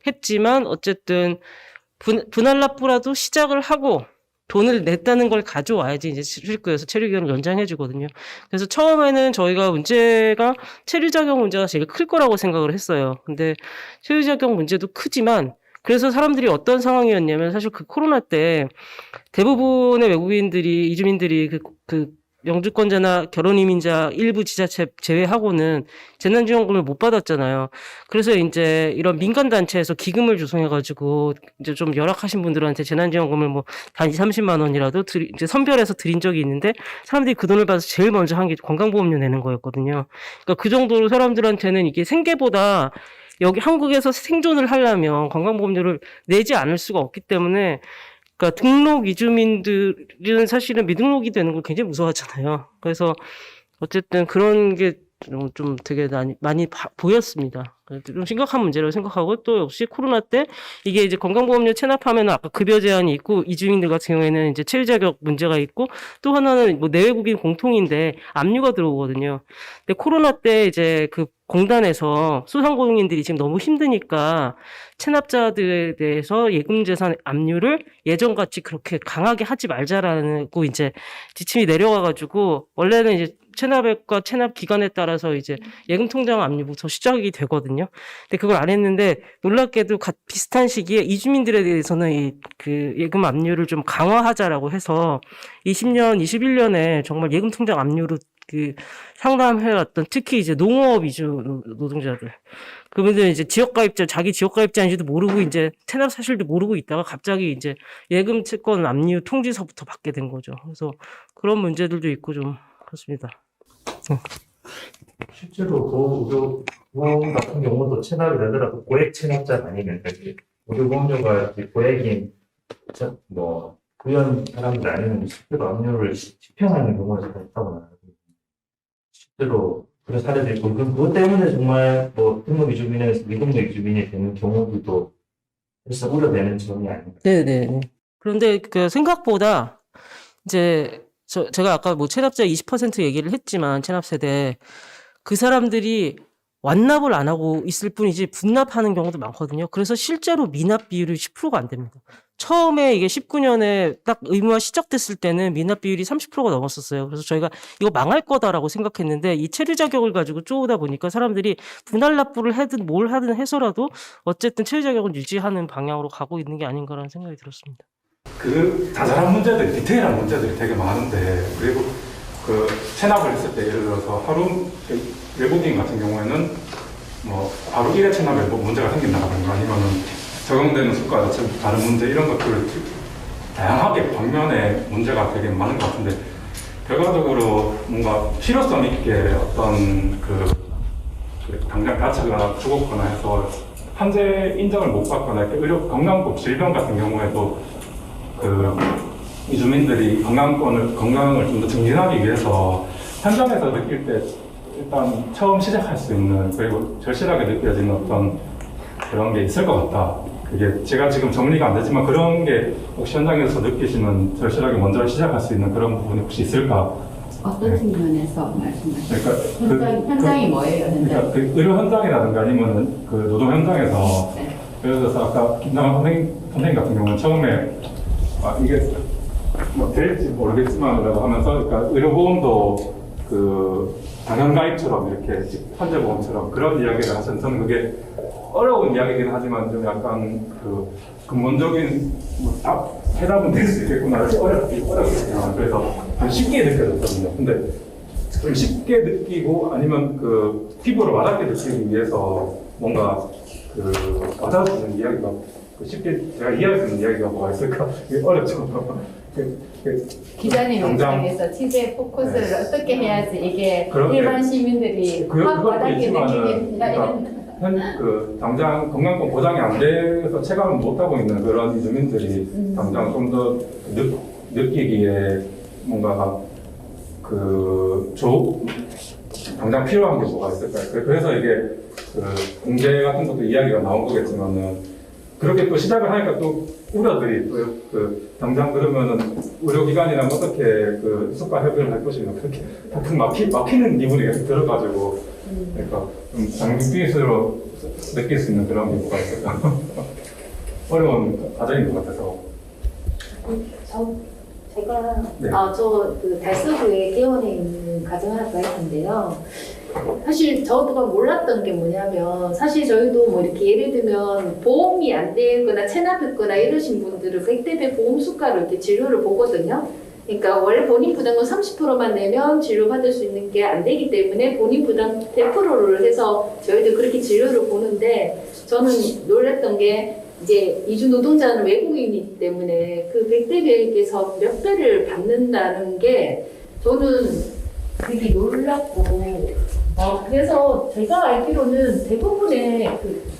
했지만 어쨌든 분할납부라도 시작을 하고 돈을 냈다는 걸 가져와야지 이제 출입국에서 체류기간을 연장해 주거든요. 그래서 처음에는 저희가 문제가 체류자격 문제가 제일 클 거라고 생각을 했어요. 근데 체류자격 문제도 크지만 그래서 사람들이 어떤 상황이었냐면 사실 그 코로나 때 대부분의 외국인들이 이주민들이 그 영주권자나 결혼이민자 일부 지자체 제외하고는 재난지원금을 못 받았잖아요. 그래서 이제 이런 민간단체에서 기금을 조성해가지고 이제 좀 열악하신 분들한테 재난지원금을 뭐 단 20-30만 원이라도 이제 선별해서 드린 적이 있는데 사람들이 그 돈을 받아서 제일 먼저 한 게 건강보험료 내는 거였거든요. 그러니까 그 정도로 사람들한테는 이게 생계보다 여기 한국에서 생존을 하려면 건강보험료를 내지 않을 수가 없기 때문에 그러니까 등록 이주민들은 사실은 미등록이 되는 걸 굉장히 무서워하잖아요. 그래서 어쨌든 그런 게 좀 되게 많이 보였습니다. 좀 심각한 문제라고 생각하고 또 역시 코로나 때 이게 이제 건강보험료 체납하면 아까 급여 제한이 있고 이주민들 같은 경우에는 이제 체류자격 문제가 있고 또 하나는 뭐 내외국인 공통인데 압류가 들어오거든요. 근데 코로나 때 이제 그 공단에서 소상공인들이 지금 너무 힘드니까 체납자들에 대해서 예금재산 압류를 예전같이 그렇게 강하게 하지 말자라고 이제 지침이 내려와가지고 원래는 이제 체납액과 체납 기간에 따라서 이제 예금통장 압류부터 시작이 되거든요. 근데 그걸 안 했는데 놀랍게도 비슷한 시기에 이주민들에 대해서는 그 예금 압류를 좀 강화하자라고 해서 20년, 21년에 정말 예금통장 압류로 그 상담해왔던 특히 이제 농업 이주 노동자들 그분들 이제 지역가입자 자기 지역가입자인지도 모르고 이제 체납 사실도 모르고 있다가 갑자기 이제 예금 채권 압류 통지서부터 받게 된 거죠. 그래서 그런 문제들도 있고 좀 그렇습니다. 실제로 의료보험 같은 경우도 체납이 되더라도 고액 체납자가 아니면 의료보험료가 고액인 뭐 부연 사람들 아니면 실제로 압류를 집행하는 경우가 있다고 나요. 실제로 그런 사례도 있고 그것 때문에 정말 뭐 등록 이주민에서 미등록 이주민이 되는 경우도 그래서 우려되는 점이 아닙니다. 네네. 그런데 그 생각보다 이제 제가 아까 뭐 체납자 20% 얘기를 했지만 체납 세대 그 사람들이 완납을 안 하고 있을 뿐이지 분납하는 경우도 많거든요. 그래서 실제로 미납 비율이 10%가 안 됩니다. 처음에 이게 19년에 딱 의무화 시작됐을 때는 미납 비율이 30%가 넘었었어요. 그래서 저희가 이거 망할 거다라고 생각했는데 이 체류 자격을 가지고 쪼우다 보니까 사람들이 분할 납부를 하든 뭘 하든 해서라도 어쨌든 체류 자격을 유지하는 방향으로 가고 있는 게 아닌가라는 생각이 들었습니다. 그 자잘한 문제들, 디테일한 문제들이 되게 많은데 그리고 그 체납을 했을 때 예를 들어서 하루 외국인 같은 경우에는 뭐 바로 1회 체납에 뭐 문제가 생긴다든가 아니면은 적용되는 수가 자체 다른 문제 이런 것들을 다양하게 방면에 문제가 되게 많은 것 같은데 결과적으로 뭔가 필요성 있게 어떤 당장 다치거나 죽었거나 해서 환자 인정을 못 받거나 의료 건강법 질병 같은 경우에도 이주민들이 건강을 좀 더 증진하기 위해서 현장에서 느낄 때 일단 처음 시작할 수 있는 그리고 절실하게 느껴지는 어떤 그런 게 있을 것 같다. 그게 제가 지금 정리가 안 되지만 그런 게 혹시 현장에서 느끼시는 절실하게 먼저 시작할 수 있는 그런 부분이 혹시 있을까? 어떤 측면에서 말씀하시죠? 그러니까 현장이 뭐예요, 현장? 그러니까 그 의료 현장이라든가 아니면 그 노동 현장에서 예를 들어서 아까 김남환 선생님 같은 경우는 처음에 이게 뭐 될지 모르겠지만이라고 하면서 그러니까 의료보험도 그 당연가입처럼 이렇게 환자보험처럼 그런 이야기를 하셔서 저는 그게 어려운 이야기긴 하지만 좀 약간 그 근본적인 해답은 될 수 있겠구나 어렵겠구나 그래서 쉽게 느껴졌거든요. 근데 쉽게 느끼고 아니면 그 피부로 와닿게 느끼기 위해서 뭔가 그 와닿는 이야기가 쉽게 제가 이해할 수 있는 이야기가 뭐가 있을까? 이게 어렵죠. 기자님 당장- 입장에서 취재 포커스를 네. 어떻게 해야지 이게 그런데 일반 시민들이 확 그것도 와닿게 있지만은 느끼겠냐 그러니까 당장 건강권 보장이 안 돼서 체감을 못 하고 있는 그런 이주민들이 당장 좀 더 느끼기에 뭔가 당장 필요한 게 뭐가 있을까요? 그래서 이게 그 공제 같은 것도 이야기가 나온 거겠지만은 그렇게 또 시작을 하니까 또 우려들이 또 당장 그러면은 의료기관이랑 어떻게 그 수가 협의를 할 것인가 그렇게 통 막히는 기분이 계속 들어가지고 그러니까 좀 장비스로 느낄 수 있는 그런 게 뭐가 있을까? 어려운 과정인 것 같아서. 제가 네. 그 달서구에 개원해 있는 가정학과 있는데요. 사실 저도 몰랐던 게 뭐냐면 사실 저희도 뭐 이렇게 예를 들면 보험이 안 되거나 체납했거나 이러신 분들은 100대 100 보험 수가로 이렇게 진료를 보거든요. 그러니까 원래 본인 부담금 30%만 내면 진료받을 수 있는 게 안 되기 때문에 본인 부담 100%를 해서 저희도 그렇게 진료를 보는데 저는 놀랐던 게 이제 이주 노동자는 외국인이기 때문에 그 100대 100에서 몇 배를 받는다는 게 저는 되게 놀랐고 그래서 제가 알기로는 대부분의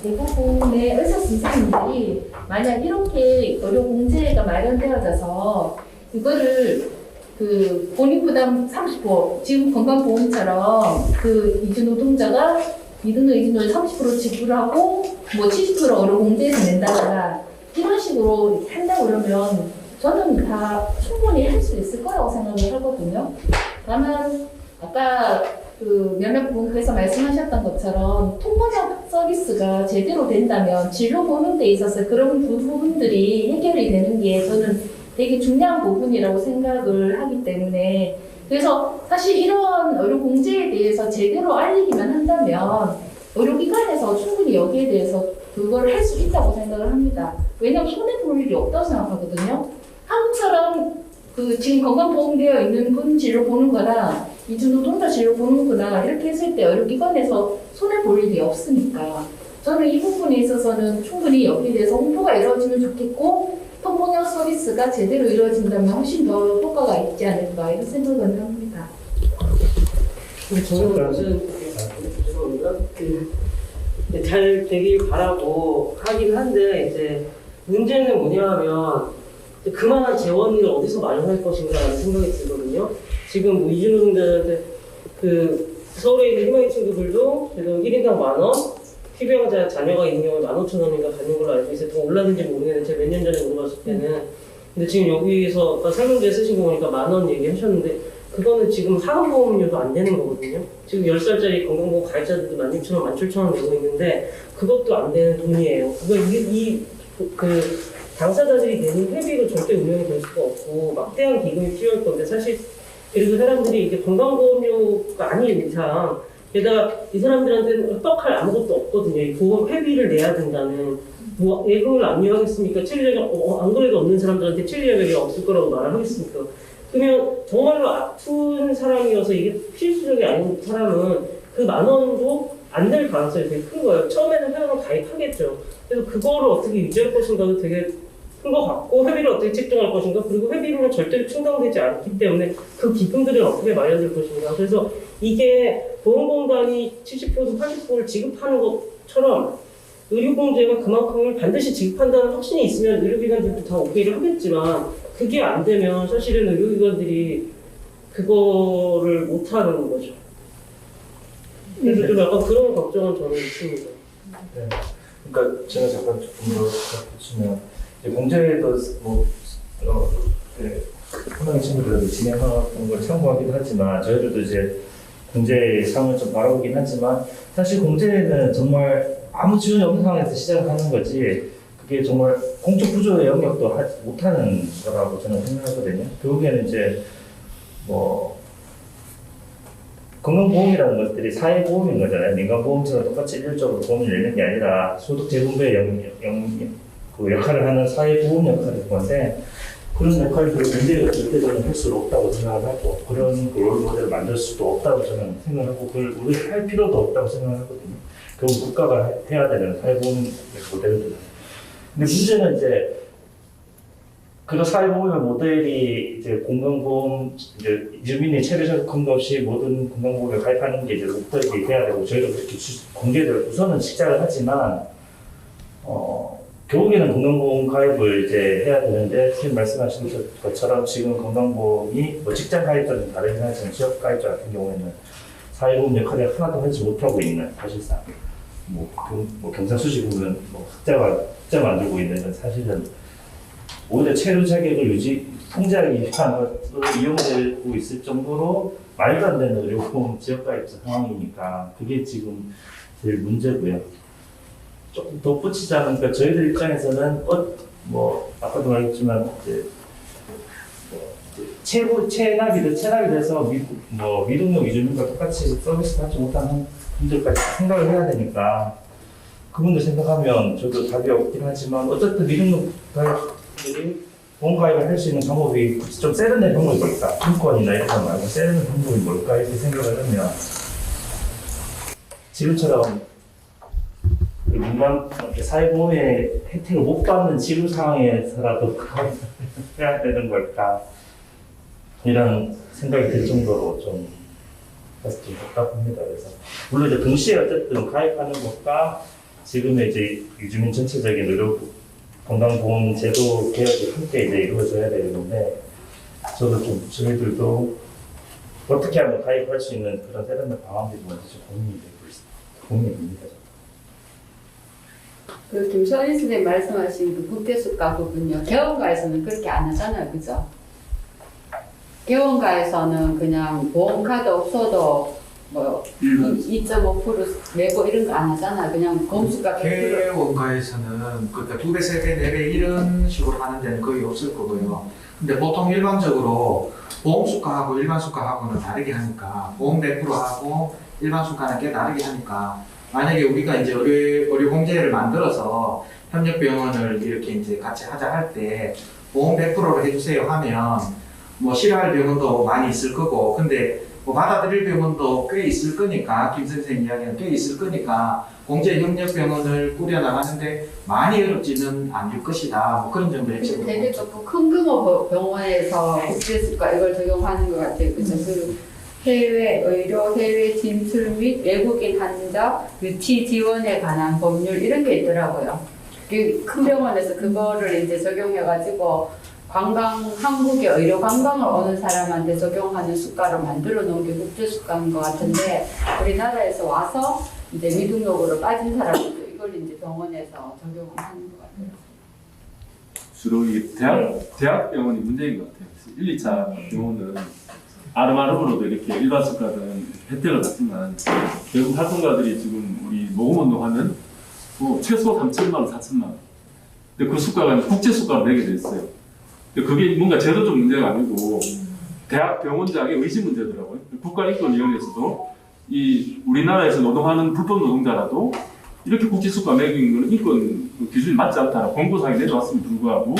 의사 선생님들이 만약 이렇게 의료 공제가 마련되어져서 이거를 그 본인 부담 30% 지금 건강보험처럼 그 이주 노동자가 미등록 이주노를 30% 지불하고 뭐 70% 의료 공제해서 낸다거나 이런 식으로 이렇게 한다고 그러면 저는 다 충분히 할 수 있을 거라고 생각을 하거든요. 다만 아까 그 면역보험에서 말씀하셨던 것처럼 통번역 서비스가 제대로 된다면 진료 보는 데 있어서 그런 부분들이 해결이 되는 게 저는 되게 중요한 부분이라고 생각을 하기 때문에 그래서 사실 이런 의료 공제에 대해서 제대로 알리기만 한다면 의료기관에서 충분히 여기에 대해서 그걸 할 수 있다고 생각을 합니다. 왜냐하면 손해볼 일이 없다고 생각하거든요. 한국처럼 그 지금 건강보험되어 있는 분 진료 보는 거나 이주 노동자 진료 보는 거나 이렇게 했을 때 의료기관에서 손해볼 일이 없으니까 저는 이 부분에 있어서는 충분히 여기에 대해서 홍보가 이루어지면 좋겠고 통번역 서비스가 제대로 이루어진다면 훨씬 더 효과가 있지 않을까 이런 생각은 합니다. 근데 저는 죄송합니다. 잘 되길 바라고 하긴 한데 이제 문제는 뭐냐면 그만한 재원을 어디서 마련할 것인가라는 생각이 들거든요. 지금 뭐 이주노동자한테 그 서울에 있는 희망의 친구들도 그래도 1인당 10,000원, 피부양자 자녀가 있는 경우에 15,000원인가 받는 걸로 알고 있어요. 더 올랐는지 모르겠는데 제가 몇 년 전에 물어봤을 때는. 근데 지금 여기서 아까 설문지에 쓰신 거 보니까 10,000원 얘기하셨는데 그거는 지금 하원보험료도 안 되는 거거든요. 지금 10살짜리 건강보험 가입자들도 16,000원, 17,000원 내고 있는데 그것도 안 되는 돈이에요. 그 당사자들이 내는 회비로 절대 운영이 될 수가 없고 막대한 기금이 필요할 건데 사실 그리고 사람들이 이게 건강보험료가 아닌 이상 게다가 이 사람들한테는 흡박할 아무것도 없거든요. 이 보험 회비를 내야 된다는 뭐 예금을 압류하겠습니까? 치료자가 안 그래도 없는 사람들한테 치료자가 없을 거라고 말을 하겠습니까? 그러면 정말로 아픈 사람이어서 이게 필수적이 아닌 사람은 그 10,000원도 안 될 가능성이 되게 큰 거예요. 처음에는 회원을 가입하겠죠. 그래서 그거를 어떻게 유지할 것인가도 되게 큰 것 같고 회비를 어떻게 책정할 것인가 그리고 회비로는 절대로 충당되지 않기 때문에 그 기금들은 어떻게 마련될 것인가 그래서 이게 보험공단이 70%, 80%를 지급하는 것처럼 의료공제가 그만큼을 반드시 지급한다는 확신이 있으면 의료기관들도 다 오케이를 하겠지만 그게 안 되면 사실은 의료기관들이 그거를 못하는 거죠. 그래서 좀 약간 그런 걱정은 저는 있습니다. 네. 그러니까 제가 잠깐 조금 더 붙이면 공제도 뭐 희망의 친구들 진행하는 걸 참고하기도 하지만 저희들도 이제 공제 상을 좀 바라보긴 하지만 사실 공제는 정말 아무 지원이 없는 상황에서 시작하는 거지 그게 정말 공적 구조의 영역도 못하는 거라고 저는 생각하거든요. 결국에는 이제 뭐 건강보험이라는 것들이 사회보험인 거잖아요. 민간보험처럼 똑같이 일률적으로 보험을 내는 게 아니라 소득 재분배의 그 역할을 하는 사회보험 역할인 건데 그런 역할들을 굉장히 절대 저는 할 수는 없다고 생각을 하고 그런 롤 모델을 만들 수도 없다고 저는 생각하고 그걸 우리가 할 필요도 없다고 생각을 하거든요. 결국 국가가 해야 되는 사회보험 모델들은. 근데 문제는 이제 그런 사회보험 모델이 이제 건강보험 이제 이주민이 체류 적금도 없이 모든 건강보험을 가입하는 게 이제 목적이 돼야 되고 저희도 그렇게 공개를 우선은 시작을 하지만 결국에는 건강보험 가입을 이제 해야 되는데 선생님 말씀하신 것처럼 지금 건강보험이 뭐 직장 가입자는 다르긴 하지만 지역 가입자 같은 경우에는 사회보험 역할을 하나도 하지 못하고 있는 사실상 뭐 경상수지 보면 뭐 흑자 만들고 있는 건 사실은 오히려 체류 자격을 통제하기 위한 것으로 이용되고 있을 정도로 말도 안 되는 의료보험 지역 가입자 상황이니까 그게 지금 제일 문제고요. 조금 덧붙이자면 그러니까 저희들 입장에서는 뭐 아까도 말했지만 이제 체납이 돼서 미등록 이주민과 똑같이 서비스 받지 못하는 분들까지 생각을 해야 되니까 그분들 생각하면 저도 답이 없긴 하지만 어쨌든 미등록 가입들이 보험 가입을 할 수 있는 방법이 좀 세련된 방법이 뭘까? 증권이나 이런 거 말고 세련된 방법이 뭘까? 이렇게 생각을 하면 지금처럼 민간 사회보험의 혜택을 못 받는 지금 상황에서라도 그걸 해야 되는 걸까 이런 생각이 들 정도로 좀 답답합니다. 그래서 물론 이제 동시에 어쨌든 가입하는 것과 지금의 이제 유주민 전체적인 의료 건강보험 제도 개혁이 함께 이제 이루어져야 되는데 저희들도 어떻게 하면 가입할 수 있는 그런 세련된 방안들이 뭔지 좀 고민이 됩니다. 그 김선희 선생님 말씀하신 그 국대수가 부분요. 개원가에서는 그렇게 안 하잖아요. 그죠? 개원가에서는 그냥 보험카드 없어도 뭐 2.5% 내고 이런 거 안 하잖아요. 그냥 검수가 100%. 개원가에서는 그러니까 2배, 3배, 4배 이런 식으로 하는 데는 거의 없을 거고요. 근데 보통 일반적으로 보험 수가하고 일반 수가하고는 다르게 하니까 보험 100%하고 일반 수가는 꽤 다르게 하니까 만약에 우리가 이제 의료 공제를 만들어서 협력병원을 이렇게 이제 같이 하자 할 때 보험 100%로 해주세요 하면 뭐 싫어할 병원도 많이 있을 거고 근데 뭐 받아들일 병원도 꽤 있을 거니까 김 선생님 이야기는 꽤 있을 거니까 공제 협력병원을 꾸려나가는데 많이 어렵지는 않을 것이다 뭐 그런 정도의 근데 되게 조금 큰 규모 병원에서 국제수가 이걸 적용하는 것 같아요. 그죠? 그 해외 의료 해외 진출 및 외국인 환자 유치 지원에 관한 법률 이런 게 있더라고요. 그 큰 병원에서 그거를 이제 적용해가지고 한국의 의료 관광을 오는 사람한테 적용하는 수가로 만들어 놓은 게 국제수가인 것 같은데 우리나라에서 와서 이제 미등록으로 빠진 사람들도 이걸 이제 병원에서 적용을 하는 것 같아요. 주로 이 대학병원이 문제인 것 같아요. 1, 2차 병원은 아름아름으로도 이렇게 일반 수가들은 혜택을 받지만 결국 활동가들이 지금 우리 모금운동하면 뭐 최소 3천만 원, 4천만 원. 근데 그 수가가 국제 수가로 내게 돼 있어요. 근데 그게 뭔가 제도적 문제가 아니고 대학 병원장의 의지 문제더라고요. 국가인권위원회에서도 이 우리나라에서 노동하는 불법 노동자라도 이렇게 국제 수가 매기는 건 인권 기준이 맞지 않다라고 권고사항이 내려왔음에도 불구하고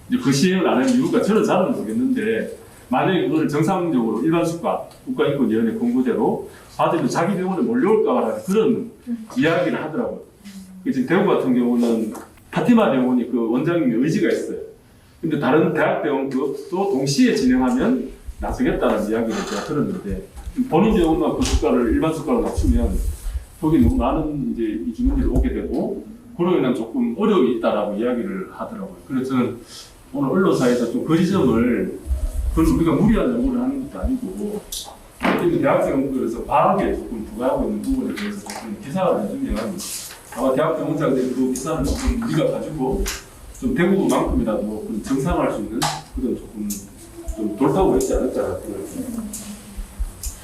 이제 그 시행을 안 하는 이유가 저는 잘은 모르겠는데 만약에 그걸 정상적으로 일반 수가 국가인권위원회 권고대로 받으면 자기 병원에 몰려올까라는 그런 이야기를 하더라고요. 지금 대구 같은 경우는 파티마 병원이 그 원장님의 의지가 있어요. 근데 다른 대학병원도 동시에 진행하면 나서겠다는 이야기를 제가 들었는데 본인 병원만 그 수가를 일반 수가로 낮추면 거기 너무 많은 이제 이주민들이 오게 되고 그로 인한 조금 어려움이 있다라고 이야기를 하더라고요. 그래서 저는 오늘 언론사에서 좀 그 지점을 그건 우리가 무리한 요구를 하는 것도 아니고 대학생들에서 과하게 조금 부과하고 있는 부분에 대해서 조금 기사를 해주면 아마 대학병원장들이 그 기사를 조금 우리가 가지고 좀 대구만큼이라도 정상화할 수 있는 그런 조금 좀 돌파구가 있지 않을까 그런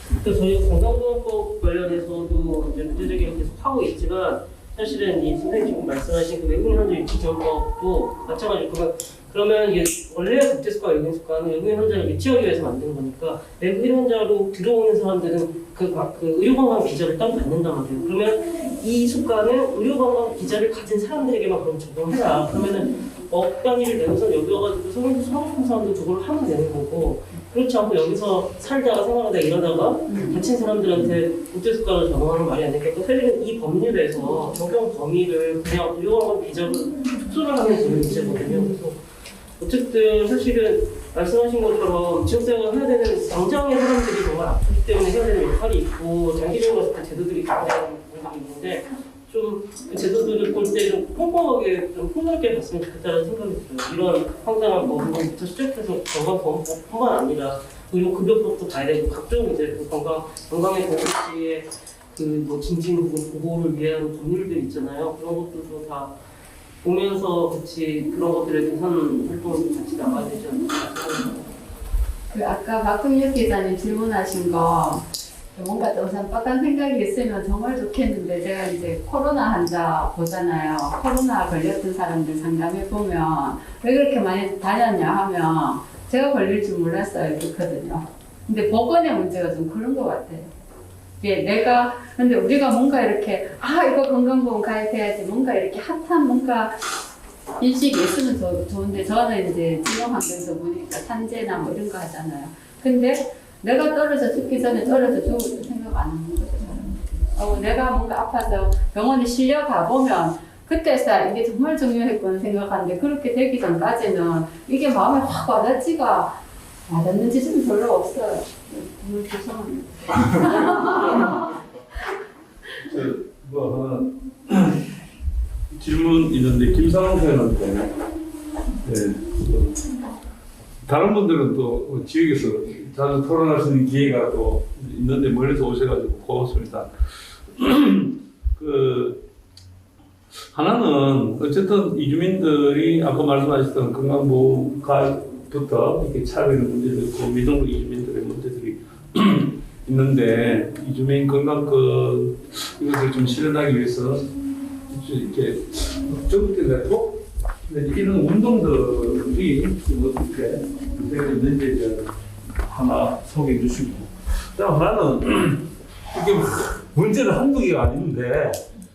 그때 저희 건강보험법 관련해서도 이제 문제제기를 계속 하고 있지만 사실은 이 선생님 지금 말씀하신 그 외국인 환자 유치 지원법도 마찬가지고 그러면 이게 원래 국제수가 외국인 수가는 외국인 환자를 유치하기 위해서 만든 거니까 외국인 환자로 들어오는 사람들은 그 의료관광 비자를 따로 받는단 말이에요. 그러면 이 수가는 의료관광 비자를 가진 사람들에게만 그럼 적용해라. 그러면은 억단위를 내고서 여기 와가지고 성인수 하고 싶은 사람들 저걸 하면 되는 거고 그렇지 않고 여기서 살다가 생활하다 일하다가 다친 사람들한테 국제수가를 적용하는 말이 안 되니까 사실은 이 법률에서 적용 범위를 그냥 의료관광 비자로 축소를 하는 그런 문제거든요. 그래서 어쨌든 사실은 말씀하신 것처럼 지역생활을 해야 되는 당장의 사람들이 정말 아프기 때문에 해야 되는 역할이 있고 장기적으로 봤을 때 제도들이 굉장히 부분이 있는데 좀 그 제도들을 볼 때 좀 꼼꼼하게 좀 폭넓게 봤으면 좋겠다는 생각이 들어요. 이런 황당한 법부터 시작해서 건강보험법뿐만 아니라 의료급여법도 봐야 되고 각종 이제 그 건강의 보호시에 그 뭐 진진 부분 보호를 위한 법률들 있잖아요. 그런 것들도 다 보면서 같이 그런 것들의 개선 활동을 같이 나가야 되지 않을까 생각합니다. 그 아까 박근혁 기자님 질문하신 거 뭔가 또 우선 빡한 생각이 있으면 정말 좋겠는데 제가 이제 코로나 환자 보잖아요. 코로나 걸렸던 사람들 상담해 보면 왜 그렇게 많이 다녔냐 하면 제가 걸릴 줄 몰랐어요. 그렇거든요. 근데 보건의 문제가 좀 그런 것 같아요. 예, 근데 우리가 뭔가 이렇게, 이거 건강보험 가입해야지, 뭔가 이렇게 핫한 뭔가 인식이 있으면 좋은데, 저는 이제 진료환경에서 보니까 산재나 뭐 이런 거 하잖아요. 근데 내가 떨어져 죽기 전에 떨어져 죽을 생각 안 하는 거죠. 내가 뭔가 아파서 병원에 실려 가보면, 그때서 이게 정말 중요했구나 생각하는데, 그렇게 되기 전까지는 이게 마음에 확 와닿지가 맞았는지 좀 별로 없어요. 너무 죄송합니다. 뭐 하나 질문 있는데 김상훈 회원한테 다른 분들은 또 지역에서 자주 토론할 수 있는 기회가 또 있는데 멀리서 오셔가지고 고맙습니다. 하나는 어쨌든 이주민들이 아까 말씀하셨던 건강보험 가입부터 이렇게 차별의 문제도 있고 미등록 이주민들의 문제들이 있는데 이주민 건강권 이것을 좀 실현하기 위해서 이렇게 전국적으로 이런 운동들이 어떻게 되어 있는지 이제 하나 소개해 주시고 그다음 하나는 이게 문제는 한두 개가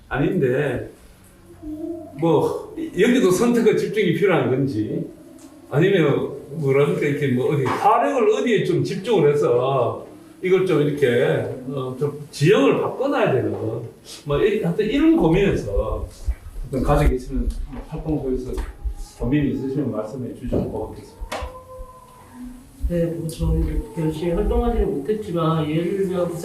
아닌데 뭐 여기도 선택과 집중이 필요한 건지 아니면 뭐랄까 이렇게 뭐 어디 화력을 어디에 좀 집중을 해서 이걸 좀 이렇게 좀 지형을 바꿔놔야 되는 뭐 하여튼 이런 고민에서 어떤 가지고 계시는 활동 속에서 고민이 있으시면 말씀해 주시면 고맙겠습니다. 네, 뭐 저는 열심히 활동하지는 못했지만 예를 들면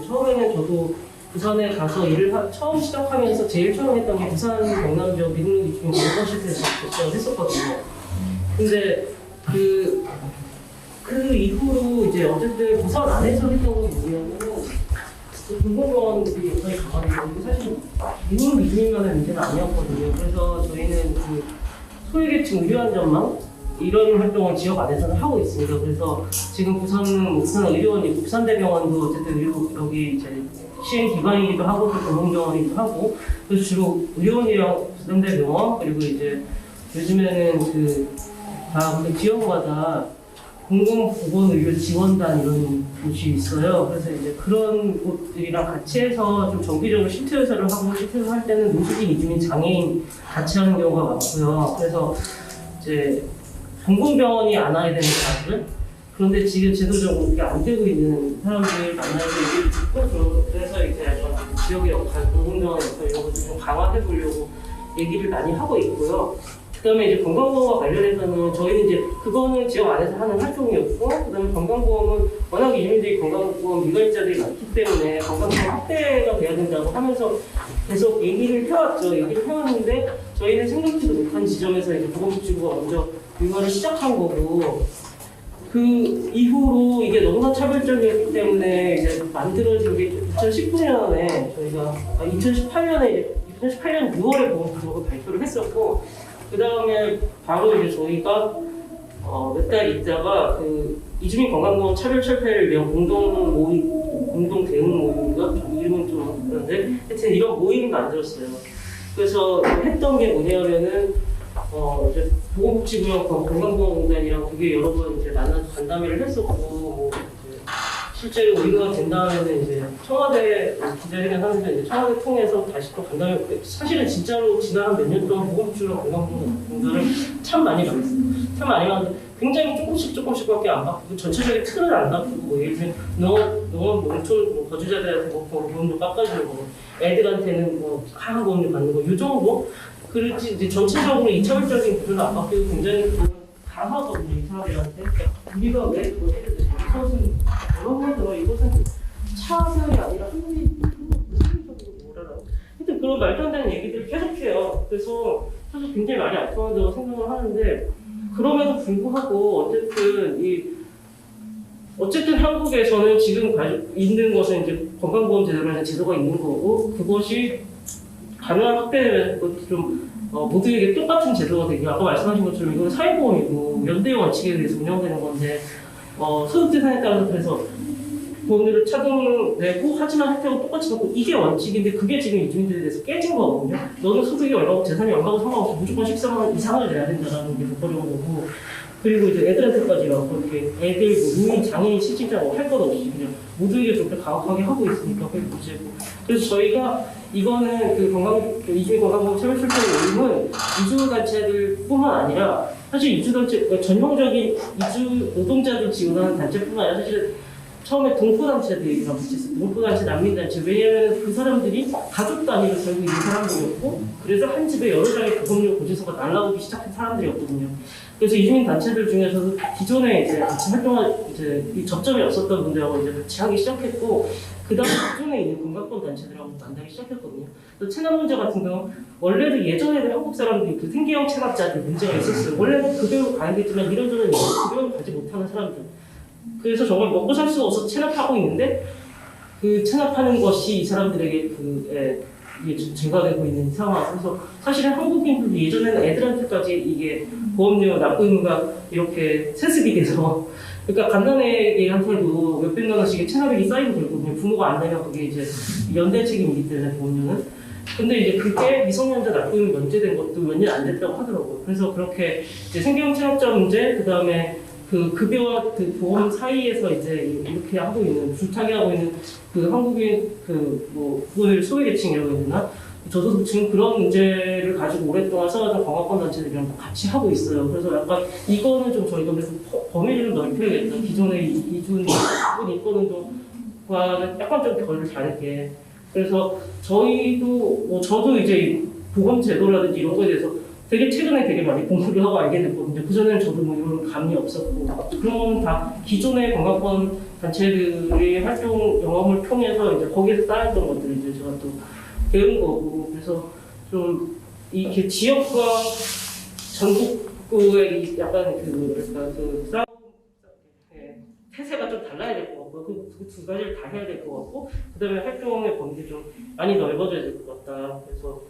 처음에는 저도 부산에 가서 처음 시작하면서 제일 처음 했던 게 부산 경남 지역 미등록 이주민 건강시설에서 시작을 했었거든요. 근데 그 이후로 이제 어쨌든 부산 안에서 했던 건 뭐냐면은 공공병원들이 여기까지 가가지고 사실 미등록 이주민만의 문제는 아니었거든요. 그래서 저희는 그 소외계층 의료안전망 이런 활동을 지역 안에서는 하고 있습니다. 그래서 지금 부산은 부산 의료원이 있고 부산대병원도 어쨌든 여기 이제 시행 기관이기도 하고 공공병원이기도 하고 그래서 주로 의료원이랑 부산대병원 그리고 이제 요즘에는 다 지역마다 공공보건의료 지원단 이런 곳이 있어요. 그래서 이제 그런 곳들이랑 같이 해서 좀 정기적으로 시트회사를 하고 시트회사 할 때는 노숙인 이주민 장애인 같이 하는 경우가 많고요. 그래서 이제 공공병원이 안와야 되는 사람들 그런데 지금 제도적으로 그게 안 되고 있는 사람들 만나서 얘기를 듣고 그래서 이제 약간 지역의 역할, 공공병원의 역할 이런 것들 좀 강화해 보려고 얘기를 많이 하고 있고요. 그다음에 이제 건강보험과 관련해서는 저희는 이제 그거는 지역 안에서 하는 활동이었고, 그다음에 건강보험은 워낙 이민들이 건강보험 미가입자들이 많기 때문에 건강보험 확대가 돼야 된다고 하면서 계속 얘기를 해왔는데 저희는 생각지도 못한 지점에서 이제 보건복지부가 먼저 이거를 시작한 거고. 그 이후로 이게 너무나 차별적이었기 때문에 이제 만들어진 게 2019년에 저희가 2018년 6월에 보건복지부가 발표를 했었고 그 다음에 바로 이제 저희가 몇 달 있다가 그 이주민 건강보험 차별 철폐를 위한 공동 대응 모임인가 이름은 좀 그런데 있었는데 하여튼 이런 모임을 만들었어요. 그래서 했던 게 뭐냐면은 이제 보건복지부랑 건강보험공단이랑 되게 여러 번 이제 만나서 간담회를 했었고 뭐 이제 실제로 우리가 된 다음에는 이제 청와대 기자회견 하는데 이제 청와대 통해서 다시 또 간담회 사실은 진짜로 지난 몇 년 동안 보건복지부랑 건강보험공단을 참 많이 만났어요. 참 많이 만났는데 굉장히 조금씩밖에 안 바꾸고 전체적인 틀은 안 바꾸고 뭐 예를 들면 농업 농촌 뭐 거주자들한테 뭐 보험료 깎아주는 거 애들한테는 뭐 하한 보험료 받는 거 이 정도 그렇지 이제 전체적으로 이차별적인 구조는 안 바뀌고 굉장히 강하거든요 이 사람들한테 우리가 왜 그걸 해야 되지? 이것은 여러분들 이것은 차별이 아니라 한국적으로 뭐라고 하여튼 그런 말도 안 되는 얘기들을 계속해요. 그래서 사실 굉장히 말이 안 통한다고 생각을 하는데 그럼에도 불구하고 어쨌든 한국에서는 지금 가지고 있는 것은 이제 건강보험제도라는 제도가 있는 거고 그것이 가능한 확대되면 좀 모두에게 똑같은 제도가 되고 아까 말씀하신 것처럼 이건 사회보험이고 연대 원칙에 의해서 운영되는 건데 소득재산에 따라서 그래서 보험료를 차등내고 하지만 혜택은 똑같이 받고 이게 원칙인데 그게 지금 이주민들에 대해서 깨진 거거든요. 너는 소득이 얼마고 재산이 얼마고 상관없이 무조건 14만 원 이상을 내야 된다는 게 돼버린 거고 그리고 이제 애들한테까지 그렇게 애들 뭐 노인, 장애인, 실직자 뭐 할 것 없이 그냥 모두에게 좀 강하게 하고 있으니까 그게 문제고 그래서 저희가 이거는 이주민 건강보험 차별출생 모임은 이주단체들뿐만 아니라 사실 이주단체 전형적인 이주 노동자들 지원하는 단체뿐만 아니라 사실 처음에 동포단체들이라고 붙였어요. 동포단체, 난민단체. 왜냐하면 그 사람들이 가족 단위로 살고 있는 사람들이었고 그래서 한 집에 여러 장의 보험료 고지서가 날라오기 시작한 사람들이었거든요. 그래서 이주민 단체들 중에서도 기존에 이제 같이 활동할 이 접점이 없었던 분들하고 이제 같이 하기 시작했고 그다음 기존에 있는 건강권 단체들하고 만나기 시작했거든요. 또 체납 문제 같은 경우 원래도 예전에는 한국 사람들이 그 생계형 체납자들 문제가 있었어요. 원래는 급여로 가야겠지만 이런저런 급여를 가지 못하는 사람들. 그래서 정말 먹고 살 수가 없어서 체납하고 있는데 그 체납하는 것이 이 사람들에게 이게 증가되고 있는 상황. 그래서 사실은 한국인들도 예전에는 애들한테까지 이게 보험료 납부의무가 이렇게 세습이 돼서 그러니까 간단하게한테도 몇백만 원씩의 체납액이 쌓이고 되거든요. 부모가 안 내면 그게 이제 연대 책임이기 때문에 보험료는. 근데 이제 그게 미성년자 납부의무 면제된 것도 몇 년 안 됐다고 하더라고요. 그래서 그렇게 이제 생계형 체납자 문제, 그 다음에 그 급여와 그 보험 사이에서 이제 이렇게 하고 있는 줄타기 하고 있는 그 한국인 그걸 소외계층이라고 해야 되나? 저도 지금 그런 문제를 가지고 오랫동안 써왔던 건강권 단체들이랑 같이 하고 있어요. 그래서 약간 이거는 좀 저희가 그래서 범위를 넓혀야겠다. 기존의 이주민 인권운동과는 약간 좀 결을 다르게. 그래서 저도 이제 보험제도라든지 이런 거에 대해서 되게 최근에 되게 많이 공부를 하고 알게 됐거든요. 그전에는 저도 뭐 이런 감이 없었고 그런 건 다 기존의 건강권 단체들의 활동 경험을 통해서 이제 거기에서 따랐던 것들을 이제 제가 또 배운 거고 그래서 좀 이게 지역과 전국구의 약간 싸움 태세가 좀 달라야 될 것 같고 그 두 가지를 다 해야 될 것 같고 그다음에 활동의 범위도 좀 많이 넓어져야 될 것 같다. 그래서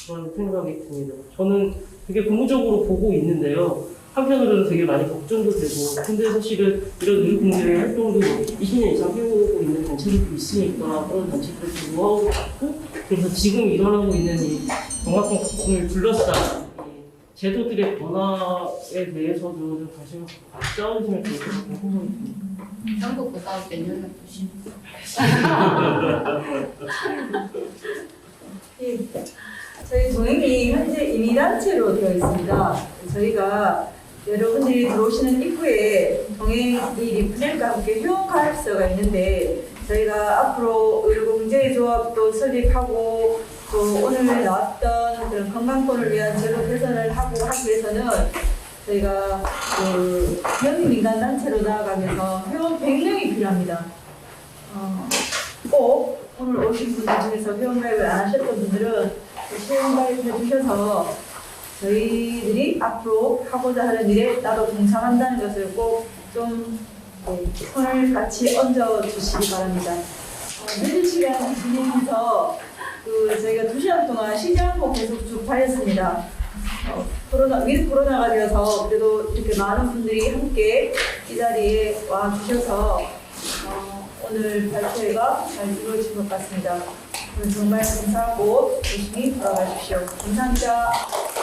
그런 생각이 듭니다. 저는 되게 고무적으로 보고 있는데요. 한편으로는 되게 많이 걱정도 되고 근데 사실은 이런 의료공제의 활동도 20년 이상 해오고 있는 단체들도 있으니까 그런 단체들도 노하우도 있고 그래서 지금 일어나고 있는 이 건강권을 둘러싼 제도들의 변화에 대해서도 좀 다시 같이 싸워주시면 좋을 것 같은 생각이 듭니다. 한국 싸울 때 연락 주시면 저희 동행이 현재 임의단체로 되어 있습니다. 저희가 여러분들이 들어오시는 입구에 동행이 리프넬과 함께 회원가입서가 있는데 저희가 앞으로 의료공제조합도 설립하고 또 오늘 나왔던 그런 건강권을 위한 제도 개선을 하고 하기 위해서는 저희가 영민민간단체로 나아가면서 회원 100명이 필요합니다. 꼭 오늘 오신 분들 중에서 회원가입을 안 하셨던 분들은 회원가입해 주셔서 저희들이 앞으로 하고자 하는 일에 나도 동참한다는 것을 꼭 좀 손을 같이 얹어 주시기 바랍니다. 늦은 시간 진행해서 저희가 2시간 동안 시장도 계속 쭉 다녔습니다. 위드 코로나가 되어서 그래도 이렇게 많은 분들이 함께 이 자리에 와 주셔서 오늘 발표회가 잘 이루어진 것 같습니다. 오늘 정말 감사하고 조심히 돌아가십시오. 감사합니다.